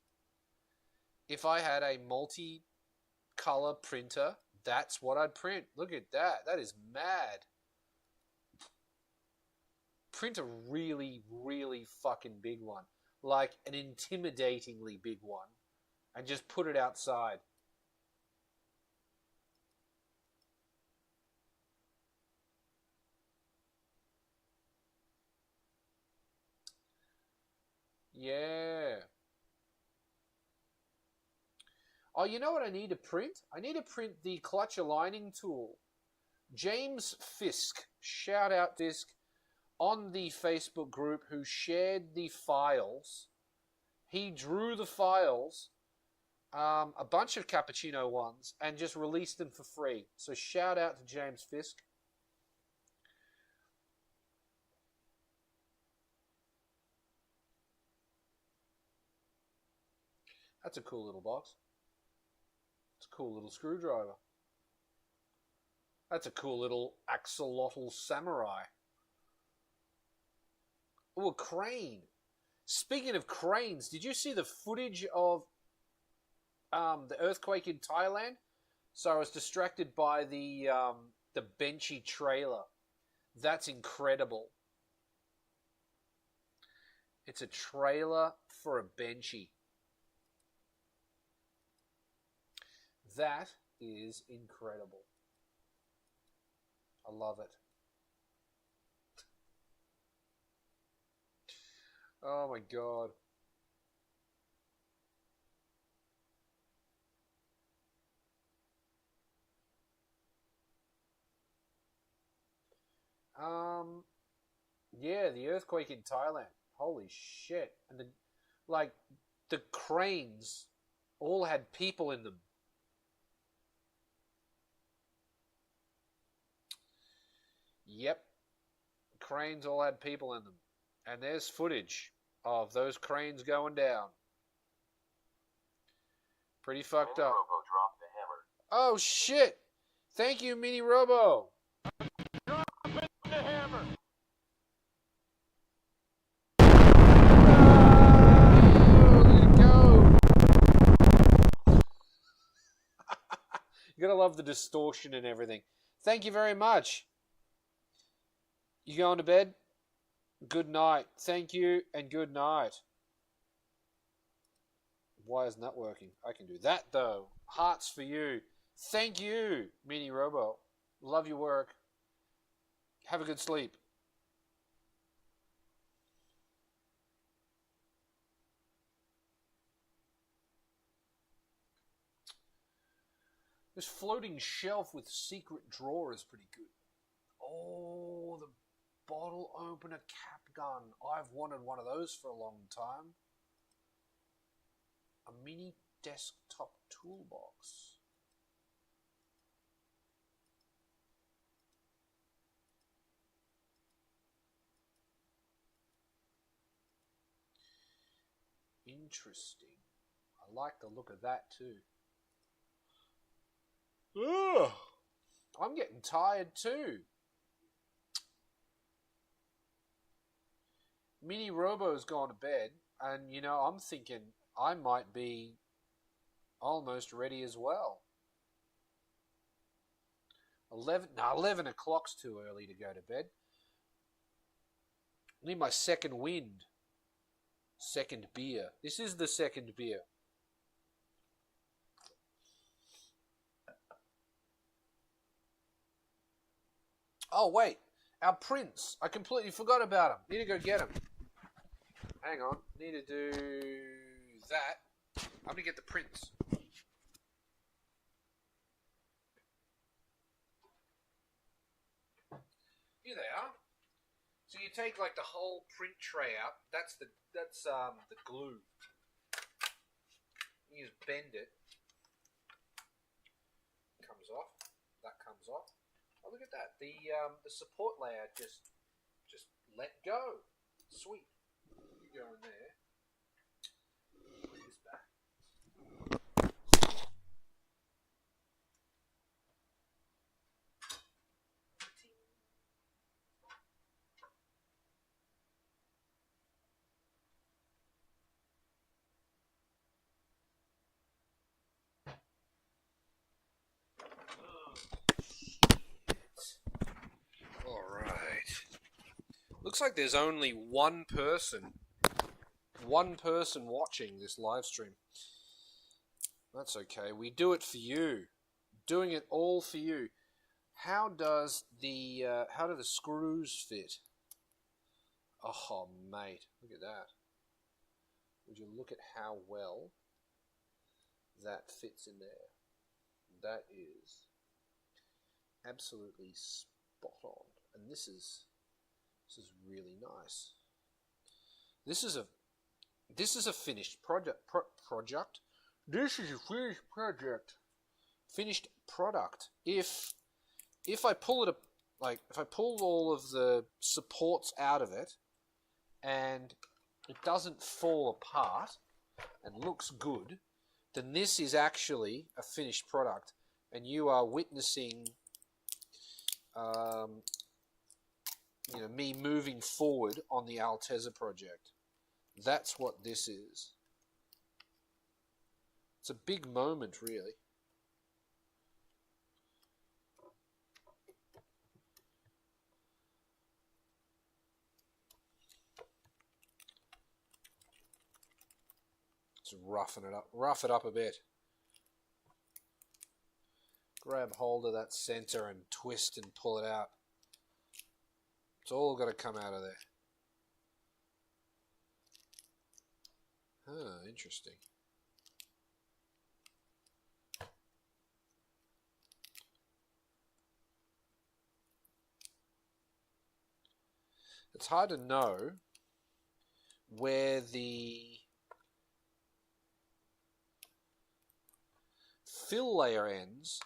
If I had a multi-color printer, that's what I'd print. Look at that. That is mad. Print a really, really fucking big one. Like an intimidatingly big one. And just put it outside. Yeah. Oh, you know what I need to print? I need to print the clutch aligning tool. James Fisk, shout out Fisk, on the Facebook group who shared the files. He drew the files, a bunch of cappuccino ones, and just released them for free. So shout out to James Fisk. That's a cool little box. It's a cool little screwdriver. That's a cool little axolotl samurai. Oh, a crane. Speaking of cranes, did you see the footage of the earthquake in Thailand? So I was distracted by the Benchy trailer. That's incredible. It's a trailer for a Benchy. That is incredible. I love it. Oh my god. Yeah, the earthquake in Thailand. Holy shit. And the cranes all had people in them. Yep. Cranes all had people in them. And there's footage of those cranes going down. Pretty fucked up. Robo dropped the hammer. Oh shit! Thank you, Mini Robo. Dropping the hammer. Oh, let it go. You're gonna love the distortion and everything. Thank you very much. You going to bed? Good night. Thank you and good night. Why isn't that working? I can do that though. Hearts for you. Thank you, Mini Robo. Love your work. Have a good sleep. This floating shelf with secret drawer is pretty good. Oh, the bottle opener cap gun. I've wanted one of those for a long time. A mini desktop toolbox. Interesting. I like the look of that too. Ugh. I'm getting tired too. Mini Robo's gone to bed, and you know, I'm thinking I might be almost ready as well. 11 o'clock's too early to go to bed. I need my second wind. Second beer. This is the second beer. Oh, wait. Our prints. I completely forgot about him. Need to go get him. Hang on. Need to do that. I'm going to get the prints. Here they are. So you take like the whole print tray out. That's the glue. You just bend it. Comes off. That comes off. Oh, look at that. The support layer just let go. Sweet. You go in there. Put this back. Looks like there's only one person watching this live stream. That's okay. We do it for you. Doing it all for you. How do the screws fit? Oh, mate, look at that. Would you look at how well that fits in there? That is absolutely spot on. And this is really nice. This is a finished project. This is a finished project. Finished product. If I pull it if I pull all of the supports out of it and it doesn't fall apart and looks good, then this is actually a finished product, and you are witnessing me moving forward on the Altezza project. That's what this is. It's a big moment, really. Let's rough it up a bit. Grab hold of that center and twist and pull it out. It's all got to come out of there. Huh, interesting. It's hard to know where the fill layer ends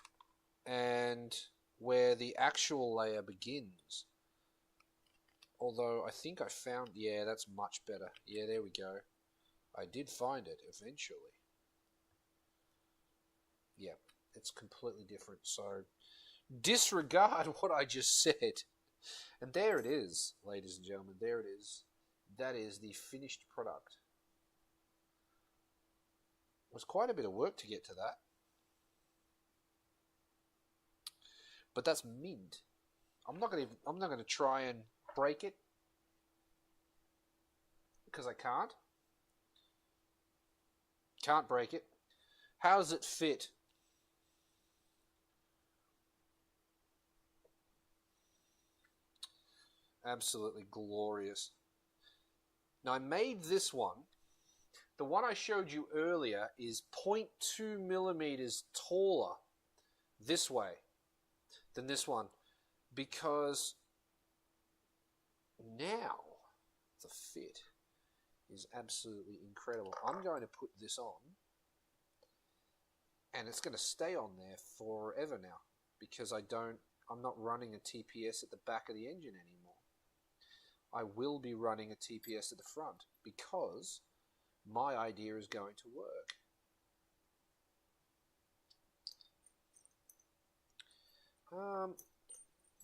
and where the actual layer begins. Although I think I found, yeah, that's much better. Yeah, there we go. I did find it eventually. Yeah, it's completely different. So disregard what I just said. And there it is, ladies and gentlemen. There it is. That is the finished product. It was quite a bit of work to get to that. But that's mint. I'm not going to try and break it because I can't. Can't break it. How does it fit? Absolutely glorious. Now I made this one. The one I showed you earlier is 0.2 millimeters taller this way than this one, because now the fit is absolutely incredible. I'm going to put this on, and it's going to stay on there forever now, because I'm not running a TPS at the back of the engine anymore. I will be running a TPS at the front, because my idea is going to work.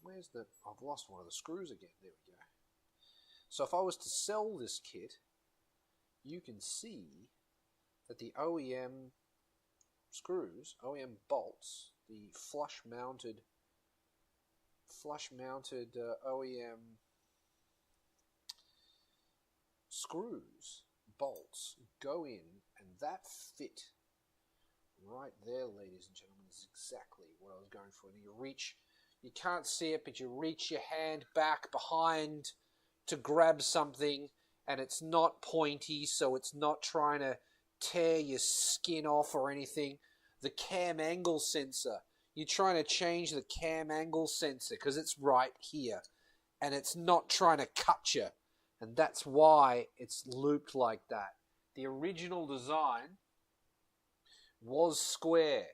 Where's the... I've lost one of the screws again. There we go. So if I was to sell this kit, you can see that the OEM screws, OEM bolts, the flush-mounted OEM screws, bolts, go in, and that fit right there, ladies and gentlemen, is exactly what I was going for. And you reach, you can't see it, but you reach your hand back behind to grab something, and it's not pointy, so it's not trying to tear your skin off or anything. The cam angle sensor, you're trying to change the cam angle sensor because it's right here, and it's not trying to cut you, and that's why it's looped like that. The original design was square,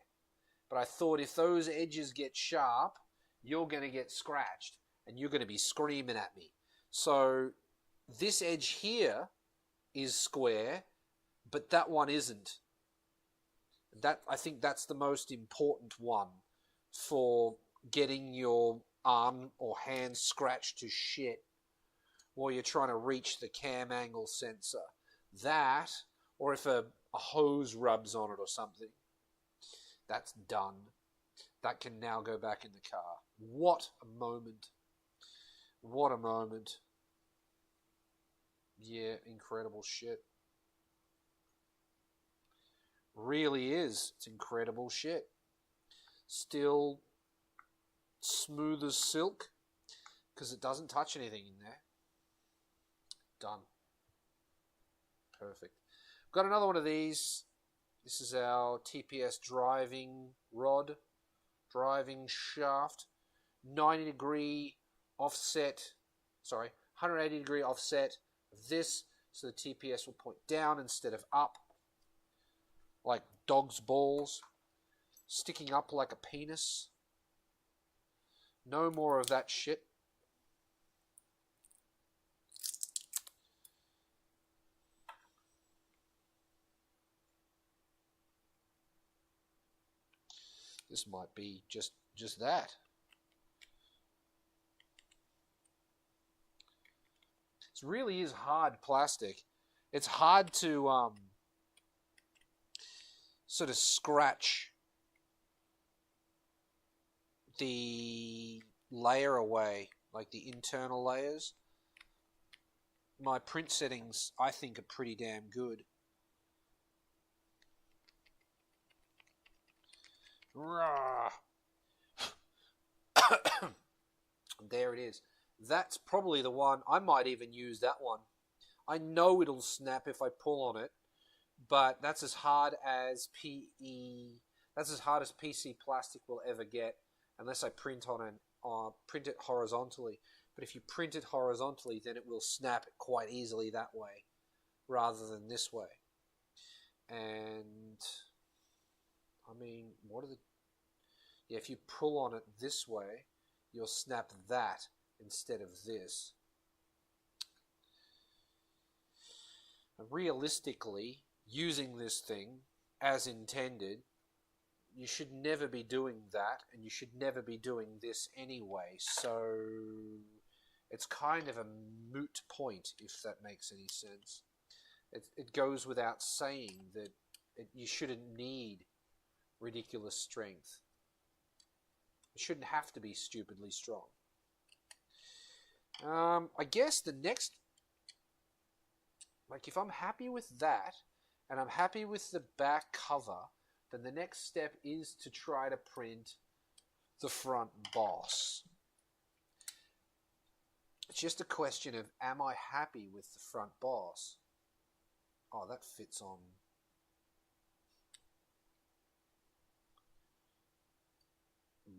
but I thought if those edges get sharp, you're going to get scratched, and you're going to be screaming at me. So this edge here is square, but that one isn't. I think that's the most important one for getting your arm or hand scratched to shit while you're trying to reach the cam angle sensor. That, or if a hose rubs on it or something, that's done. That can now go back in the car. What a moment. What a moment. Yeah, incredible shit. Really is. It's incredible shit. Still smooth as silk because it doesn't touch anything in there. Done. Perfect. Got another one of these. This is our TPS driving rod, driving shaft. 90-degree offset, 180-degree offset of this, so the TPS will point down instead of up, like dog's balls, sticking up like a penis. No more of that shit. This might be just that. It really is hard plastic. It's hard to sort of scratch the layer away, like the internal layers. My print settings, I think, are pretty damn good. There it is. That's probably the one. I might even use that one. I know it'll snap if I pull on it, but that's as hard as PE. That's as hard as PC plastic will ever get, unless I print it horizontally. But if you print it horizontally, then it will snap quite easily that way, rather than this way. And I mean, what are the? Yeah, if you pull on it this way, you'll snap that instead of this. And realistically, using this thing as intended, you should never be doing that, and you should never be doing this anyway. So it's kind of a moot point, if that makes any sense. It goes without saying that you shouldn't need ridiculous strength. It shouldn't have to be stupidly strong. I guess the next, like if I'm happy with that, and I'm happy with the back cover, then the next step is to try to print the front boss. It's just a question of, am I happy with the front boss? Oh, that fits on.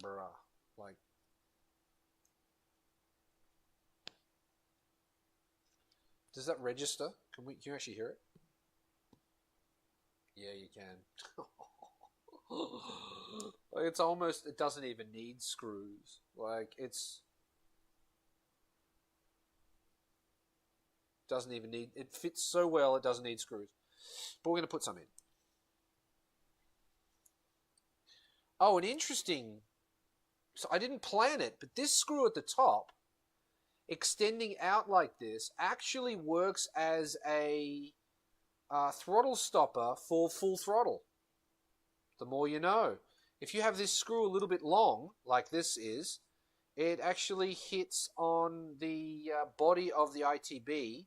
Bruh, like, does that register? Can you actually hear it? Yeah, you can. Like, it's almost, it doesn't even need screws. Like, doesn't even need, it fits so well it doesn't need screws. But we're going to put some in. Oh, an interesting... So I didn't plan it, but this screw at the top, extending out like this, actually works as a throttle stopper for full throttle. The more you know. If you have this screw a little bit long, like this is, it actually hits on the body of the ITB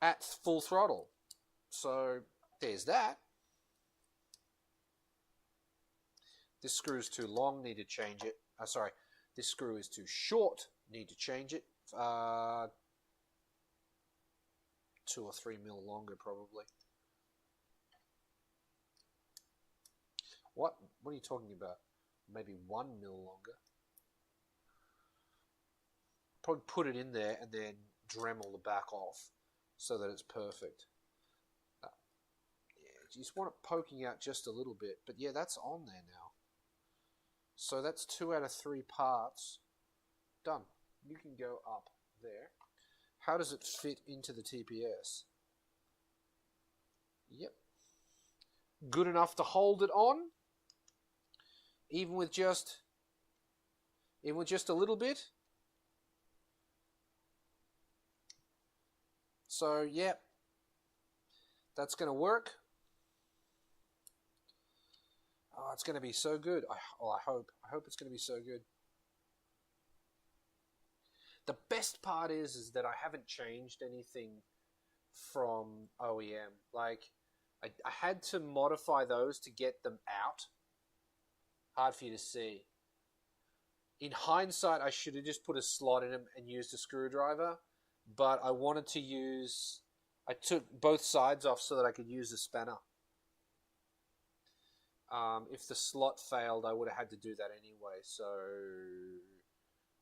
at full throttle. So there's that. This screw is too long, need to change it. Sorry, this screw is too short, need to change it. 2 or 3 mil longer, probably. What are you talking about? Maybe 1 mil longer. Probably put it in there and then Dremel the back off so that it's perfect. Yeah, you just want it poking out just a little bit. But yeah, that's on there now. So that's 2 out of 3 parts done. You can go up there. How does it fit into the TPS? Yep. Good enough to hold it on, even with just a little bit. So yeah, that's going to work. Oh, it's going to be so good. I hope it's going to be so good. The best part is that I haven't changed anything from OEM. Like, I had to modify those to get them out. Hard for you to see. In hindsight, I should have just put a slot in them and used a screwdriver. But I wanted to use... I took both sides off so that I could use a spanner. If the slot failed, I would have had to do that anyway, so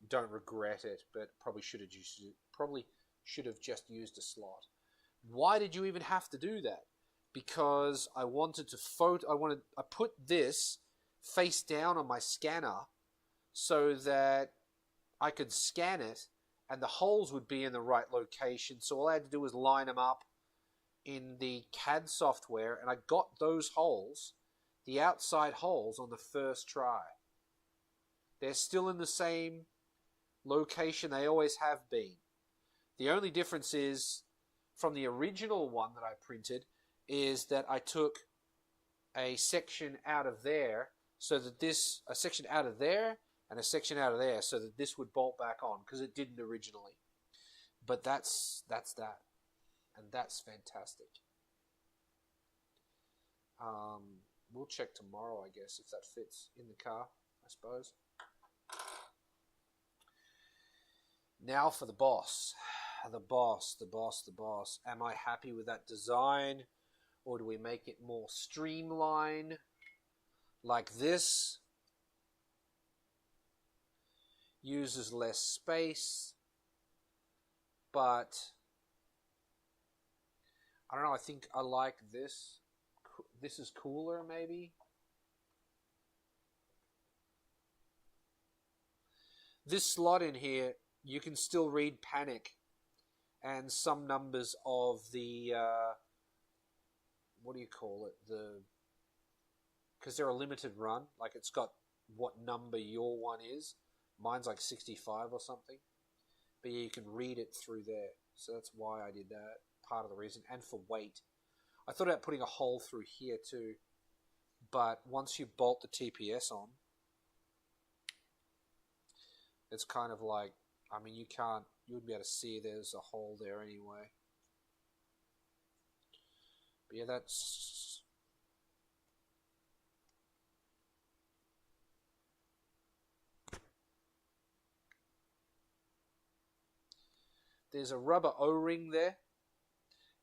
don't regret it, but probably should have just used a slot. Why did you even have to do that? Because I wanted to I put this face down on my scanner so that I could scan it and the holes would be in the right location. So all I had to do was line them up in the CAD software, and I got those holes, the outside holes, on the first try. They're still in the same location they always have been. The only difference is, from the original one that I printed, is that I took a section out of there, so that a section out of there and a section out of there, so that this would bolt back on, because it didn't originally. But that's that, and that's fantastic. We'll check tomorrow, I guess, if that fits in the car, I suppose. Now for the boss. The boss. Am I happy with that design? Or do we make it more streamlined? Like this? Uses less space. But I don't know, I think I like this. This is cooler, maybe. This slot in here, you can still read panic and some numbers of the, what do you call it? Because they're a limited run, like it's got what number your one is. Mine's like 65 or something. But yeah, you can read it through there. So that's why I did that, part of the reason, and for weight. I thought about putting a hole through here too, but once you bolt the TPS on, it's kind of like, I mean, you wouldn't be able to see there's a hole there anyway. But yeah, there's a rubber O-ring there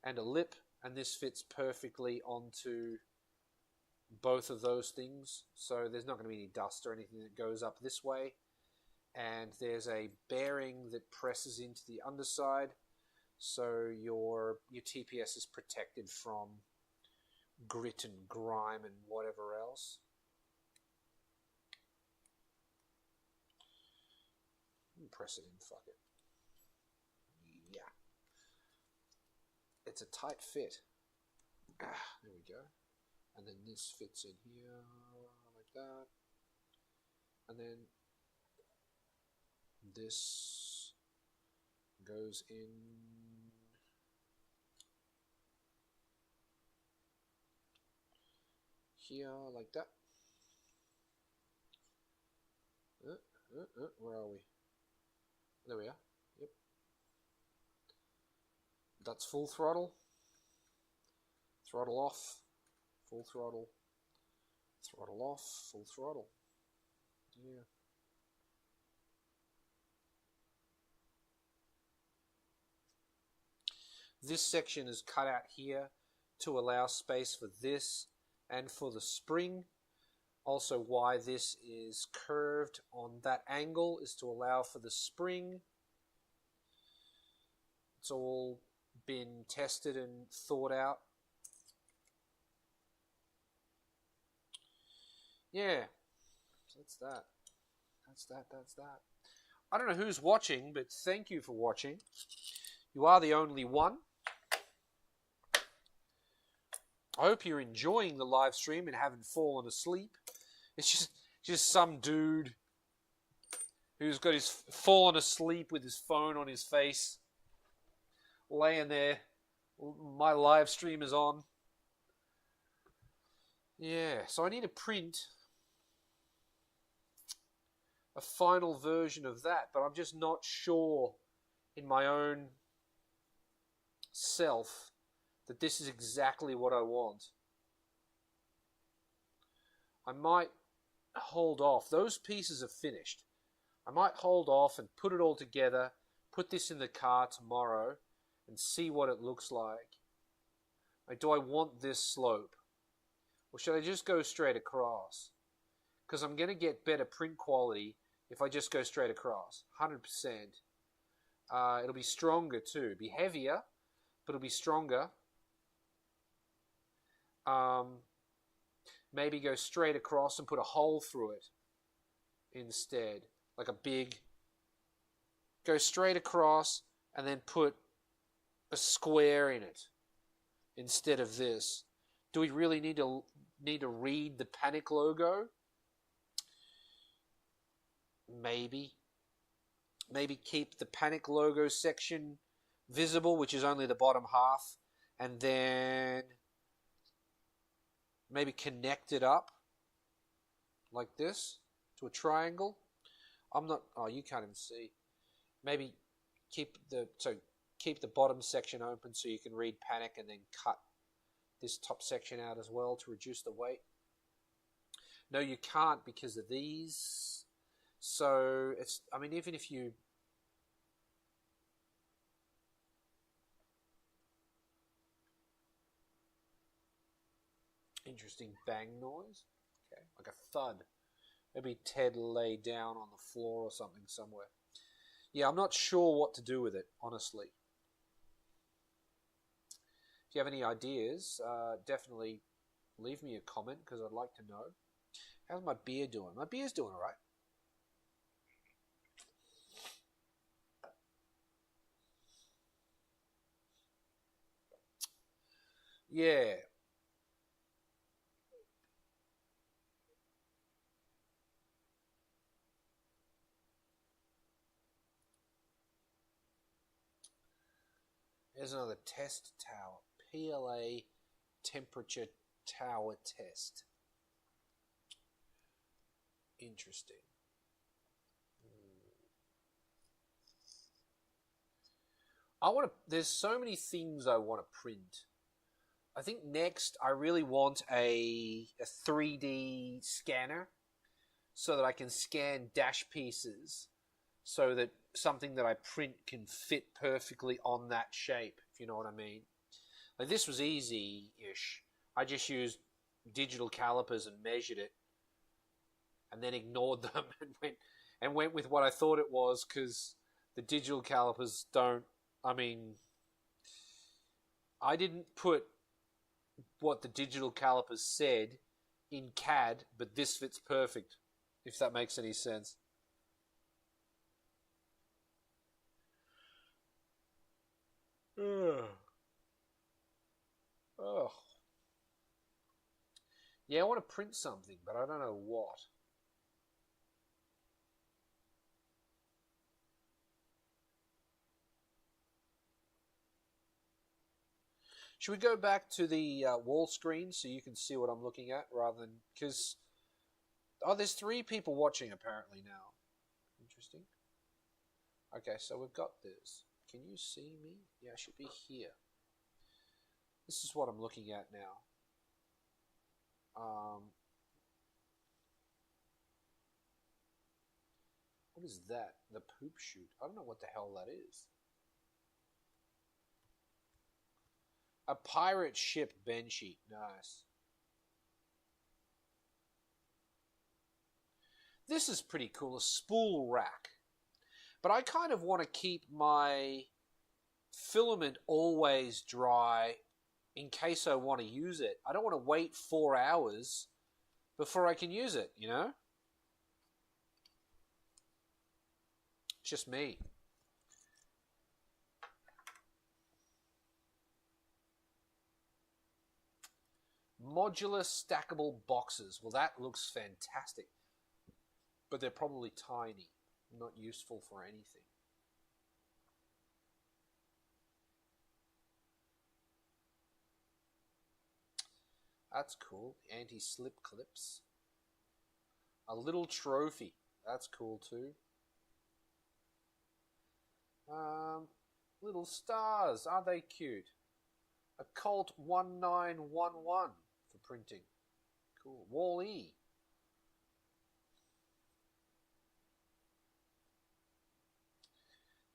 and a lip, and this fits perfectly onto both of those things. So there's not going to be any dust or anything that goes up this way. And there's a bearing that presses into the underside, so your TPS is protected from grit and grime and whatever else. Press it in, fuck it. Yeah. It's a tight fit. There we go. And then this fits in here like that. And then this goes in here like that. Where are we? There we are. Yep. That's full throttle. Throttle off. Full throttle. Throttle off. Full throttle. Yeah. This section is cut out here to allow space for this and for the spring. Also, why this is curved on that angle is to allow for the spring. It's all been tested and thought out. Yeah, so that's that. That's that. I don't know who's watching, but thank you for watching. You are the only one. I hope you're enjoying the live stream and haven't fallen asleep. It's just some dude who's got his fallen asleep with his phone on his face, laying there. My live stream is on. Yeah, so I need to print a final version of that, but I'm just not sure in my own self that this is exactly what I want. I might hold off. Those pieces are finished. I might hold off and put it all together, put this in the car tomorrow, and see what it looks like. Like, do I want this slope? Or should I just go straight across? Because I'm going to get better print quality if I just go straight across. 100%. It'll be stronger too. It'll be heavier, but it'll be stronger. Maybe go straight across and put a hole through it instead. Like a big... Go straight across and then put a square in it instead of this. Do we really need to read the panic logo? Maybe. Maybe keep the panic logo section visible, which is only the bottom half, and then maybe connect it up like this to a triangle. I'm not... Oh, you can't even see. Maybe keep the bottom section open so you can read panic, and then cut this top section out as well to reduce the weight. No, you can't because of these. So it's... I mean, even if you... Interesting bang noise. Okay, like a thud. Maybe Ted lay down on the floor or something somewhere. Yeah, I'm not sure what to do with it, honestly. If you have any ideas, definitely leave me a comment because I'd like to know. How's my beer doing? My beer's doing all right. Yeah. Here's another test tower. PLA temperature tower test. Interesting. There's so many things I want to print. I think next I really want a 3D scanner so that I can scan dash pieces so that something that I print can fit perfectly on that shape, if you know what I mean. Like, this was easy-ish. I just used digital calipers and measured it and then ignored them and went with what I thought it was, because the digital calipers don't... I mean, I didn't put what the digital calipers said in CAD, but this fits perfect, if that makes any sense. Oh. Yeah, I want to print something, but I don't know what. Should we go back to the wall screen so you can see what I'm looking at rather than... Because... Oh, there's 3 people watching apparently now. Interesting. Okay, so we've got this. Can you see me? Yeah, I should be here. This is what I'm looking at now. What is that? The poop chute. I don't know what the hell that is. A pirate ship benchy. Nice. This is pretty cool. A spool rack. But I kind of want to keep my filament always dry in case I want to use it. I don't want to wait 4 hours before I can use it, you know? Just me. Modular stackable boxes. Well, that looks fantastic. But they're probably tiny. Not useful for anything. That's cool. Anti-slip clips. A little trophy. That's cool too. Little stars. Aren't they cute? A Colt 1911 for printing. Cool. Wall-E.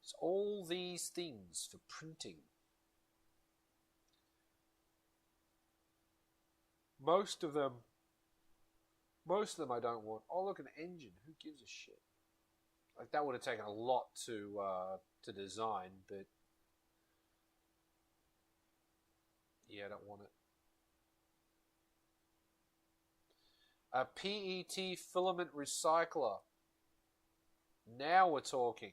It's all these things for printing. Most of them I don't want. Oh, look, an engine. Who gives a shit? Like, that would have taken a lot to design, but yeah, I don't want it. A PET filament recycler. Now we're talking.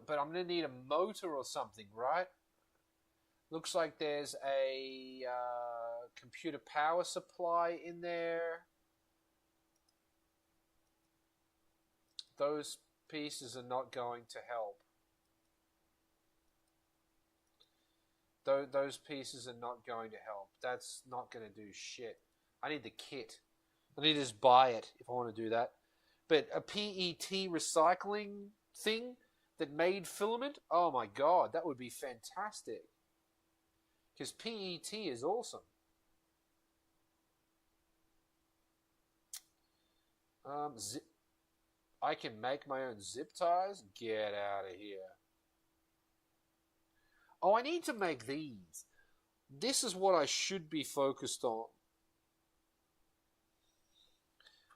But I'm going to need a motor or something, right? Looks like there's a computer power supply in there. Those pieces are not going to help. Those pieces are not going to help. That's not going to do shit. I need the kit. I need to just buy it if I want to do that. But a PET recycling thing that made filament, oh my god, that would be fantastic. Because PET is awesome. I can make my own zip ties? Get out of here. Oh, I need to make these. This is what I should be focused on.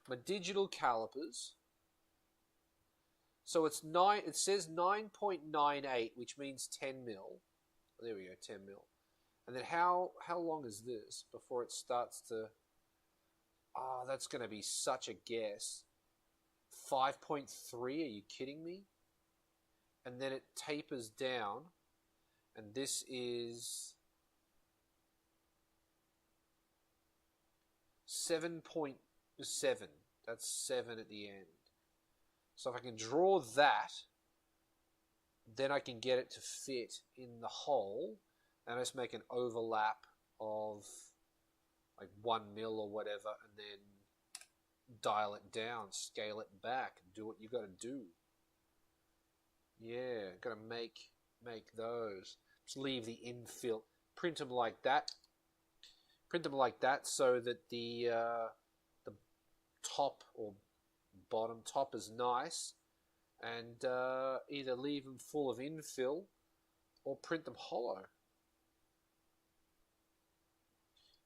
My digital calipers. So it's 9. It says 9.98, which means 10 mil. There we go, 10 mil. And then how long is this before it starts to... Oh, that's going to be such a guess. 5.3, are you kidding me? And then it tapers down. And this is 7.7. That's 7 at the end. So if I can draw that, then I can get it to fit in the hole. And I just make an overlap of like 1 mil or whatever, and then dial it down, scale it back, do what you got to do. Yeah, got to make those. Just leave the infill, print them like that. Print them like that so that the top or bottom top is nice, and either leave them full of infill or print them hollow.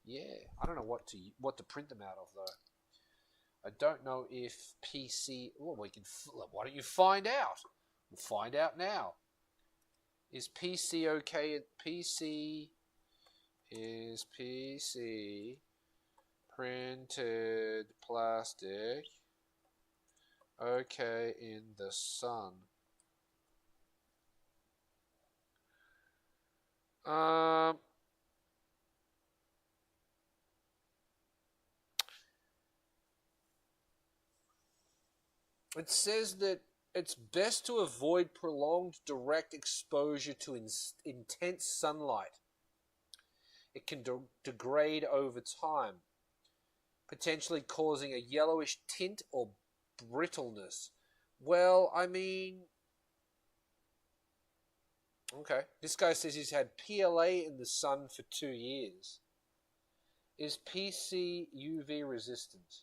Yeah, I don't know what to print them out of though. I don't know if PC. Well, we can. Why don't you find out? We'll find out now. Is PC okay? Is PC printed plastic okay in the sun? It says that it's best to avoid prolonged direct exposure to intense sunlight. It can degrade over time, potentially causing a yellowish tint or brittleness. Well, I mean... Okay. This guy says he's had PLA in the sun for 2 years. Is PC UV resistant?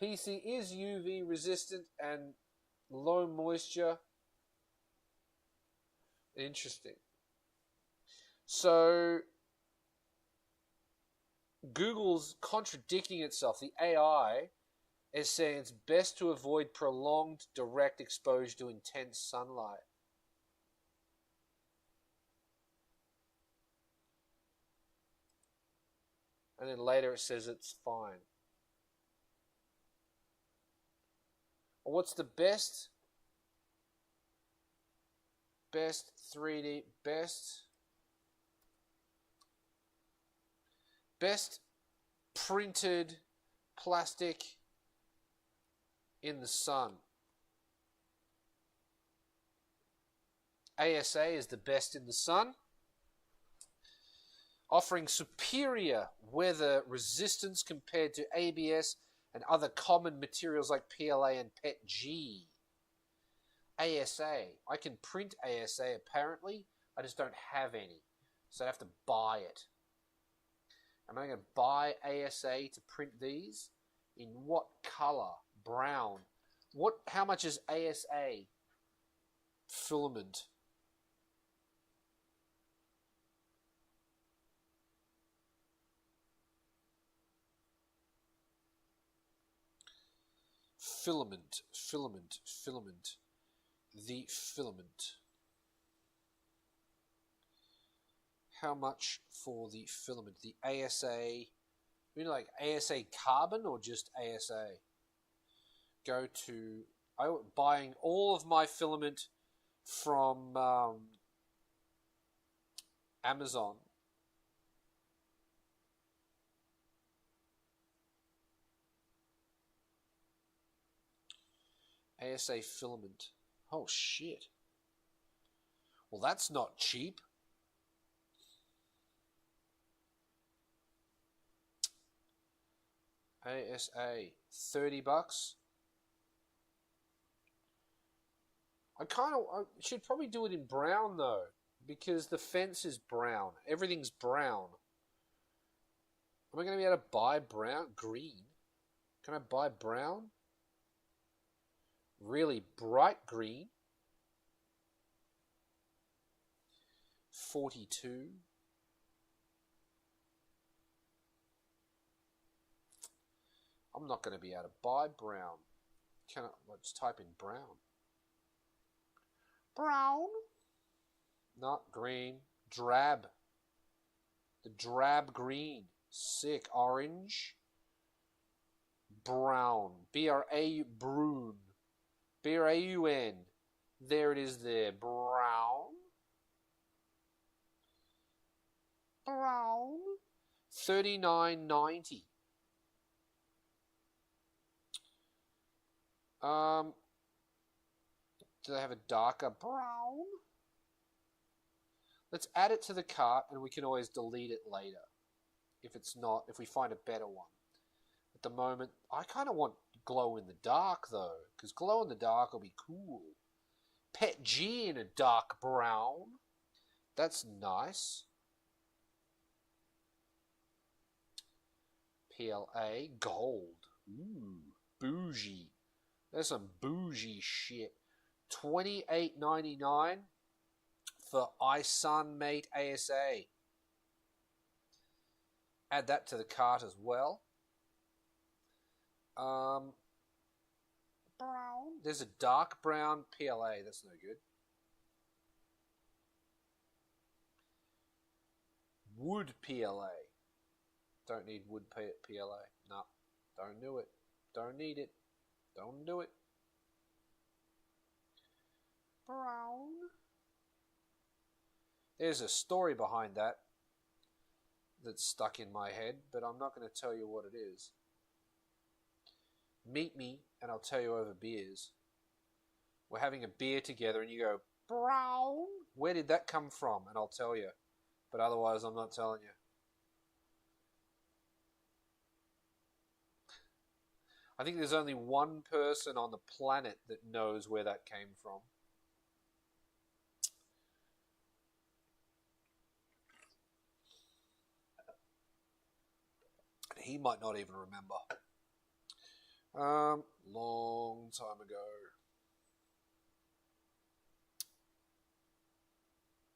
PC is UV resistant and low moisture. Interesting. So, Google's contradicting itself. The AI is saying it's best to avoid prolonged direct exposure to intense sunlight. And then later it says it's fine. Well, what's the best 3D, best printed plastic in the sun? ASA is the best in the sun, offering superior weather resistance compared to ABS and other common materials like PLA and PETG. ASA. I can print ASA apparently, I just don't have any, so I have to buy it. Am I going to buy ASA to print these? In what color? Brown. How much is ASA filament? Filament. The filament. How much for the filament? The ASA, you know, like ASA carbon or just ASA? Go to, buying all of my filament from Amazon. ASA filament. Oh shit. Well, that's not cheap. ASA, $30. I should probably do it in brown though, because the fence is brown. Everything's brown. Am I going to be able to buy brown? Green? Can I buy brown? Really bright green. 42. I'm not going to be able to buy brown. Let's type in brown. Brown. Not green. Drab. The drab green. Sick. Orange. Brown. B-R-A-U. Brune. B-R-A-U-N. There it is there. Brown. Brown. $39.90. Do they have a darker brown? Let's add it to the cart and we can always delete it later. If we find a better one. At the moment, I kind of want glow in the dark though, because glow in the dark will be cool. PETG in a dark brown. That's nice. PLA gold. Ooh, bougie. There's some bougie shit. $28.99 for iSunmate ASA. Add that to the cart as well. Brown. There's a dark brown PLA. That's no good. Wood PLA. Don't need wood PLA. No, don't do it. Don't need it. Don't do it. Brown. There's a story behind that that's stuck in my head, but I'm not going to tell you what it is. meet me and I'll tell you over beers. We're having a beer together and you go, brown. Where did that come from? And I'll tell you. But otherwise, I'm not telling you. I think there's only one person on the planet that knows where that came from. And he might not even remember. Long time ago.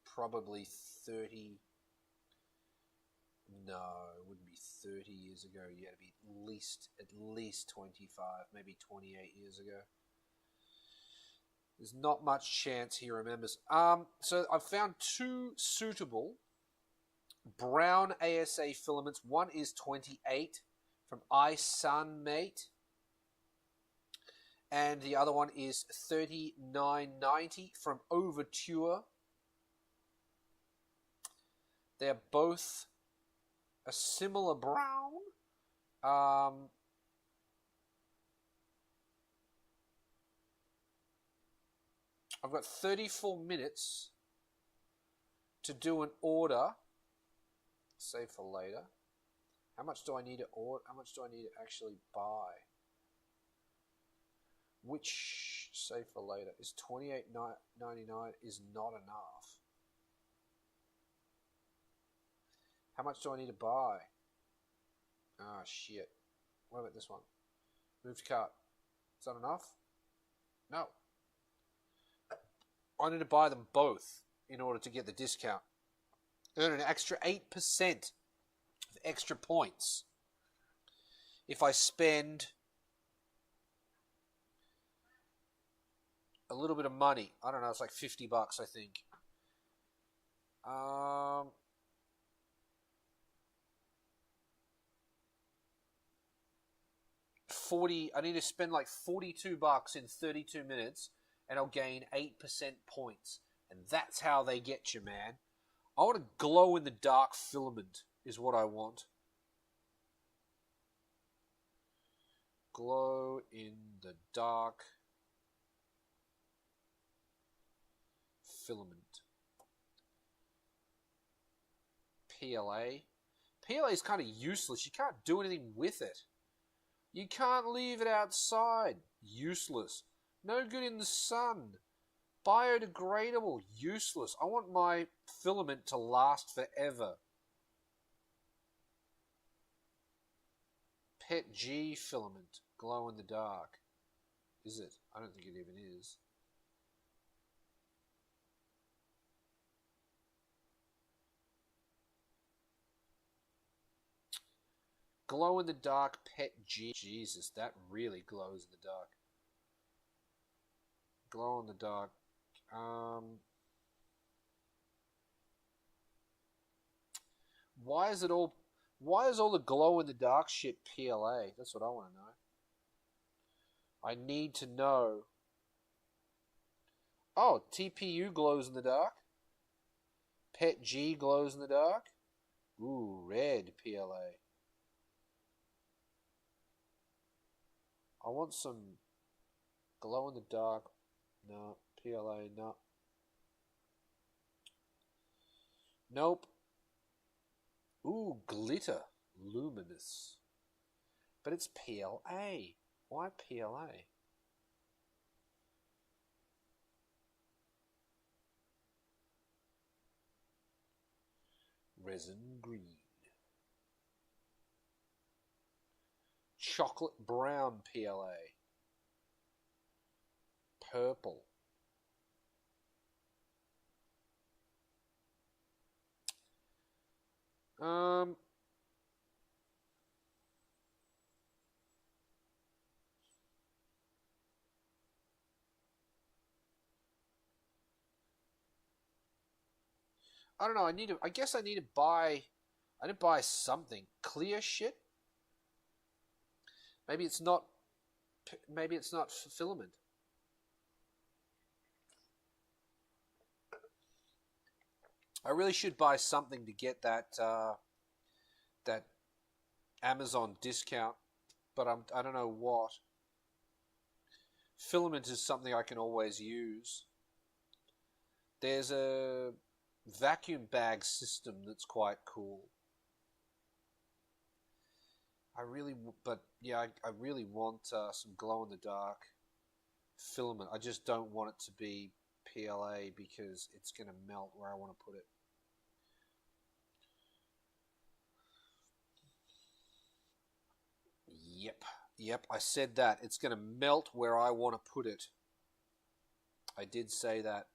Probably 30. No, it wouldn't be 30 years ago. You had to be at least 25, maybe 28 years ago. There's not much chance he remembers. So I've found two suitable brown ASA filaments. One is 28 from iSunmate, and the other one is 3990 from Overture. They're both a similar brown. I've got 34 minutes to do an order. Save for later. How much do I need to order? How much do I need to actually buy? Which, save for later, is $28.99 is not enough. How much do I need to buy? Ah, shit. What about this one? Move to cart. Is that enough? No. I need to buy them both in order to get the discount. Earn an extra 8% of extra points if I spend a little bit of money. I don't know, it's like $50, I think. 40. I need to spend like $42 in 32 minutes, and I'll gain 8% points. And that's how they get you, man. I want a glow-in-the-dark filament is what I want. Glow-in-the-dark filament. PLA. PLA is kind of useless. You can't do anything with it. You can't leave it outside. Useless. No good in the sun. Biodegradable. Useless. I want my filament to last forever. Pet G filament. Glow in the dark. Is it? I don't think it even is. Glow in the dark Pet G. Jesus, that really glows in the dark. Glow in the dark. Why is all the glow in the dark shit PLA? That's what I want to know. I need to know. Oh, TPU glows in the dark. Pet G glows in the dark. Ooh, red PLA. I want some glow in the dark. No. PLA, no. Nope. Ooh, glitter. Luminous. But it's PLA. Why PLA? Resin green. Chocolate brown PLA. Purple. I don't know. I guess I need to buy. I need to buy something. Clear shit. Maybe it's not. Maybe it's not filament. I really should buy something to get that that Amazon discount, but I don't know what. Filament is something I can always use. There's a vacuum bag system that's quite cool. I really want some glow-in-the-dark filament. I just don't want it to be PLA because it's going to melt where I want to put it. Yep, I said that. It's going to melt where I want to put it. I did say that.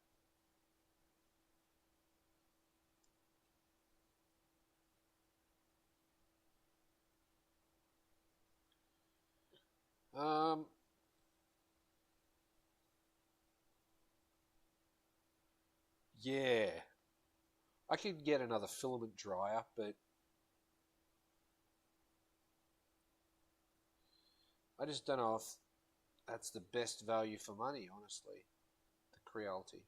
Yeah. I could get another filament dryer, but I just don't know if that's the best value for money, honestly. The Creality.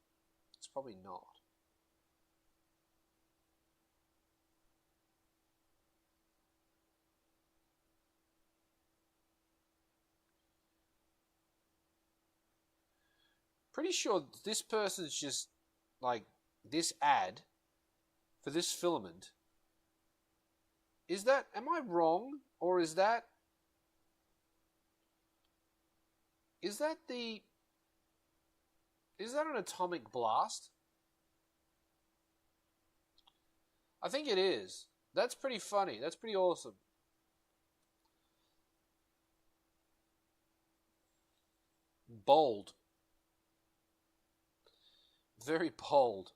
It's probably not. Pretty sure this person's just, like, this ad for this filament. Is that, am I wrong? Or is that an atomic blast? I think it is. That's pretty funny. That's pretty awesome. Bold. Very bold.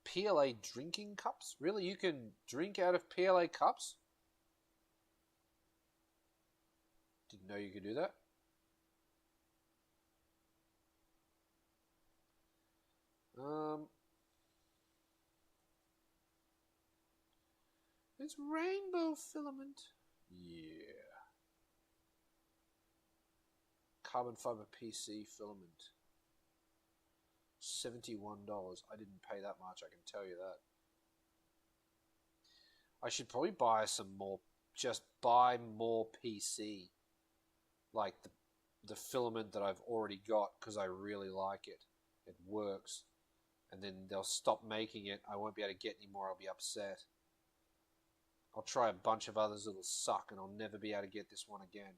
PLA drinking cups? Really? You can drink out of PLA cups? Didn't know you could do that. It's rainbow filament. Yeah. Carbon fiber PC filament. $71. I didn't pay that much, I can tell you that. I should probably buy some more, just buy more PC. Like the filament that I've already got, because I really like it. It works. And then they'll stop making it. I won't be able to get any more. I'll be upset. I'll try a bunch of others that'll suck, and I'll never be able to get this one again.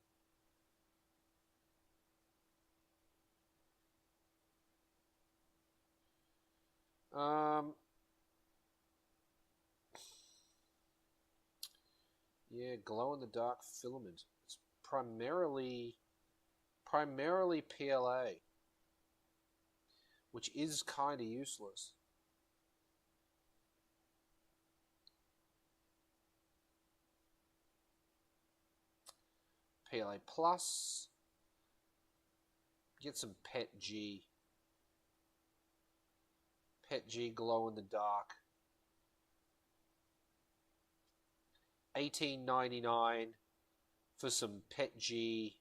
Yeah, glow-in-the-dark filament. It's primarily PLA, which is kind of useless. PLA Plus. Get some PET G. PET G glow in the dark. $18.99 for some PET G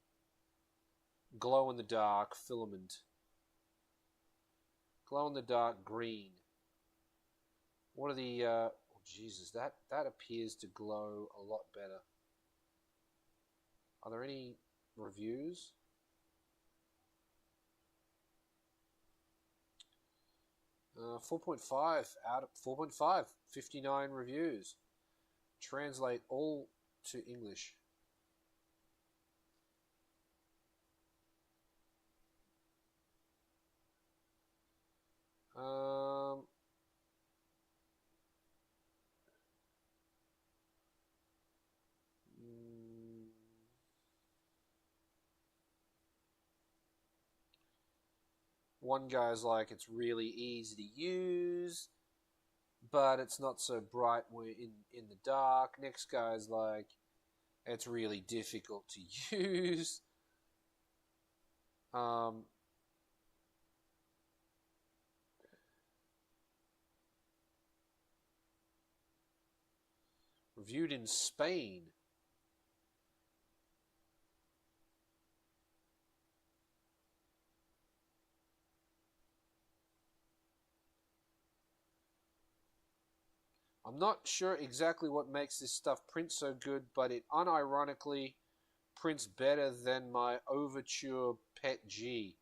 glow in the dark filament. Glow in the dark green. What are the oh Jesus, that appears to glow a lot better. Are there any reviews? Uh, 4.5 out of 4.5, 59 reviews. Translate all to English. One guy's like, it's really easy to use, but it's not so bright when in the dark. Next guy's like, it's really difficult to use. Reviewed in Spain. I'm not sure exactly what makes this stuff print so good, but it unironically prints better than my Overture Pet G.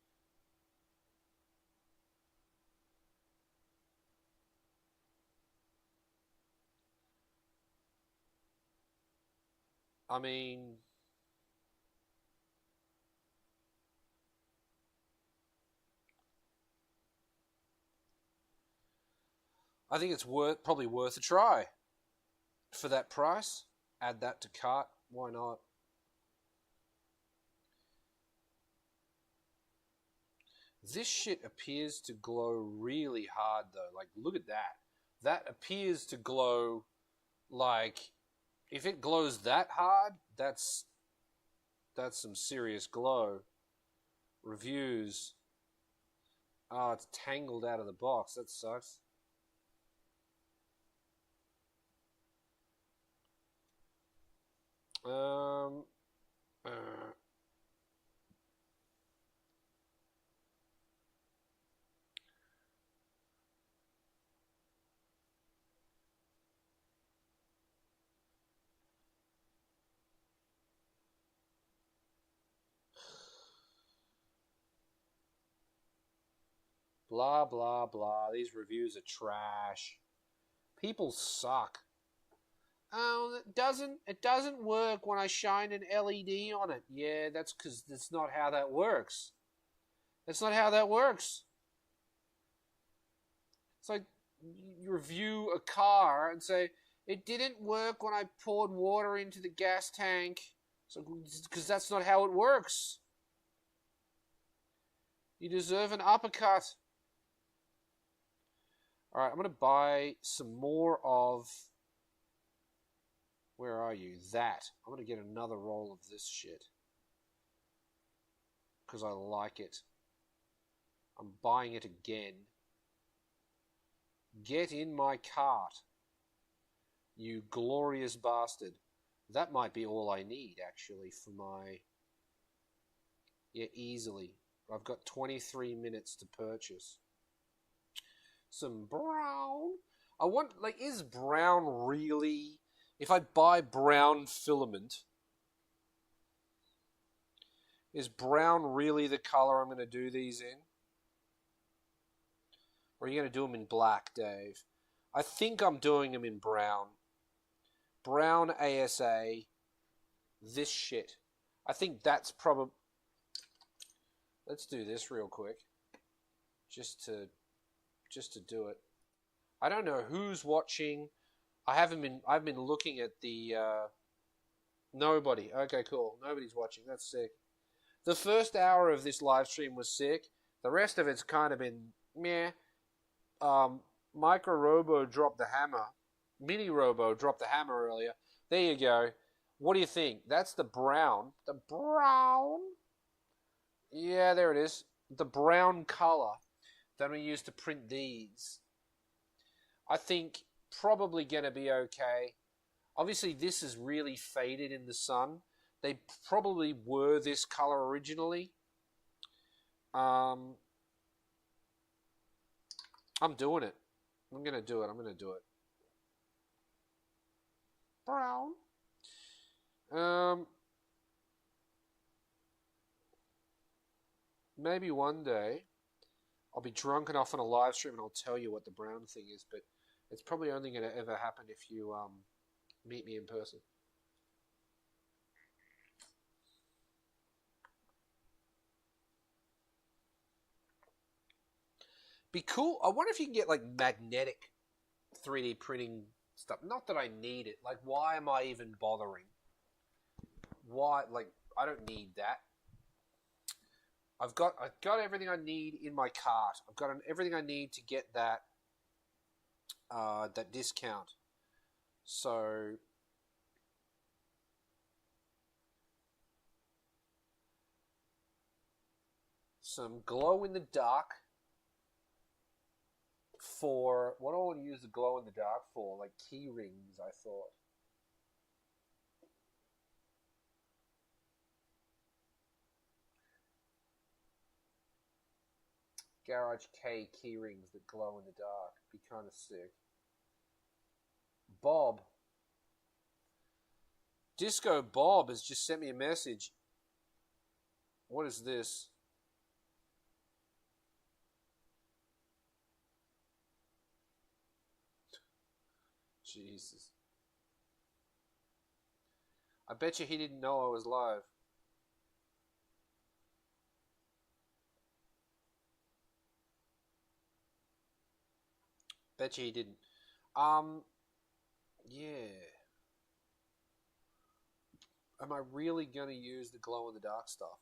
I mean, I think it's probably worth a try for that price. Add that to cart. Why not? This shit appears to glow really hard though. Like, look at that. That appears to glow like, if it glows that hard, that's some serious glow. Reviews. Oh, it's tangled out of the box. That sucks. Blah, blah, blah. These reviews are trash. People suck. Oh, it doesn't work when I shine an LED on it. Yeah, that's because that's not how that works. That's not how that works. It's like you review a car and say, it didn't work when I poured water into the gas tank. So, because that's not how it works. You deserve an uppercut. Alright, I'm going to buy some more of... Where are you? That. I'm going to get another roll of this shit. Because I like it. I'm buying it again. Get in my cart. You glorious bastard. That might be all I need, actually, for my... Yeah, easily. I've got 23 minutes to purchase. Some brown. I want, like, is brown really... If I buy brown filament, is brown really the color I'm going to do these in? Or are you going to do them in black, Dave? I think I'm doing them in brown. Brown ASA. This shit. I think that's probably... Let's do this real quick. Just to do it. I don't know who's watching. I've been looking at the, nobody. Okay, cool. Nobody's watching. That's sick. The first hour of this live stream was sick. The rest of it's kind of been meh. Micro Robo dropped the hammer. Mini Robo dropped the hammer earlier. There you go. What do you think? That's the brown. The brown? Yeah, there it is. The brown color that we use to print these. I think probably going to be okay. Obviously, this is really faded in the sun. They probably were this color originally. I'm doing it. I'm going to do it. Brown. Maybe one day I'll be drunk enough on a live stream and I'll tell you what the brown thing is, but it's probably only going to ever happen if you meet me in person. Be cool. I wonder if you can get like magnetic 3D printing stuff. Not that I need it. Like, why am I even bothering? Why? Like, I don't need that. I've got everything I need in my cart. I've got everything I need to get that that discount. So some glow in the dark for what do I want to use the glow in the dark for? Like key rings, I thought. Garage Kei key rings that glow in the dark. Be kind of sick. Bob. Disco Bob has just sent me a message. What is this? Jesus. I bet you he didn't know I was live. Bet you he didn't. Yeah. Am I really going to use the glow-in-the-dark stuff?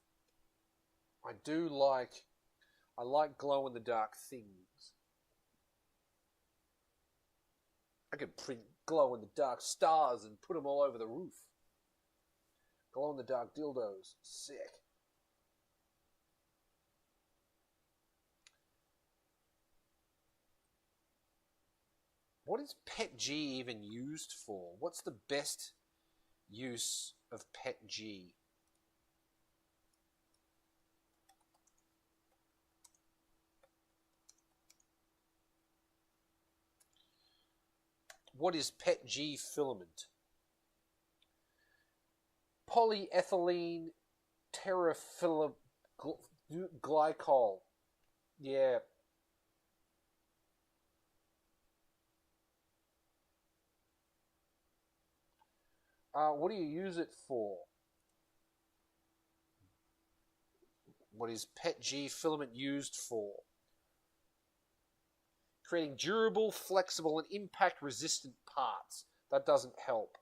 I like glow-in-the-dark things. I could print glow-in-the-dark stars and put them all over the roof. Glow-in-the-dark dildos. Sick. What is PETG even used for? What's the best use of PETG? What is PETG filament? Polyethylene glycol. Yeah. What do you use it for? What is PETG filament used for? Creating durable, flexible, and impact-resistant parts. That doesn't help.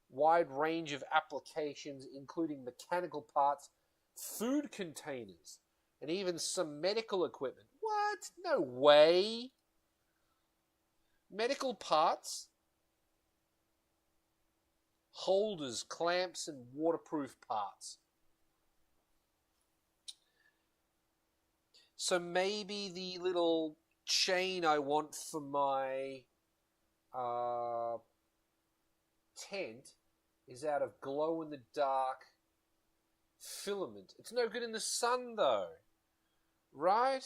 Wide range of applications, including mechanical parts, food containers, and even some medical equipment. What? No way. Medical parts? Holders, clamps, and waterproof parts. So maybe the little chain I want for my tent is out of glow-in-the-dark filament. It's no good in the sun, though. Right?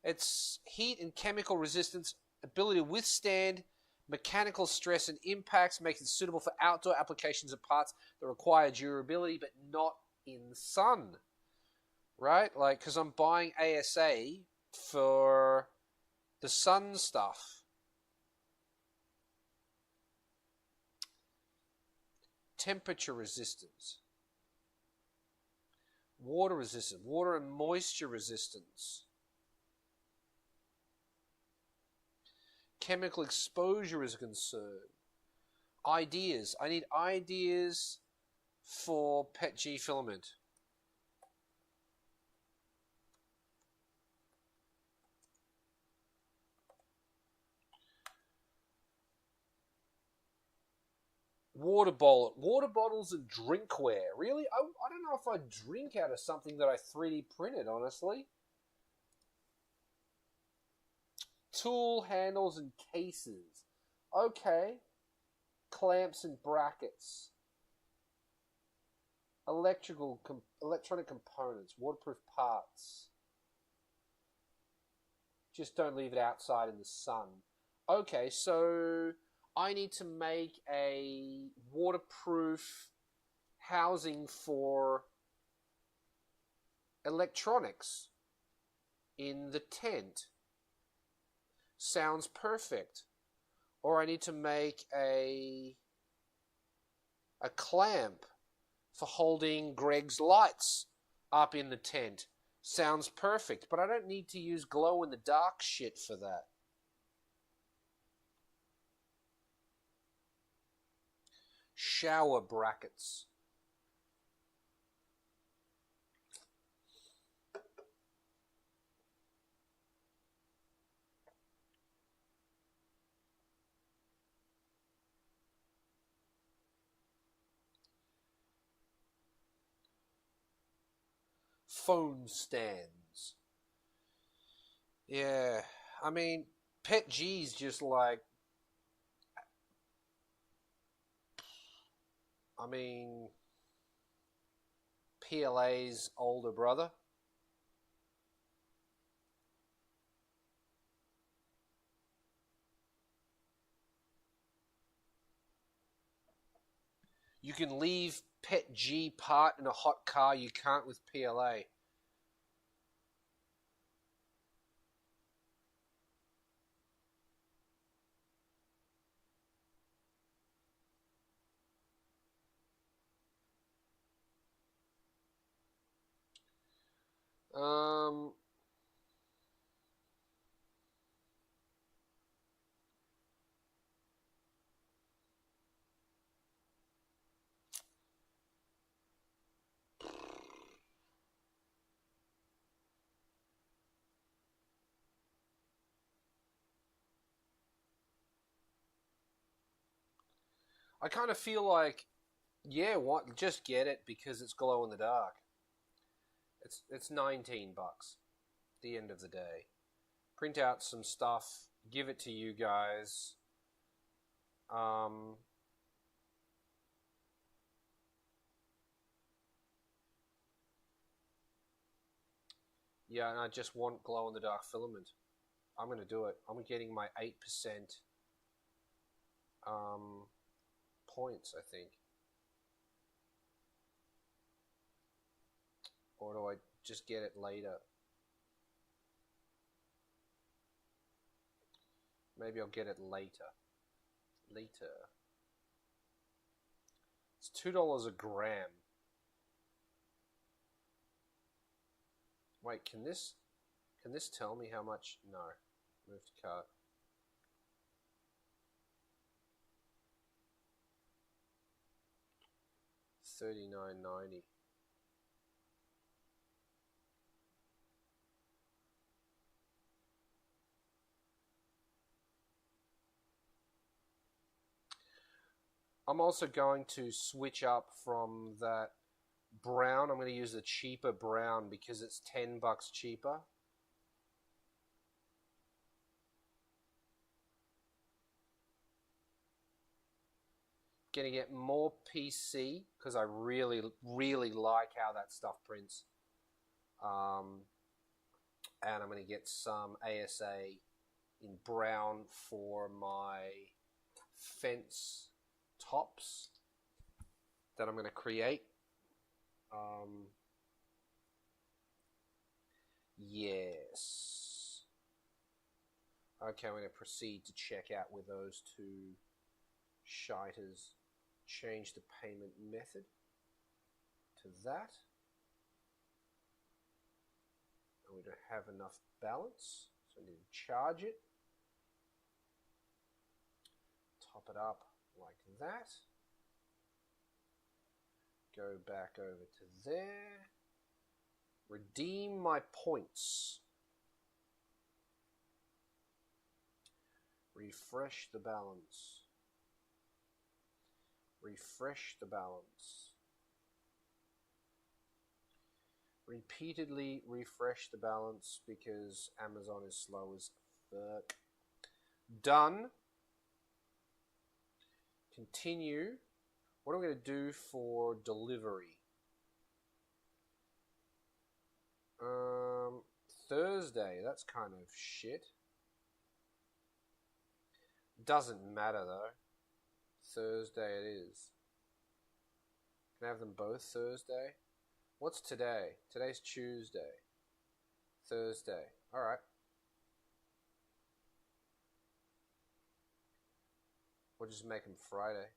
It's heat and chemical resistance, ability to withstand mechanical stress and impacts, makes it suitable for outdoor applications of parts that require durability, but not in the sun. Right? Like, because I'm buying ASA for the sun stuff. Temperature resistance. Water resistance. Water and moisture resistance. Chemical exposure is a concern. Ideas. I need ideas for PETG filament. Water bottles and drinkware. Really? I don't know if I'd drink out of something that I 3D printed, honestly. Tool handles and cases. Okay. Clamps and brackets. Electronic components. Waterproof parts. Just don't leave it outside in the sun. Okay, so I need to make a waterproof housing for electronics in the tent. Sounds perfect. Or I need to make a clamp for holding Greg's lights up in the tent. Sounds perfect, but I don't need to use glow-in-the-dark shit for that. Shower brackets. Phone stands. Yeah, I mean, PETG's just like, I mean, PLA's older brother. You can leave Pet G part in a hot car. You can't with PLA. I kind of feel like, yeah, what? Just get it because it's glow in the dark. It's $19. At the end of the day, print out some stuff, give it to you guys. Yeah, and I just want glow in the dark filament. I'm gonna do it. I'm getting my 8% points, I think. Or do I just get it later? Maybe I'll get it later. It's $2 a gram. Wait, can this tell me how much? No. Move to cart. $39.90. I'm also going to switch up from that brown. I'm going to use the cheaper brown because it's $10 cheaper. Gonna get more PC because I really like how that stuff prints. And I'm going to get some ASA in brown for my fence tops that I'm going to create. Yes. Okay, I'm going to proceed to check out with those two shiters. Change the payment method to that. And we don't have enough balance, so I need to charge it. Top it up like that. Go back over to there. Redeem my points. Refresh the balance. Refresh the balance. Repeatedly refresh the balance because Amazon is slow as fuck. Done. Continue. What am I going to do for delivery? Thursday. That's kind of shit. Doesn't matter though. Thursday it is. Can I have them both Thursday? What's today? Today's Tuesday. Thursday. Alright. We'll just make them Friday.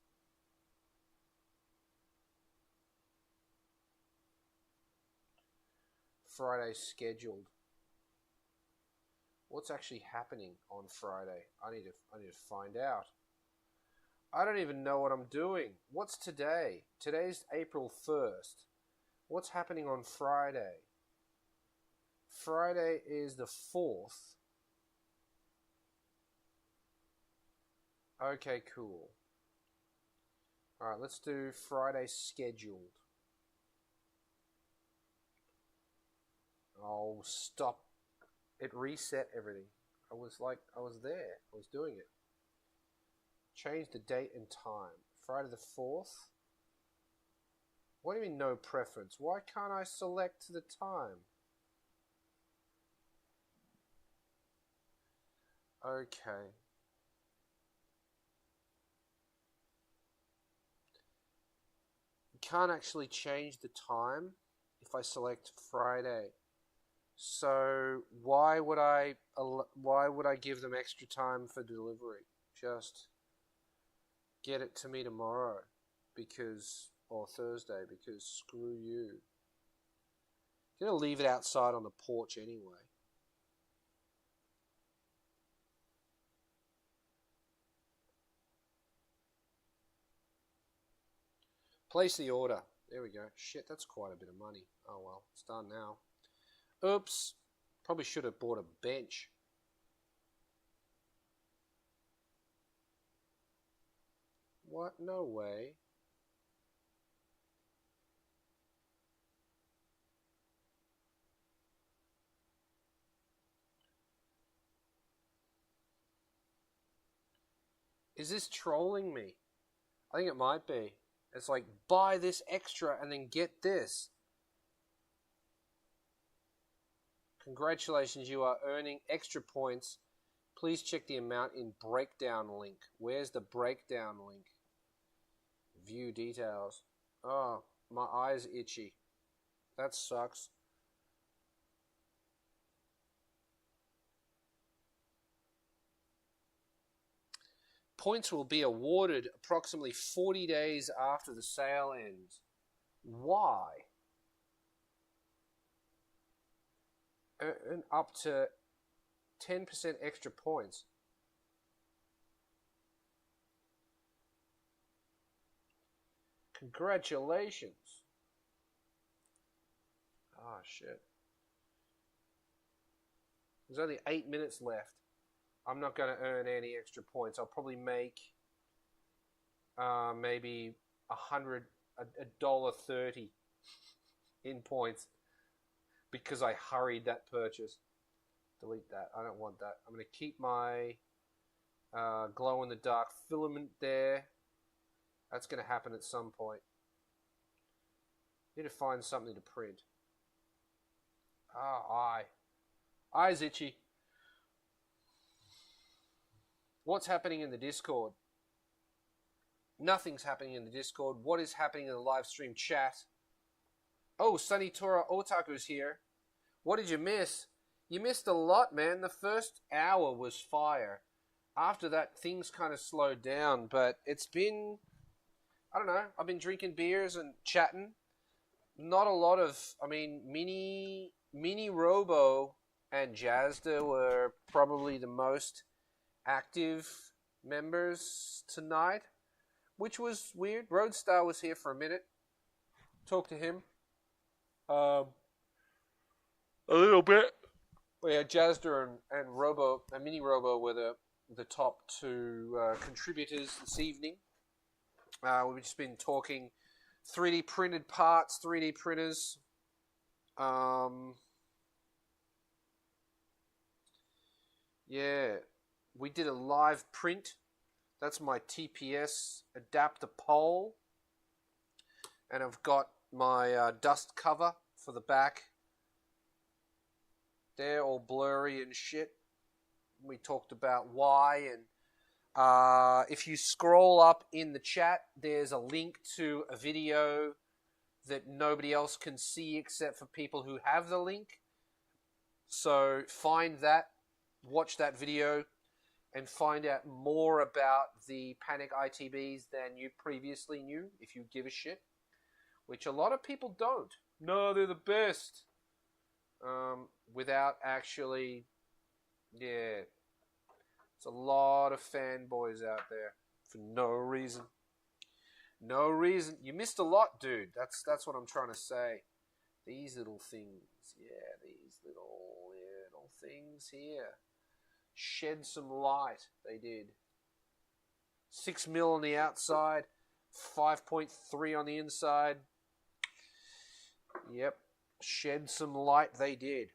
Friday scheduled. What's actually happening on Friday? I need to find out. I don't even know what I'm doing. What's today? Today's April 1st. What's happening on Friday? Friday is the 4th. Okay, cool. Alright, let's do Friday scheduled. I'll stop. It reset everything. I was there. I was doing it. Change the date and time. Friday the 4th. What do you mean no preference? Why can't I select the time? Okay. can't actually change the time if I select Friday. So why would I give them extra time for delivery? Just get it to me tomorrow or Thursday because screw you. I'm going to leave it outside on the porch anyway. Place the order. There we go. Shit, that's quite a bit of money. Oh well, it's done now. Oops. Probably should have bought a bench. What? No way. Is this trolling me? I think it might be. It's like, buy this extra and then get this. Congratulations, you are earning extra points. Please check the amount in breakdown link. Where's the breakdown link? View details. Oh, my eye's itchy. That sucks. Points will be awarded approximately 40 days after the sale ends. Why? Earn up to 10% extra points. Congratulations. Oh, shit. There's only 8 minutes left. I'm not going to earn any extra points. I'll probably make maybe $1.30 in points because I hurried that purchase. Delete that. I don't want that. I'm going to keep my glow-in-the-dark filament there. That's going to happen at some point. Need to find something to print. Eye. Eye's itchy. What's happening in the Discord? Nothing's happening in the Discord. What is happening in the live stream chat? Oh, Sunny Tora Otaku's here. What did you miss? You missed a lot, man. The first hour was fire. After that, things kind of slowed down, but it's been... I don't know. I've been drinking beers and chatting. Not a lot of... I mean, Mini Robo and Jazda were probably the most active members tonight, which was weird. Roadstar was here for a minute. Talked to him. A little bit. But yeah, Jazda and Robo and Mini Robo were the top two contributors this evening. We've just been talking 3D printed parts, 3D printers. Yeah. We did a live print. That's my TPS adapter pole. And I've got my dust cover for the back. They're all blurry and shit. We talked about why. And if you scroll up in the chat, there's a link to a video that nobody else can see except for people who have the link. So find that, watch that video, and find out more about the Panic ITBs than you previously knew, if you give a shit. Which a lot of people don't. No, they're the best. Without actually... Yeah. It's a lot of fanboys out there for no reason. No reason. You missed a lot, dude. That's what I'm trying to say. These little things. Yeah, these little things here. Shed some light, they did. 6mm on the outside, 5.3 on the inside. Yep, shed some light, they did.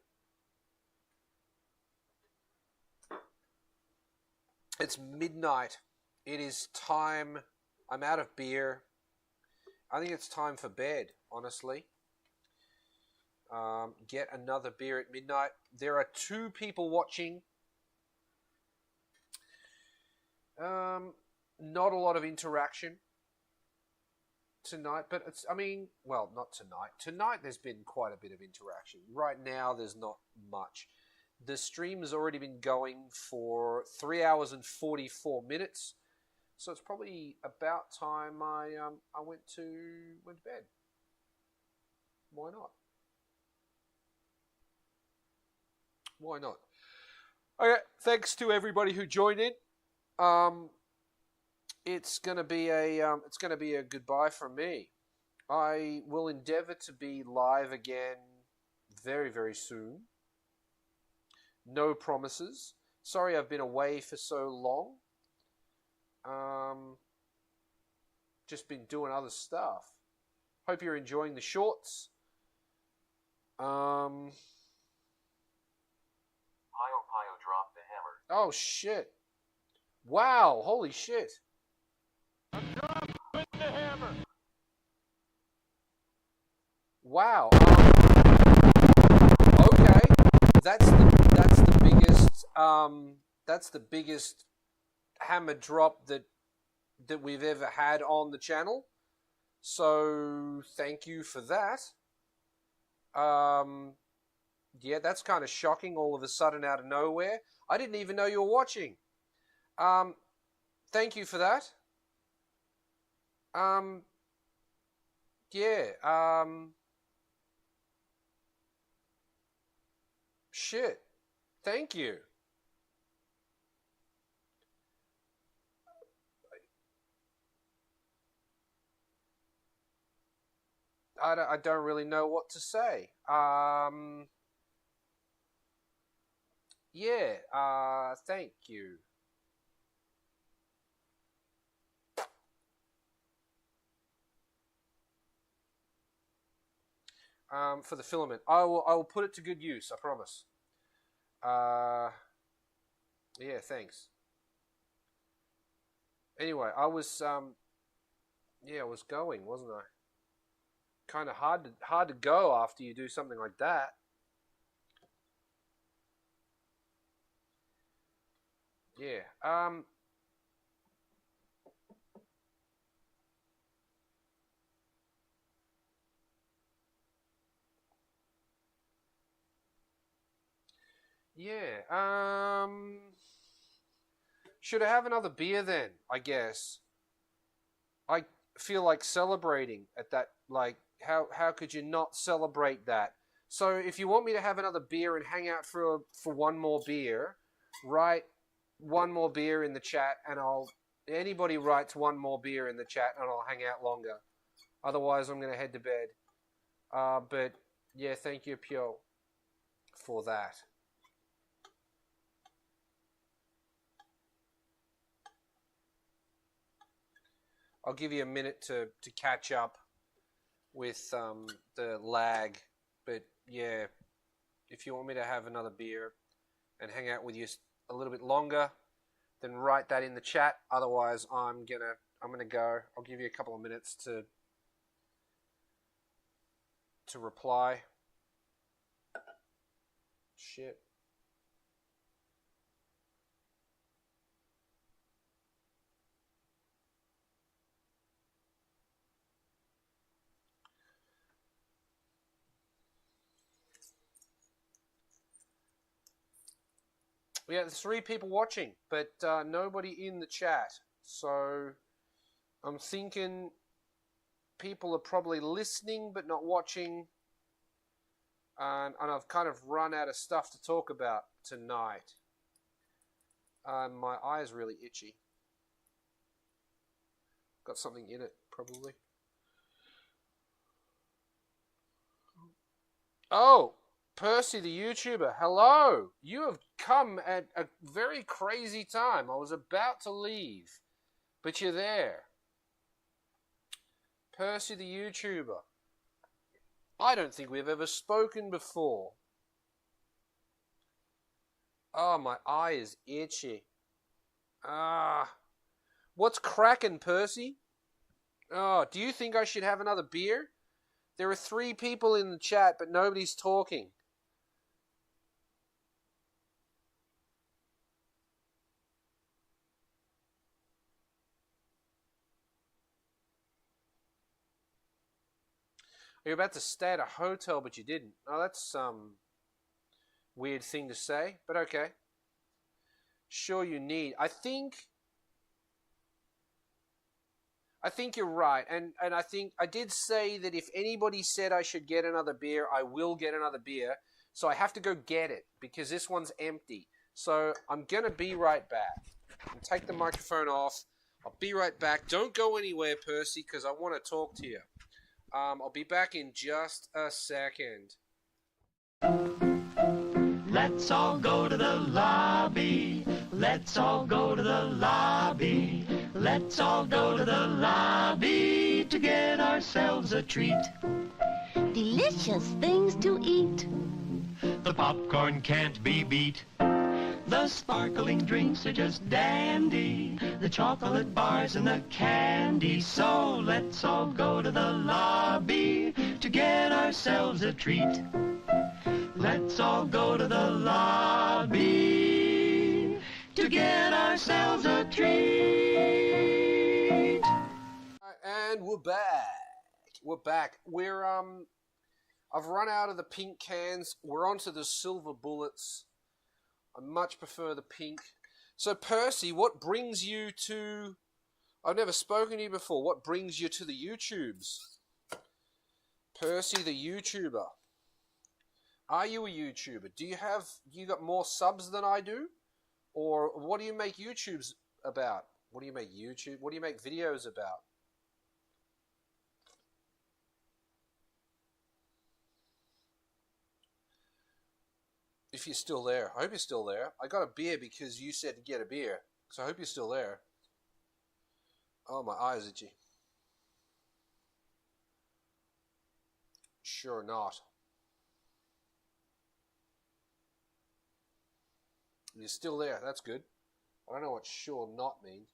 It's midnight. It is time. I'm out of beer. I think it's time for bed, honestly. Get another beer at midnight. There are 2 people watching. Not a lot of interaction. tonight, but it's, I mean, well, not tonight. Tonight there's been quite a bit of interaction. Right now there's not much. The stream has already been going for 3 hours and 44 minutes, so it's probably about time I went to bed. Why not? Why not? Okay, thanks to everybody who joined in. It's gonna be a goodbye from me. I will endeavour to be live again very, very soon. No promises. Sorry I've been away for so long. Just been doing other stuff. Hope you're enjoying the shorts. Pio dropped the hammer. Oh shit. Wow, holy shit. I'm dropping the hammer. Wow. Okay. That's the biggest hammer drop that we've ever had on the channel. So thank you for that. Yeah, that's kind of shocking all of a sudden out of nowhere. I didn't even know you were watching. Thank you for that. Yeah, shit. Thank you. I don't really know what to say. Yeah, thank you. For the filament. I will put it to good use, I promise. Yeah, thanks. Anyway, I was going, wasn't I? Kind of hard to go after you do something like that. Yeah. Yeah. Should I have another beer then? I guess. I feel like celebrating at that. Like, how could you not celebrate that? So if you want me to have another beer and hang out for one more beer, write one more beer in the chat, and anybody writes one more beer in the chat, and I'll hang out longer. Otherwise, I'm gonna head to bed. But yeah, thank you, Pio, for that. I'll give you a minute to catch up with the lag. But yeah, if you want me to have another beer and hang out with you a little bit longer, then write that in the chat. Otherwise, I'm gonna go. I'll give you a couple of minutes to reply. Shit. Yeah, there's 3 people watching, but nobody in the chat. So I'm thinking people are probably listening but not watching. And I've kind of run out of stuff to talk about tonight. My eye's really itchy. Got something in it, probably. Oh! Percy the YouTuber, hello! You have come at a very crazy time. I was about to leave, but you're there. Percy the YouTuber. I don't think we've ever spoken before. Oh, my eye is itchy. What's cracking, Percy? Oh, do you think I should have another beer? There are 3 people in the chat, but nobody's talking. You're about to stay at a hotel, but you didn't. Oh, that's some weird thing to say, but okay. Sure you need. I think you're right, and I think I did say that if anybody said I should get another beer, I will get another beer. So I have to go get it because this one's empty. So I'm gonna be right back. I'll take the microphone off. I'll be right back. Don't go anywhere, Percy, because I want to talk to you. I'll be back in just a second. Let's all go to the lobby. Let's all go to the lobby. Let's all go to the lobby to get ourselves a treat. Delicious things to eat. The popcorn can't be beat. The sparkling drinks are just dandy. The chocolate bars and the candy. So let's all go to the lobby to get ourselves a treat. Let's all go to the lobby to get ourselves a treat. And we're back. I've run out of the pink cans. We're onto the silver bullets. I much prefer the pink. So, Percy, what brings you to... I've never spoken to you before. What brings you to the YouTubes? Percy, the YouTuber. Are you a YouTuber? You got more subs than I do? Or what do you make YouTubes about? What do you make videos about? If you're still there. I hope you're still there. I got a beer because you said to get a beer. So I hope you're still there. Oh, my eyes itchy. Sure not. You're still there. That's good. I don't know what sure not means.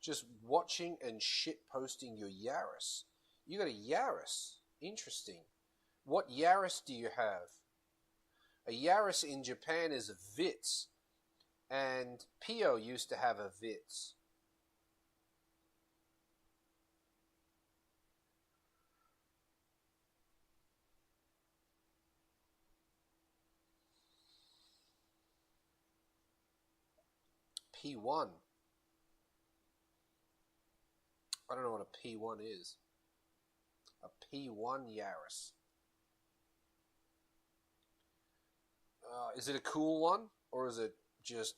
Just watching and shit posting your Yaris. You got a Yaris. Interesting. What Yaris do you have? A Yaris in Japan is a Vitz. And Pio used to have a Vitz. P1. I don't know what a P1 is. A P1 Yaris. Is it a cool one? Or is it just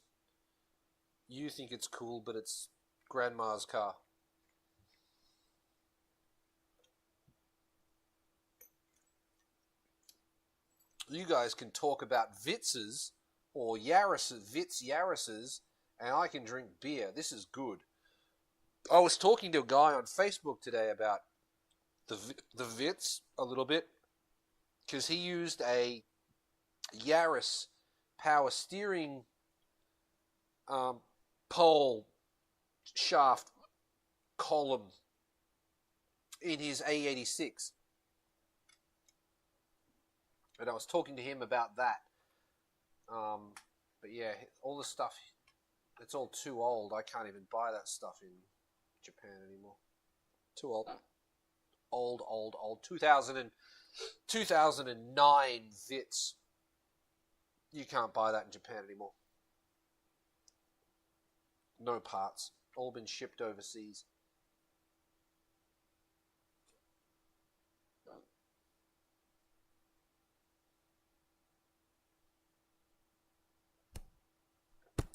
you think it's cool, but it's grandma's car? You guys can talk about Vitzes or Yaris's, Vitz Yaris's, and I can drink beer. This is good. I was talking to a guy on Facebook today about the Vitz a little bit because he used a Yaris power steering pole shaft column in his A86. And I was talking to him about that. But yeah, all the stuff, it's all too old. I can't even buy that stuff in Japan anymore. Too old. Old. 2009 Vitz. You can't buy that in Japan anymore. No parts. All been shipped overseas.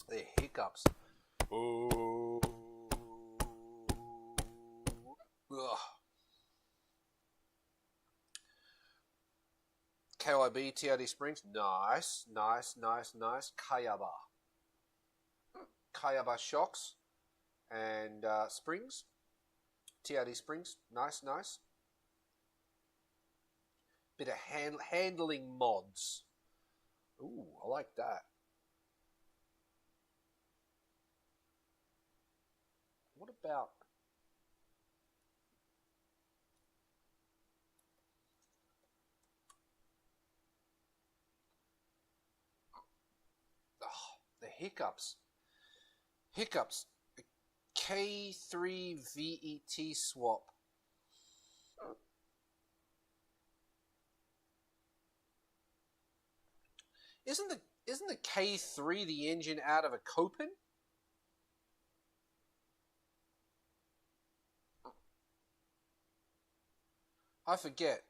They're hiccups. Oh. Ugh. KYB TRD Springs. Nice. Kayaba Shocks and Springs. TRD Springs. Nice. Bit of handling mods. Ooh, I like that. What about... hiccups. Hiccups. K3 VET swap. Isn't the K3 the engine out of a Copen? I forget.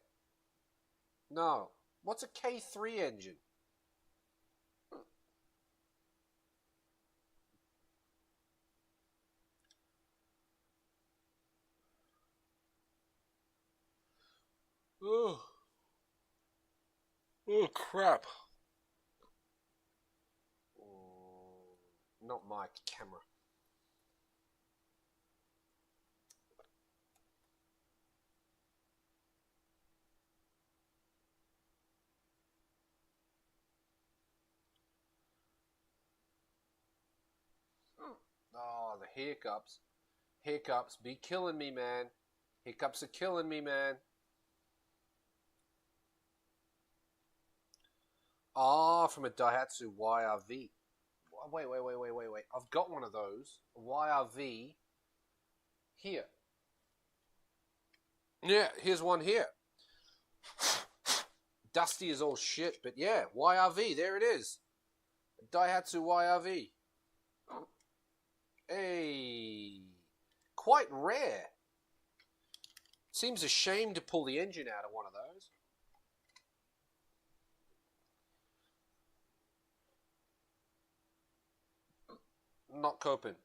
No. What's a K3 engine? Oh. Oh, crap. Not my camera. Oh, the hiccups. Hiccups be killing me, man. Hiccups are killing me, man. Ah, from a Daihatsu YRV. Wait. I've got one of those. A YRV. Here. Yeah, here's one here. Dusty as all shit, but yeah, YRV, there it is. Daihatsu YRV. Hey. Quite rare. Seems a shame to pull the engine out of one of those. Not Copen.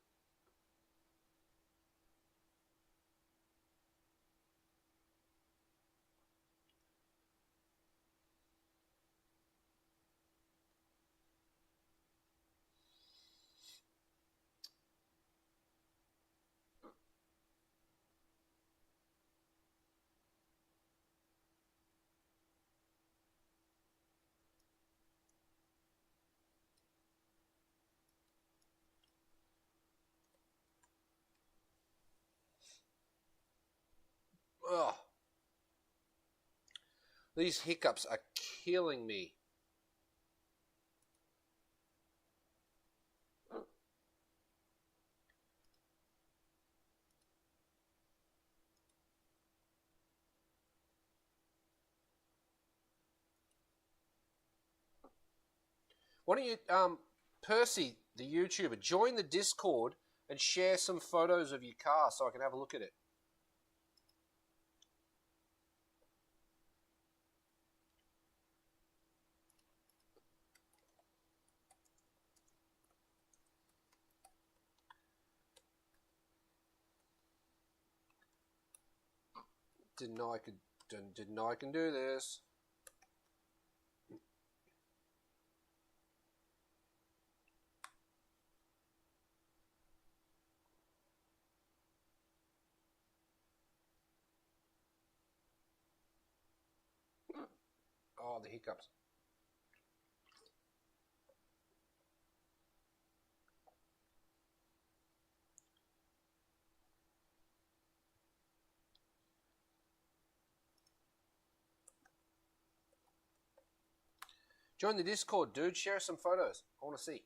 Ugh. These hiccups are killing me. Why don't you, Percy, the YouTuber, join the Discord and share some photos of your car so I can have a look at it. Didn't know I could do this. Oh, the hiccups. Join the Discord, dude. Share some photos. I want to see.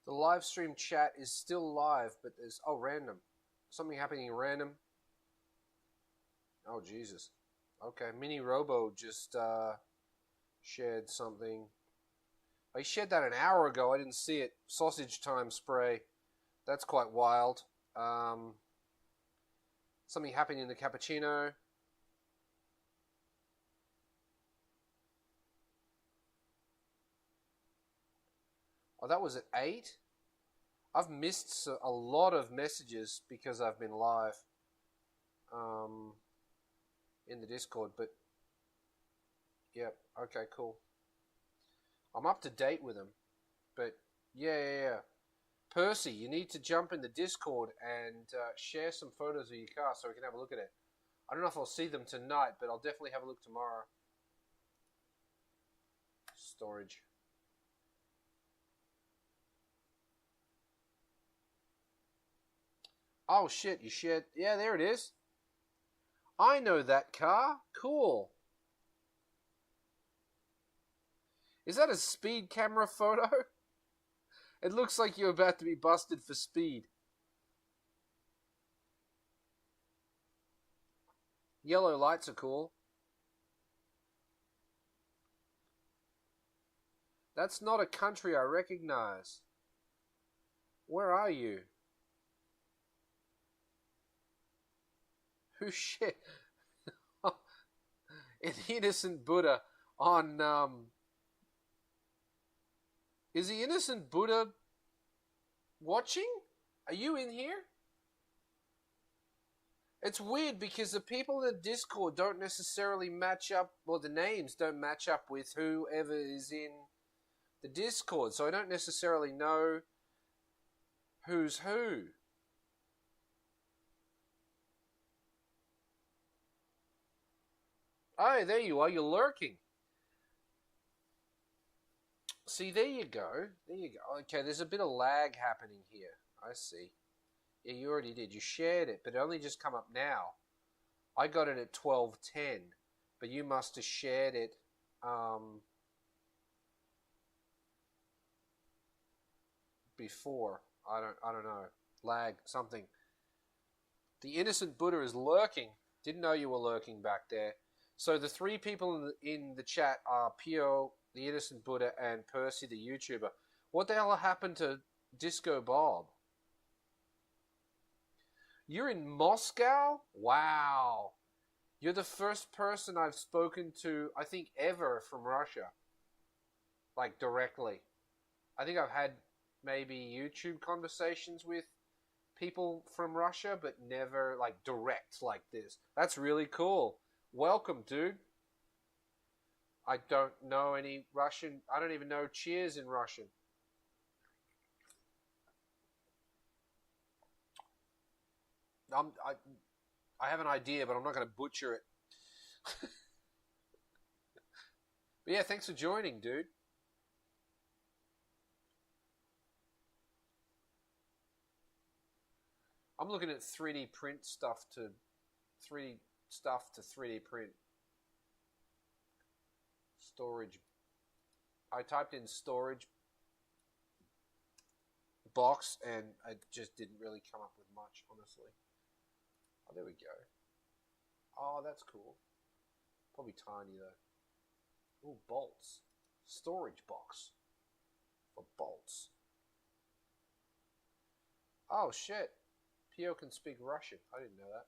The live stream chat is still live, but there's... Oh, random. Something happening random. Oh, Jesus. Okay, Mini Robo just shared something. He shared that an hour ago. I didn't see it. Sausage time spray. That's quite wild. Something happened in the cappuccino. Oh, that was at 8? I've missed a lot of messages because I've been live in the Discord, but yep, okay, cool. I'm up to date with them, but yeah. Percy, you need to jump in the Discord and share some photos of your car so we can have a look at it. I don't know if I'll see them tonight, but I'll definitely have a look tomorrow. Storage. Oh shit, you shared. Yeah, there it is. I know that car. Cool. Is that a speed camera photo? It looks like you're about to be busted for speed. Yellow lights are cool. That's not a country I recognize. Where are you? Who shit? An innocent Buddha on Is the innocent Buddha watching? Are you in here? It's weird because the people in the Discord don't necessarily match up, or the names don't match up with whoever is in the Discord, so I don't necessarily know who's who. Oh, there you are, you're lurking. See, there you go. There you go. Okay, there's a bit of lag happening here. I see. Yeah, you already did. You shared it, but it only just come up now. I got it at 12:10, but you must have shared it before. I don't know. Lag something. The innocent Buddha is lurking. Didn't know you were lurking back there. So the three people in the chat are Pio, the innocent Buddha, and Percy, the YouTuber. What the hell happened to Disco Bob? You're in Moscow? Wow. You're the first person I've spoken to, I think, ever from Russia. Like, directly. I think I've had maybe YouTube conversations with people from Russia, but never, like, direct like this. That's really cool. Welcome, dude. I don't know any Russian. I don't even know cheers in Russian. I have an idea, but I'm not going to butcher it. But yeah, thanks for joining, dude. I'm looking at 3D print stuff to 3D print. Storage. I typed in storage box and I just didn't really come up with much, honestly. Oh, there we go. Oh, that's cool. Probably tiny though. Oh, bolts. Storage box for bolts. Oh shit. Pio can speak Russian. I didn't know that.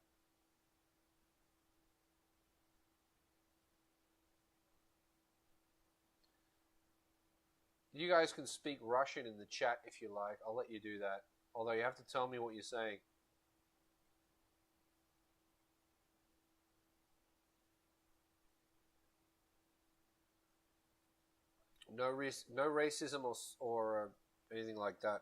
You guys can speak Russian in the chat if you like. I'll let you do that. Although you have to tell me what you're saying. No racism or anything like that.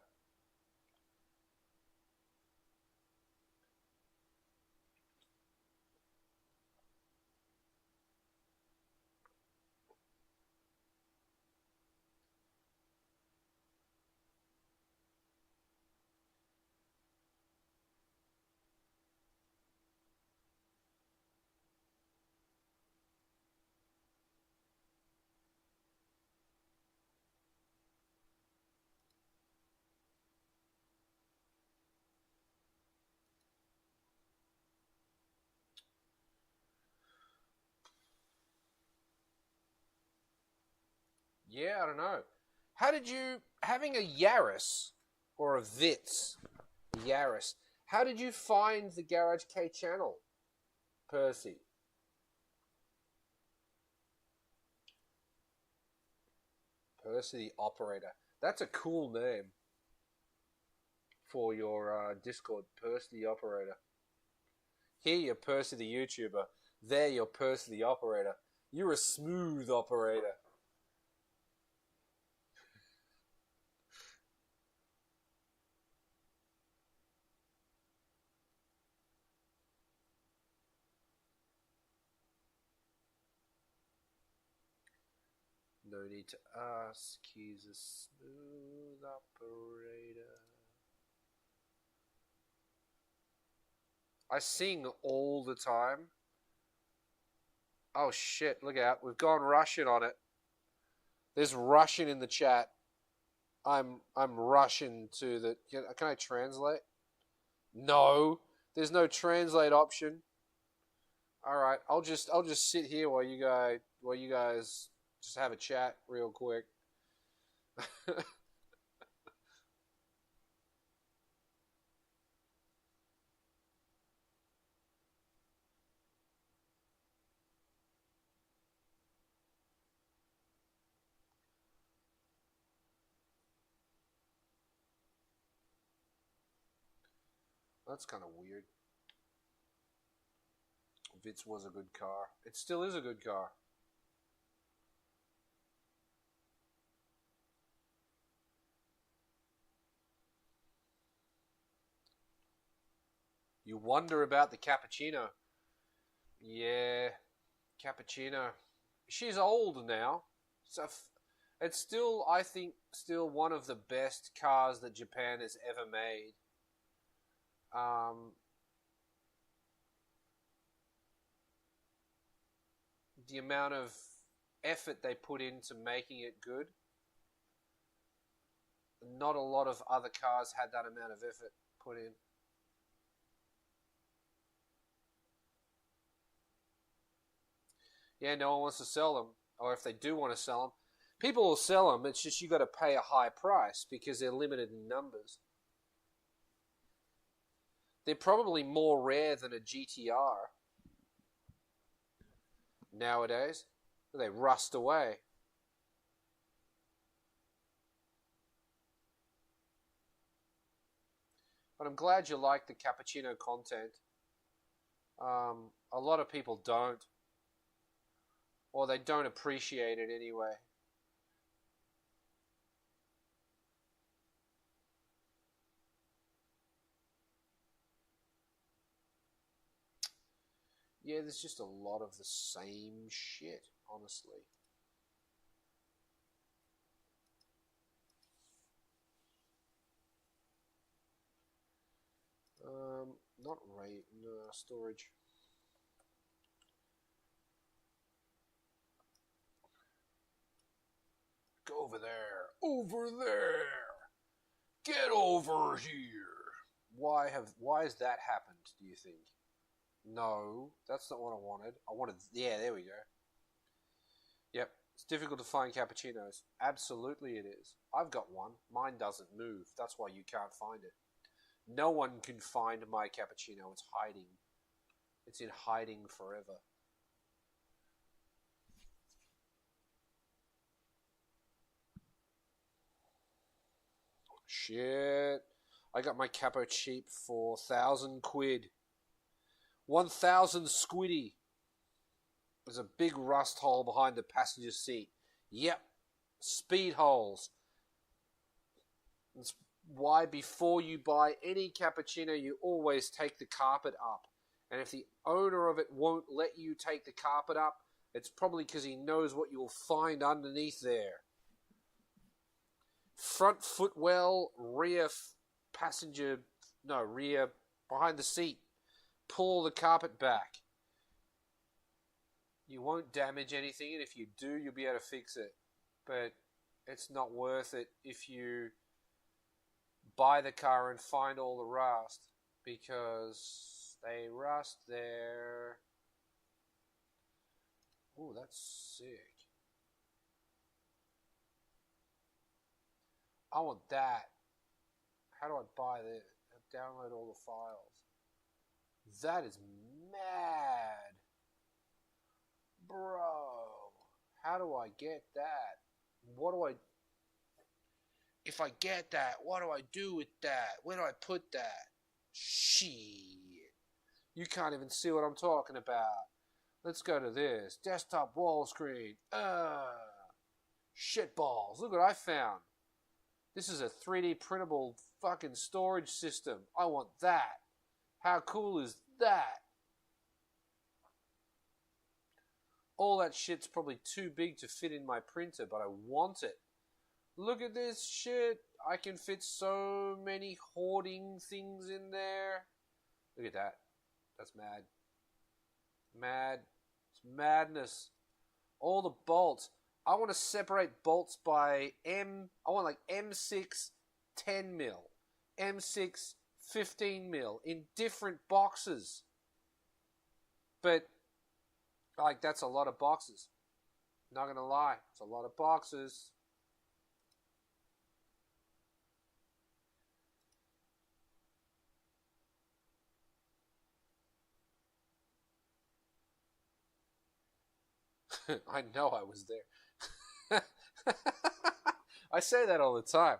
Yeah, I don't know. How did you, having a Yaris, or a Vitz, Yaris, how did you find the Garage Kei channel, Percy? Percy the Operator. That's a cool name for your Discord, Percy the Operator. Here you're Percy the YouTuber. There you're Percy the Operator. You're a smooth operator. No need to ask, he's a smooth operator. I sing all the time. Oh shit, look out. We've gone Russian on it. There's Russian in the chat. I'm Russian to the... Can I translate? No. There's no translate option. Alright, I'll just sit here while you guys just have a chat real quick. That's kind of weird. Vitz was a good car. It still is a good car. You wonder about the cappuccino. Yeah, cappuccino. She's old now. So it's still, I think, still one of the best cars that Japan has ever made. The amount of effort they put into making it good. Not a lot of other cars had that amount of effort put in. Yeah, no one wants to sell them. Or if they do want to sell them, people will sell them. It's just you got to pay a high price because they're limited in numbers. They're probably more rare than a GTR nowadays. They rust away. But I'm glad you like the cappuccino content. A lot of people don't. Or they don't appreciate it anyway. Yeah, there's just a lot of the same shit, honestly. Not right, no, storage. Go over there. Over there. Get over here. Why has that happened, do you think? No, that's not what I wanted. I wanted, yeah, there we go. Yep, it's difficult to find cappuccinos. Absolutely it is. I've got one. Mine doesn't move. That's why you can't find it. No one can find my cappuccino. It's hiding. It's in hiding forever. Shit. I got my capo cheap for 1,000 quid. 1,000 squiddy. There's a big rust hole behind the passenger seat. Yep. Speed holes. That's why before you buy any cappuccino, you always take the carpet up. And if the owner of it won't let you take the carpet up, it's probably because he knows what you'll find underneath there. Front footwell, rear behind the seat. Pull the carpet back. You won't damage anything, and if you do, you'll be able to fix it. But it's not worth it if you buy the car and find all the rust, because they rust there. Oh, that's sick. I want that. How do I buy this? Download all the files. That is mad. Bro. How do I get that? What do I... If I get that, what do I do with that? Where do I put that? Shit. You can't even see what I'm talking about. Let's go to this. Desktop wall screen. Shitballs. Look what I found. This is a 3D printable fucking storage system. I want that. How cool is that? All that shit's probably too big to fit in my printer, but I want it. Look at this shit. I can fit so many hoarding things in there. Look at that. That's mad. Mad. It's madness. All the bolts. I want to separate bolts by M. I want like M6 10 mil. M6 15 mil in different boxes. But, like, that's a lot of boxes. Not gonna lie. It's a lot of boxes. I know I was there. I say that all the time.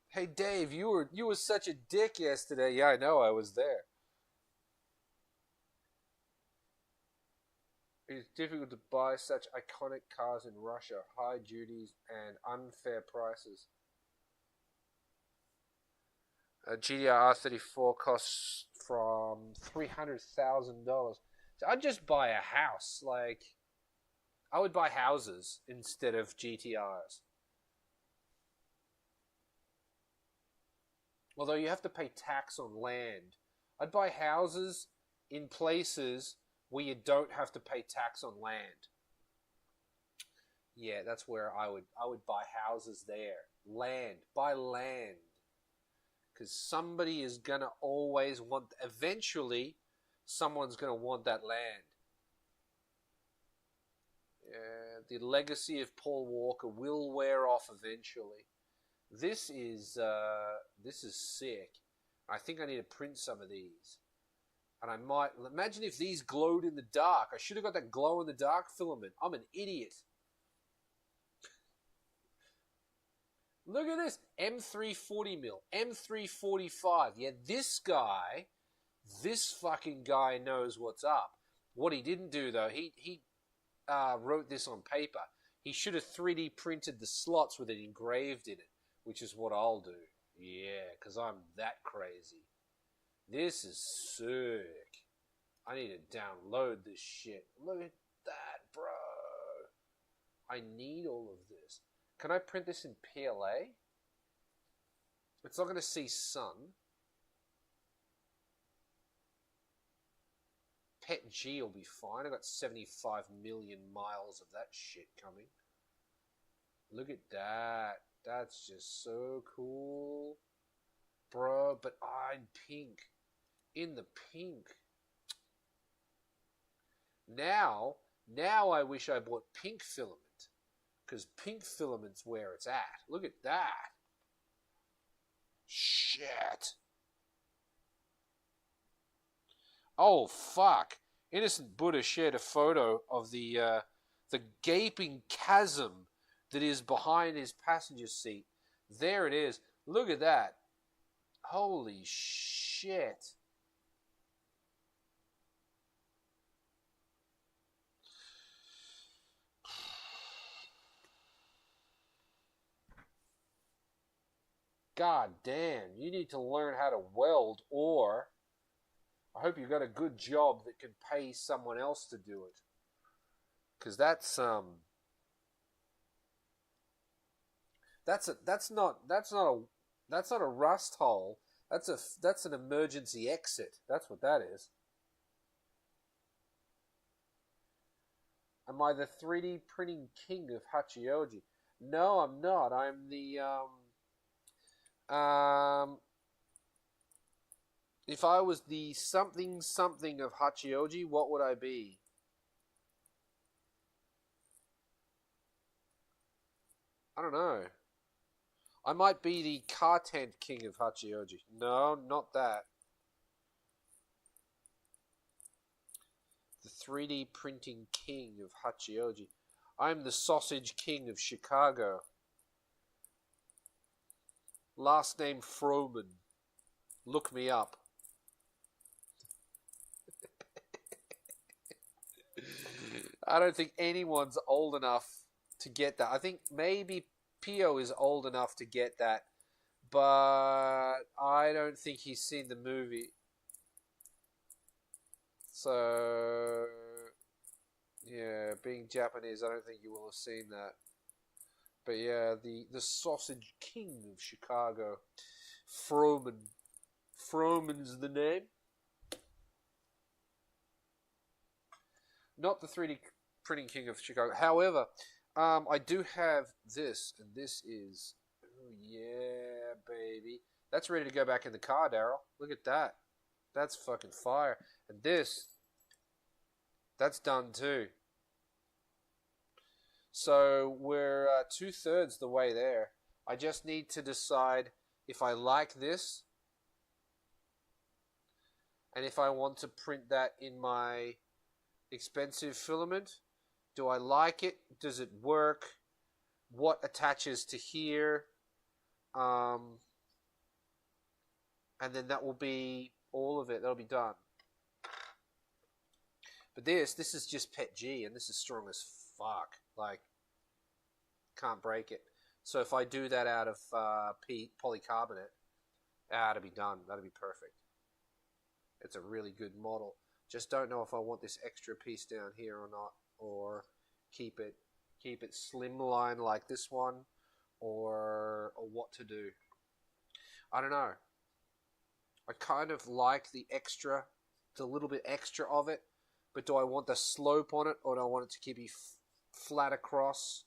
Hey Dave, you were such a dick yesterday. Yeah, I know I was there. It's difficult to buy such iconic cars in Russia. High duties and unfair prices. A GTR R34 costs from $300,000. So I'd just buy a house. Like, I would buy houses instead of GTRs. Although you have to pay tax on land. I'd buy houses in places where you don't have to pay tax on land. Yeah, that's where I would buy houses there. Land. Buy land. Because somebody is going to always want... Eventually, someone's going to want that land. Yeah, the legacy of Paul Walker will wear off eventually. This is sick. I think I need to print some of these. And I might... Imagine if these glowed in the dark. I should have got that glow-in-the-dark filament. I'm an idiot. Look at this. M340 mil. M345. Yeah, this fucking guy knows what's up. What he didn't do, though, he wrote this on paper. He should have 3D printed the slots with it engraved in it, which is what I'll do. Yeah, because I'm that crazy. This is sick. I need to download this shit. Look at that, bro. I need all of this. Can I print this in PLA? It's not going to see sun. Pet G will be fine. I got 75 million miles of that shit coming. Look at that. That's just so cool. Bro, but I'm pink. In the pink. Now I wish I bought pink filament. Because pink filament's where it's at. Look at that. Shit. Oh, fuck. Innocent Buddha shared a photo of the gaping chasm that is behind his passenger seat. There it is. Look at that. Holy shit. God damn, you need to learn how to weld, or I hope you got a good job that can pay someone else to do it. Because that's not a rust hole. That's an emergency exit. That's what that is. Am I the 3D printing king of Hachioji? No, I'm not. I'm the if I was the something of Hachioji, what would I be? I don't know. I might be the car tent king of Hachioji. No, not that. The 3D printing king of Hachioji. I'm the sausage king of Chicago. Last name Froman. Look me up. I don't think anyone's old enough to get that. I think maybe Pio is old enough to get that, but I don't think he's seen the movie. So, yeah, being Japanese, I don't think you will have seen that. But yeah, the sausage king of Chicago, Froman. Froman's the name. Not the 3D printing king of Chicago. However, I do have this, and this is, oh yeah, baby. That's ready to go back in the car, Daryl. Look at that. That's fucking fire. And this, that's done too. So we're 2/3 the way there. I just need to decide if I like this, and if I want to print that in my expensive filament. Do I like it? Does it work? What attaches to here? And then that will be all of it. That'll be done. But this is just Pet G, and this is strong as fuck. Like, can't break it. So if I do that out of polycarbonate, that'll be done. That'll be perfect. It's a really good model. Just don't know if I want this extra piece down here or not, or keep it slimline like this one, or what to do. I don't know. I kind of like the little bit extra of it, but do I want the slope on it, or do I want it to keep flat across?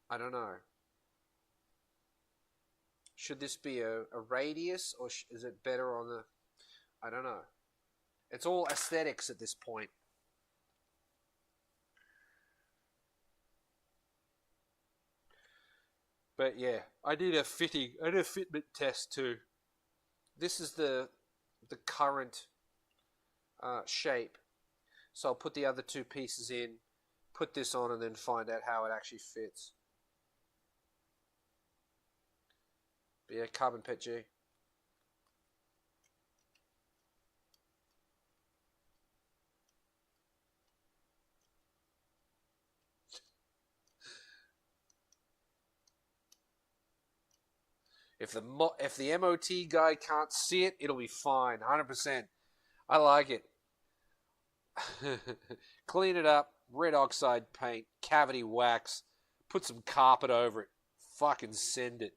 I don't know. Should this be a radius, or is it better on the... I don't know. It's all aesthetics at this point. But yeah, I did a fitment test too. This is the current shape. So I'll put the other two pieces in, put this on, and then find out how it actually fits. But yeah, carbon Pet G. If the MOT guy can't see it, it'll be fine. 100%. I like it. Clean it up. Red oxide paint. Cavity wax. Put some carpet over it. Fucking send it.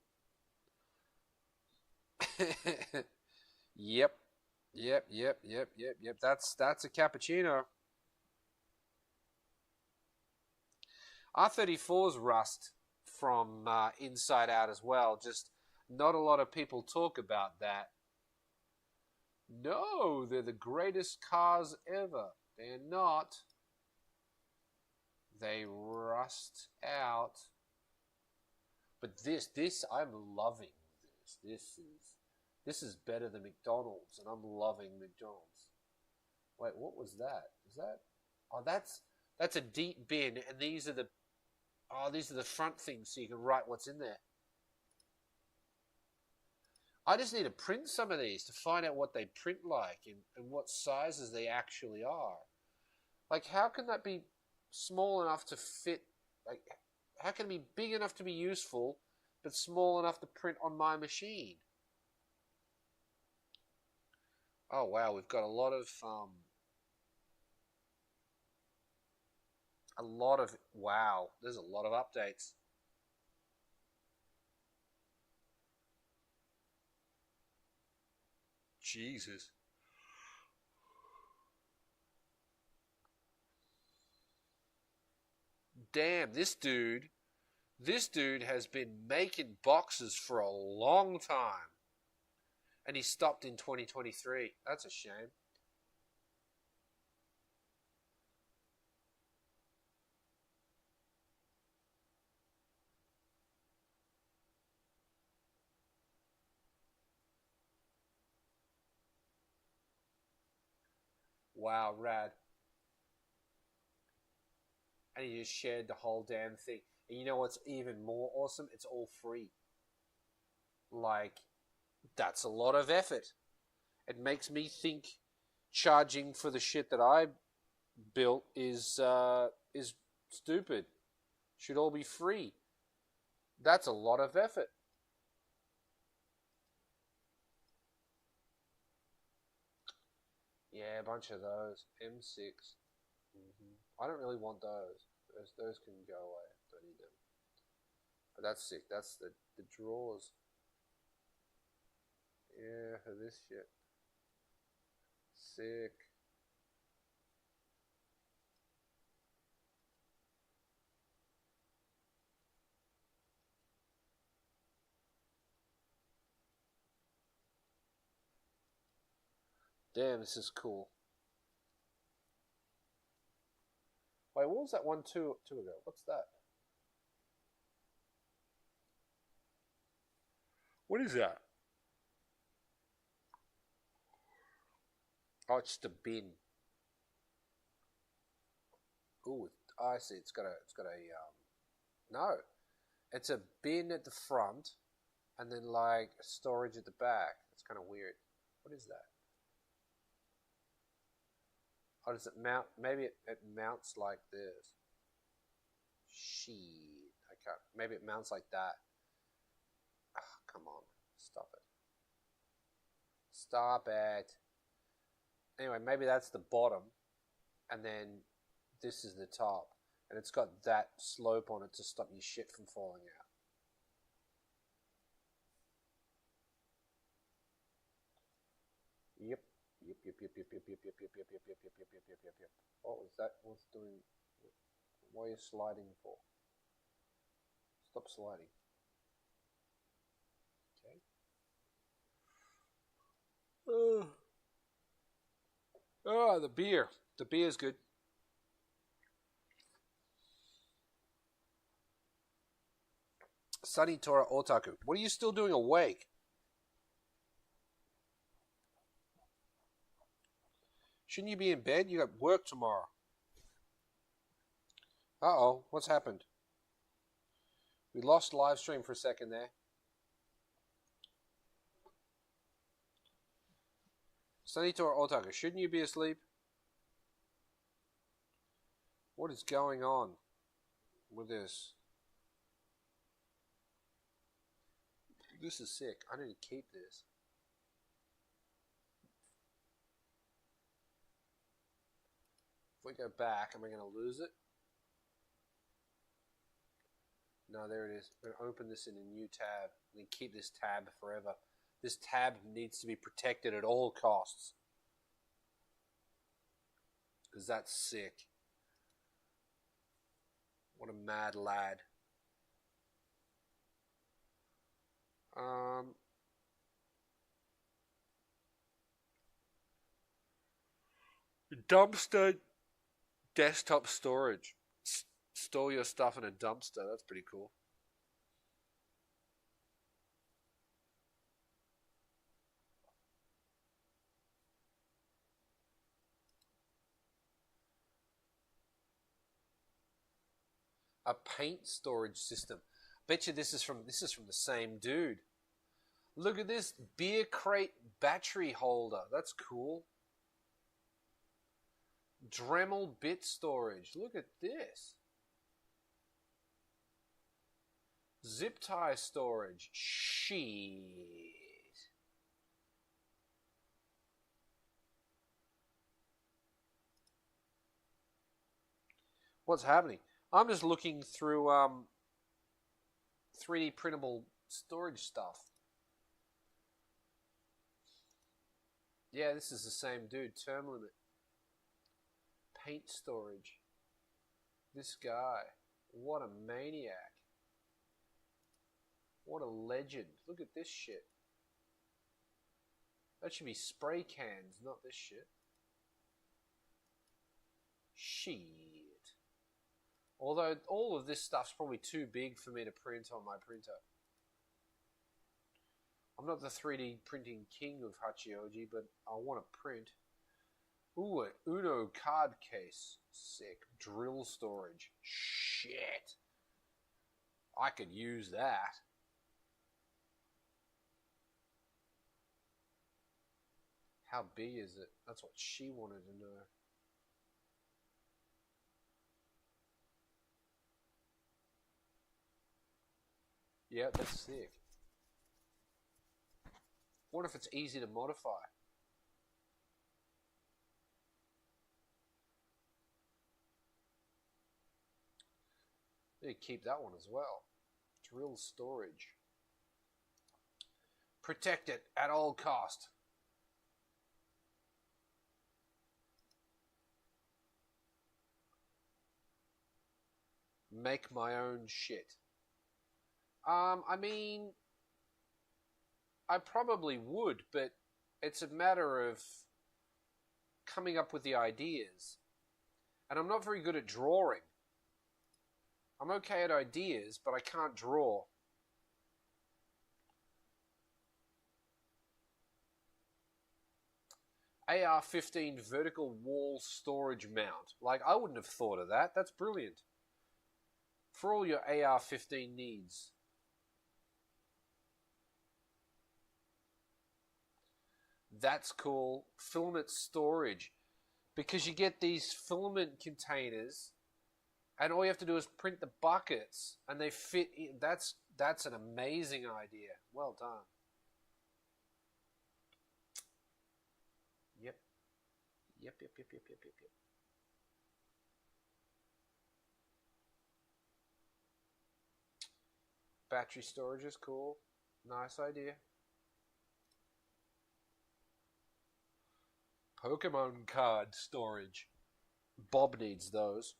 Yep. That's a cappuccino. R34's rust from inside out as well. Just not a lot of people talk about that. No, they're the greatest cars ever. They're not. They rust out. But this, I'm loving this. This is better than McDonald's, and I'm loving McDonald's. Wait, what was that? Is that? Oh, that's a deep bin, and these are the front things, so you can write what's in there. I just need to print some of these to find out what they print like and what sizes they actually are. Like, how can that be small enough to fit? Like, how can it be big enough to be useful, but small enough to print on my machine? Oh, wow, we've got a lot of, wow, there's a lot of updates. Jesus. Damn, this dude has been making boxes for a long time. And he stopped in 2023. That's a shame. Wow, rad. And he just shared the whole damn thing. And you know what's even more awesome? It's all free. Like, that's a lot of effort. It makes me think charging for the shit that I built is stupid. Should all be free. That's a lot of effort. Yeah, a bunch of those. M6. I don't really want those. Those can go away. Don't need them. But that's sick. That's the drawers. Yeah, for this shit. Sick. Damn, this is cool. Wait, what was that one two ago? What's that? What is that? Oh, it's just a bin. Ooh, I see. It's got a no. It's a bin at the front, and then like storage at the back. It's kind of weird. What is that? Oh, does it mount? Maybe it mounts like this. Shit. I can't. Maybe it mounts like that. Oh, come on. Stop it. Stop it. Anyway, maybe that's the bottom. And then this is the top. And it's got that slope on it to stop your shit from falling out. Yep. Yep. What was that? What's doing? What are you sliding for? Stop sliding. Okay. Oh, the beer. The beer's good. Sunny Tora Otaku. What are you still doing awake? Shouldn't you be in bed? You got work tomorrow. Uh-oh. What's happened? We lost live stream for a second there. Sunny Tora Otaku. Shouldn't you be asleep? What is going on with this? This is sick. I need to keep this. If we go back, am I going to lose it? No, there it is. I'm going to open this in a new tab and keep this tab forever. This tab needs to be protected at all costs. Because that's sick. What a mad lad. Dumpster desktop storage. Store your stuff in a dumpster. That's pretty cool. A paint storage system. Bet you this is from the same dude. Look at this beer crate battery holder. That's cool. Dremel bit storage. Look at this. Zip tie storage. Shit. What's happening? I'm just looking through 3D printable storage stuff. Yeah, this is the same dude. Term limit. Paint storage. This guy. What a maniac. What a legend. Look at this shit. That should be spray cans, not this shit. Shit. Although all of this stuff's probably too big for me to print on my printer. I'm not the 3D printing king of Hachioji, but I want to print. Ooh, an Uno card case. Sick. Drill storage. Shit. I could use that. How big is it? That's what she wanted to know. Yeah, that's sick. What if it's easy to modify? You keep that one as well. Drill storage. Protect it at all cost. Make my own shit. I mean, I probably would, but it's a matter of coming up with the ideas. And I'm not very good at drawing. I'm okay at ideas, but I can't draw. AR-15 vertical wall storage mount. Like, I wouldn't have thought of that. That's brilliant. For all your AR-15 needs. That's cool. Filament storage. Because you get these filament containers, and all you have to do is print the buckets, and they fit in. That's an amazing idea. Well done. Yep. Yep. Battery storage is cool. Nice idea. Pokemon card storage. Bob needs those.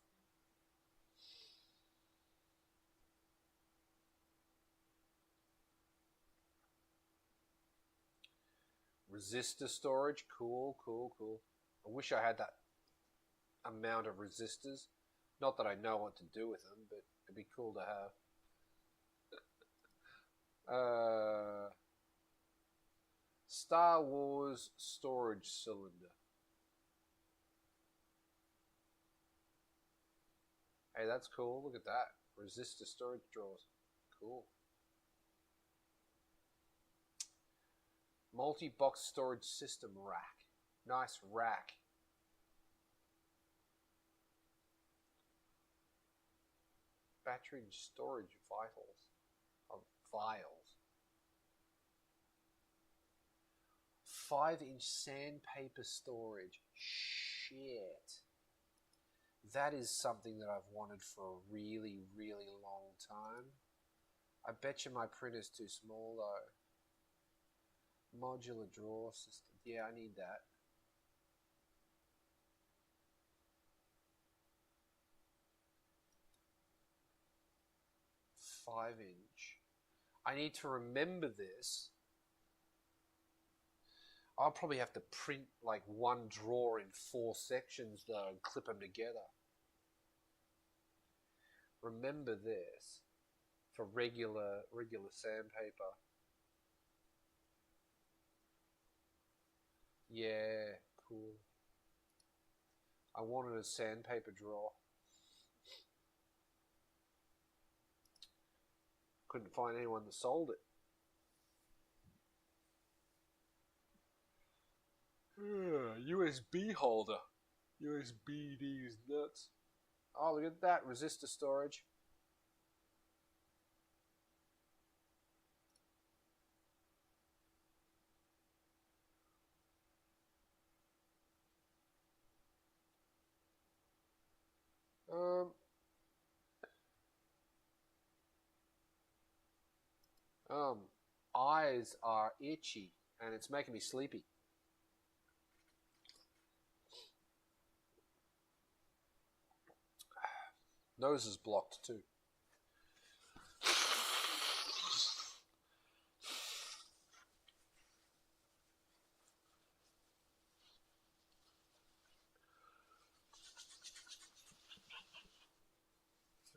Resistor storage. Cool. I wish I had that amount of resistors. Not that I know what to do with them, but it'd be cool to have. Star Wars storage cylinder. Hey, that's cool. Look at that. Resistor storage drawers. Cool. Multi-box storage system rack. Nice rack. Battery and storage vials. 5-inch sandpaper storage. Shit. That is something that I've wanted for a really, really long time. I bet you my printer's too small though. Modular drawer system. Yeah, I need that. Five-inch. I need to remember this. I'll probably have to print like one drawer in 4 sections though and clip them together. Remember this for regular sandpaper. Yeah, cool. I wanted a sandpaper drawer. Couldn't find anyone that sold it. USB holder. USB these nuts. Oh, look at that. Resistor storage. Eyes are itchy and it's making me sleepy. Nose is blocked too.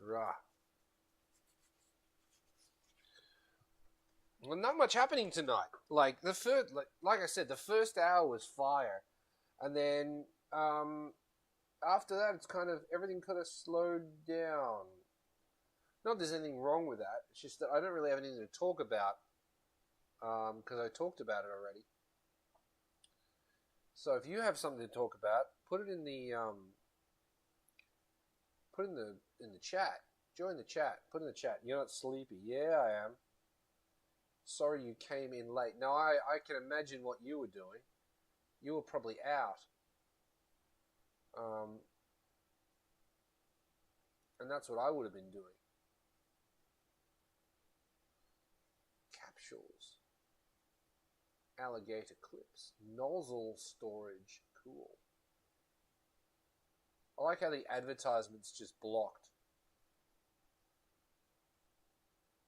Rah. Well, not much happening tonight. Like the first, like I said, the first hour was fire, and then After that, it's kind of everything kind of slowed down. Not that there's anything wrong with that. It's just that I don't really have anything to talk about because I talked about it already. So if you have something to talk about, put it in the chat. Join the chat. Put in the chat. You're not sleepy. Yeah, I am. Sorry you came in late. Now I can imagine what you were doing. You were probably out. And that's what I would have been doing. Capsules. Alligator clips. Nozzle storage. Cool. I like how the advertisement's just blocked.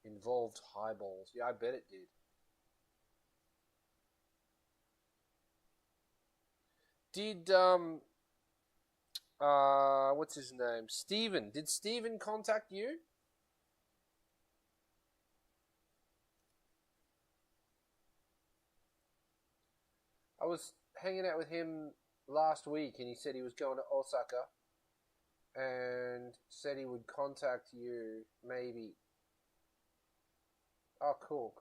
Involved highballs. Yeah, I bet it did. Did, what's his name? Steven. Did Steven contact you? I was hanging out with him last week and he said he was going to Osaka and said he would contact you maybe. Oh, cool.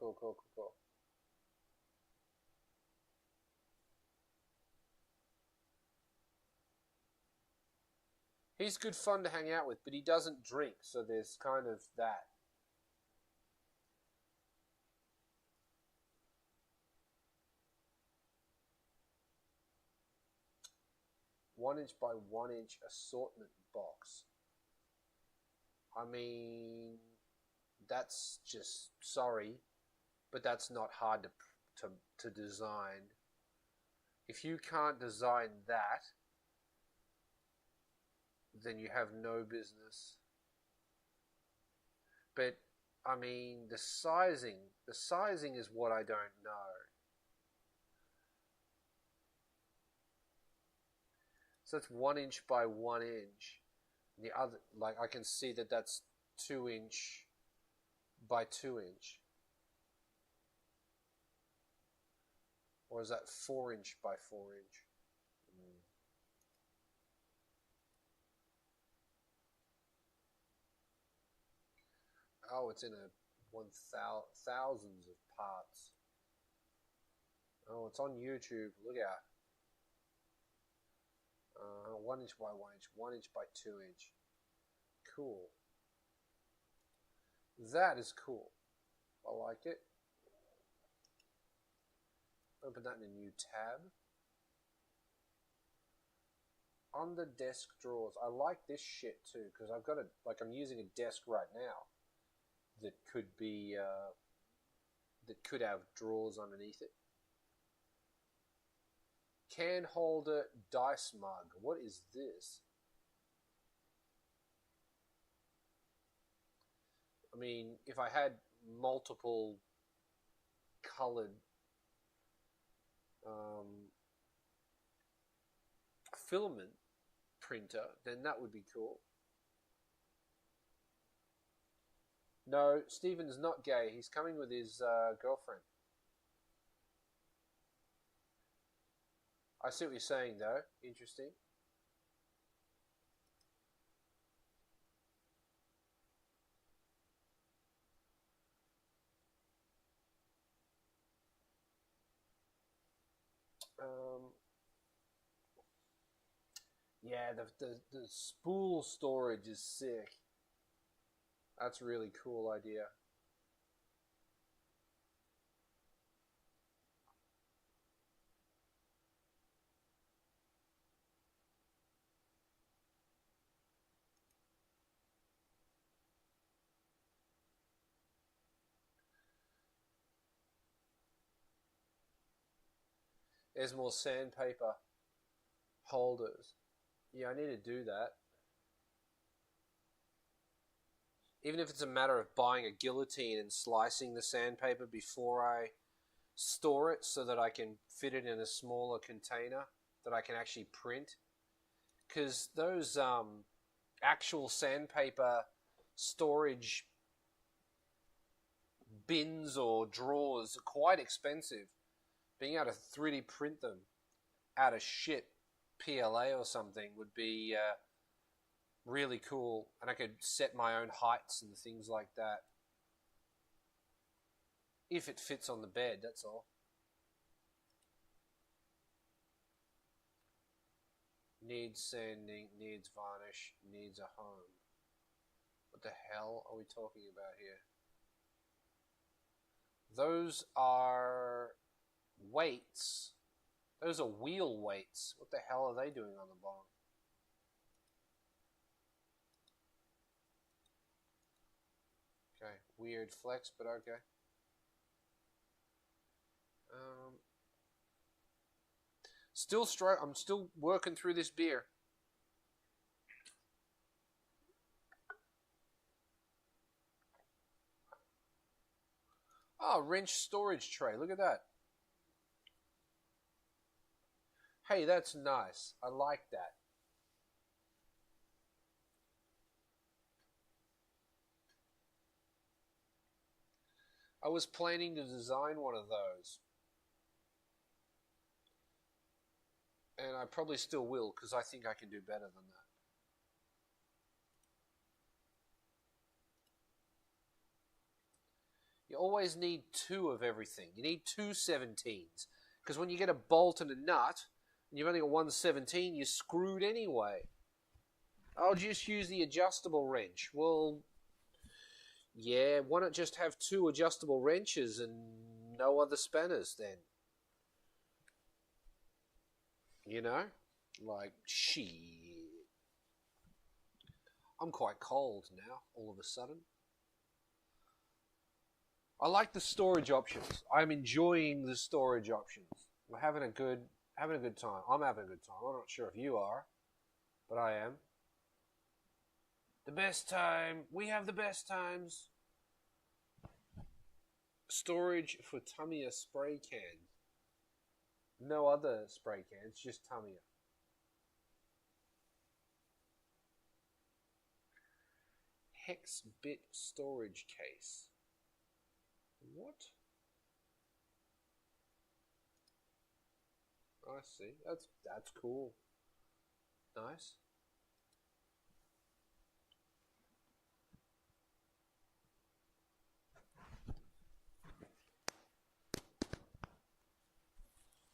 He's good fun to hang out with, but he doesn't drink, so there's kind of that. One-inch by 1-inch assortment box. I mean, that's just, sorry, but that's not hard to design. If you can't design that, then you have no business. But I mean, the sizing is what I don't know. So it's 1-inch by 1-inch. The other, like, I can see that that's 2-inch by 2-inch. Or is that 4-inch by 4-inch? Oh, it's in thousands of parts. Oh, it's on YouTube. Look out. 1-inch by 1-inch, 1-inch by 2-inch. Cool. That is cool. I like it. Open that in a new tab. Under desk drawers. I like this shit too because I've got I'm using a desk right now that could be that could have drawers underneath it. Can holder dice mug. What is this? I mean, if I had multiple colored filament printer, then that would be cool. No, Stephen's not gay. He's coming with his girlfriend. I see what you're saying, though. Interesting. Yeah, the spool storage is sick. That's a really cool idea. There's more sandpaper holders. Yeah, I need to do that. Even if it's a matter of buying a guillotine and slicing the sandpaper before I store it so that I can fit it in a smaller container that I can actually print. Because those actual sandpaper storage bins or drawers are quite expensive. Being able to 3D print them out of shit PLA or something would be really cool, and I could set my own heights and things like that. If it fits on the bed, that's all. Needs sanding, needs varnish, needs a home. What the hell are we talking about here? Those are weights. Those are wheel weights. What the hell are they doing on the bottom? Okay, weird flex, but okay. I'm still working through this beer. Oh, wrench storage tray. Look at that. Hey, that's nice. I like that. I was planning to design one of those. And I probably still will, because I think I can do better than that. You always need two of everything. You need two 17s. Because when you get a bolt and a nut, and you've only got one 17, you're screwed anyway. I'll just use the adjustable wrench. Well, yeah, why not just have two adjustable wrenches and no other spanners then? You know? Like, shit. I'm quite cold now, all of a sudden. I like the storage options. I'm enjoying the storage options. I'm having a good time. I'm having a good time. I'm not sure if you are, but I am. The best time. We have the best times. Storage for Tamiya spray can. No other spray cans, just Tamiya. Hex bit storage case. What? I see. That's cool. Nice.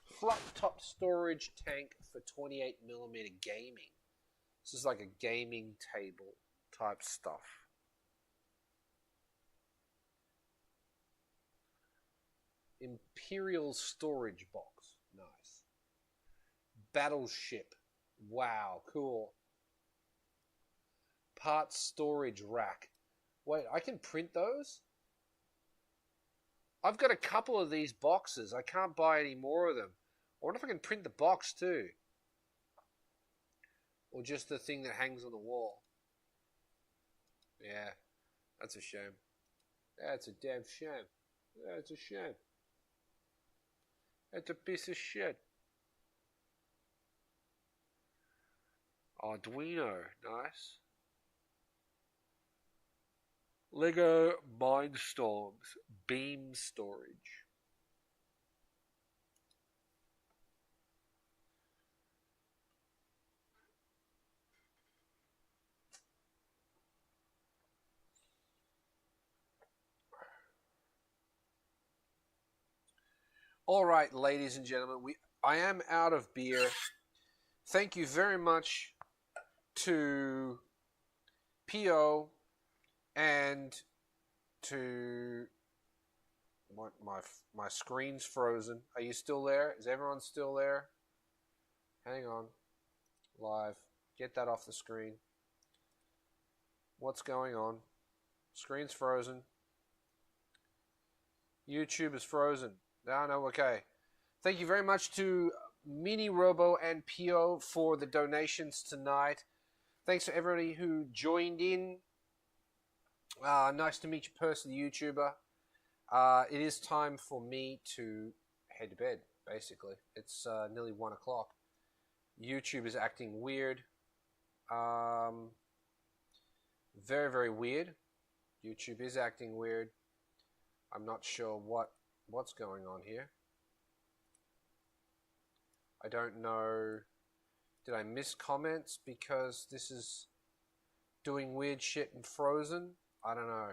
Flat top storage tank for 28mm gaming. This is like a gaming table type stuff. Imperial storage box. Nice. Battleship. Wow, cool. Parts storage rack. Wait, I can print those? I've got a couple of these boxes. I can't buy any more of them. I wonder if I can print the box too. Or just the thing that hangs on the wall. Yeah, that's a shame. That's a damn shame. That's a shame. That's a piece of shit. Arduino, nice. Lego Mindstorms beam storage. All right, ladies and gentlemen, I am out of beer. Thank you very much to P.O. and to what my screen's frozen. Are you still there? Is everyone still there? Hang on. Live. Get that off the screen. What's going on? Screen's frozen. YouTube is frozen. No, okay. Thank you very much to Mini Robo and Pio for the donations tonight. Thanks to everybody who joined in. Nice to meet you personally, YouTuber. It is time for me to head to bed, basically. It's nearly 1 o'clock. YouTube is acting weird. Very, very weird. YouTube is acting weird. I'm not sure what's going on here. I don't know Did I miss comments because this is doing weird shit in Frozen? I don't know.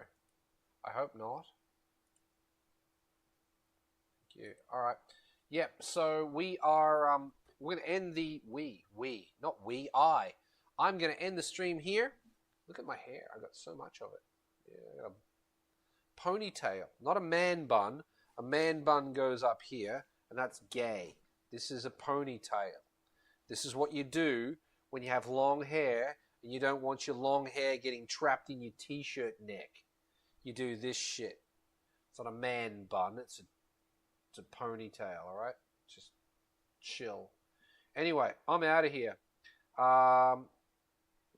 I hope not. Thank you. All right. Yep. So we are. We're gonna end the I'm gonna end the stream here. Look at my hair. I got so much of it. Yeah, I got a ponytail, not a man bun. A man bun goes up here, and that's gay. This is a ponytail. This is what you do when you have long hair and you don't want your long hair getting trapped in your t-shirt neck. You do this shit. It's not a man bun. It's a ponytail, all right? Just chill. Anyway, I'm out of here.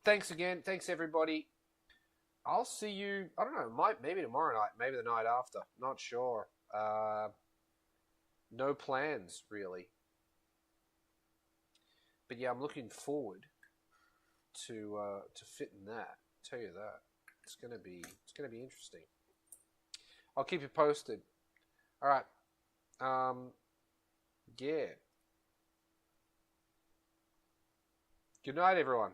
Thanks again. Thanks, everybody. I'll see you, I don't know, maybe tomorrow night, maybe the night after. Not sure. No plans, really. But yeah, I'm looking forward to fitting that. I'll tell you that. It's gonna be interesting. I'll keep you posted. All right. Yeah. Good night, everyone.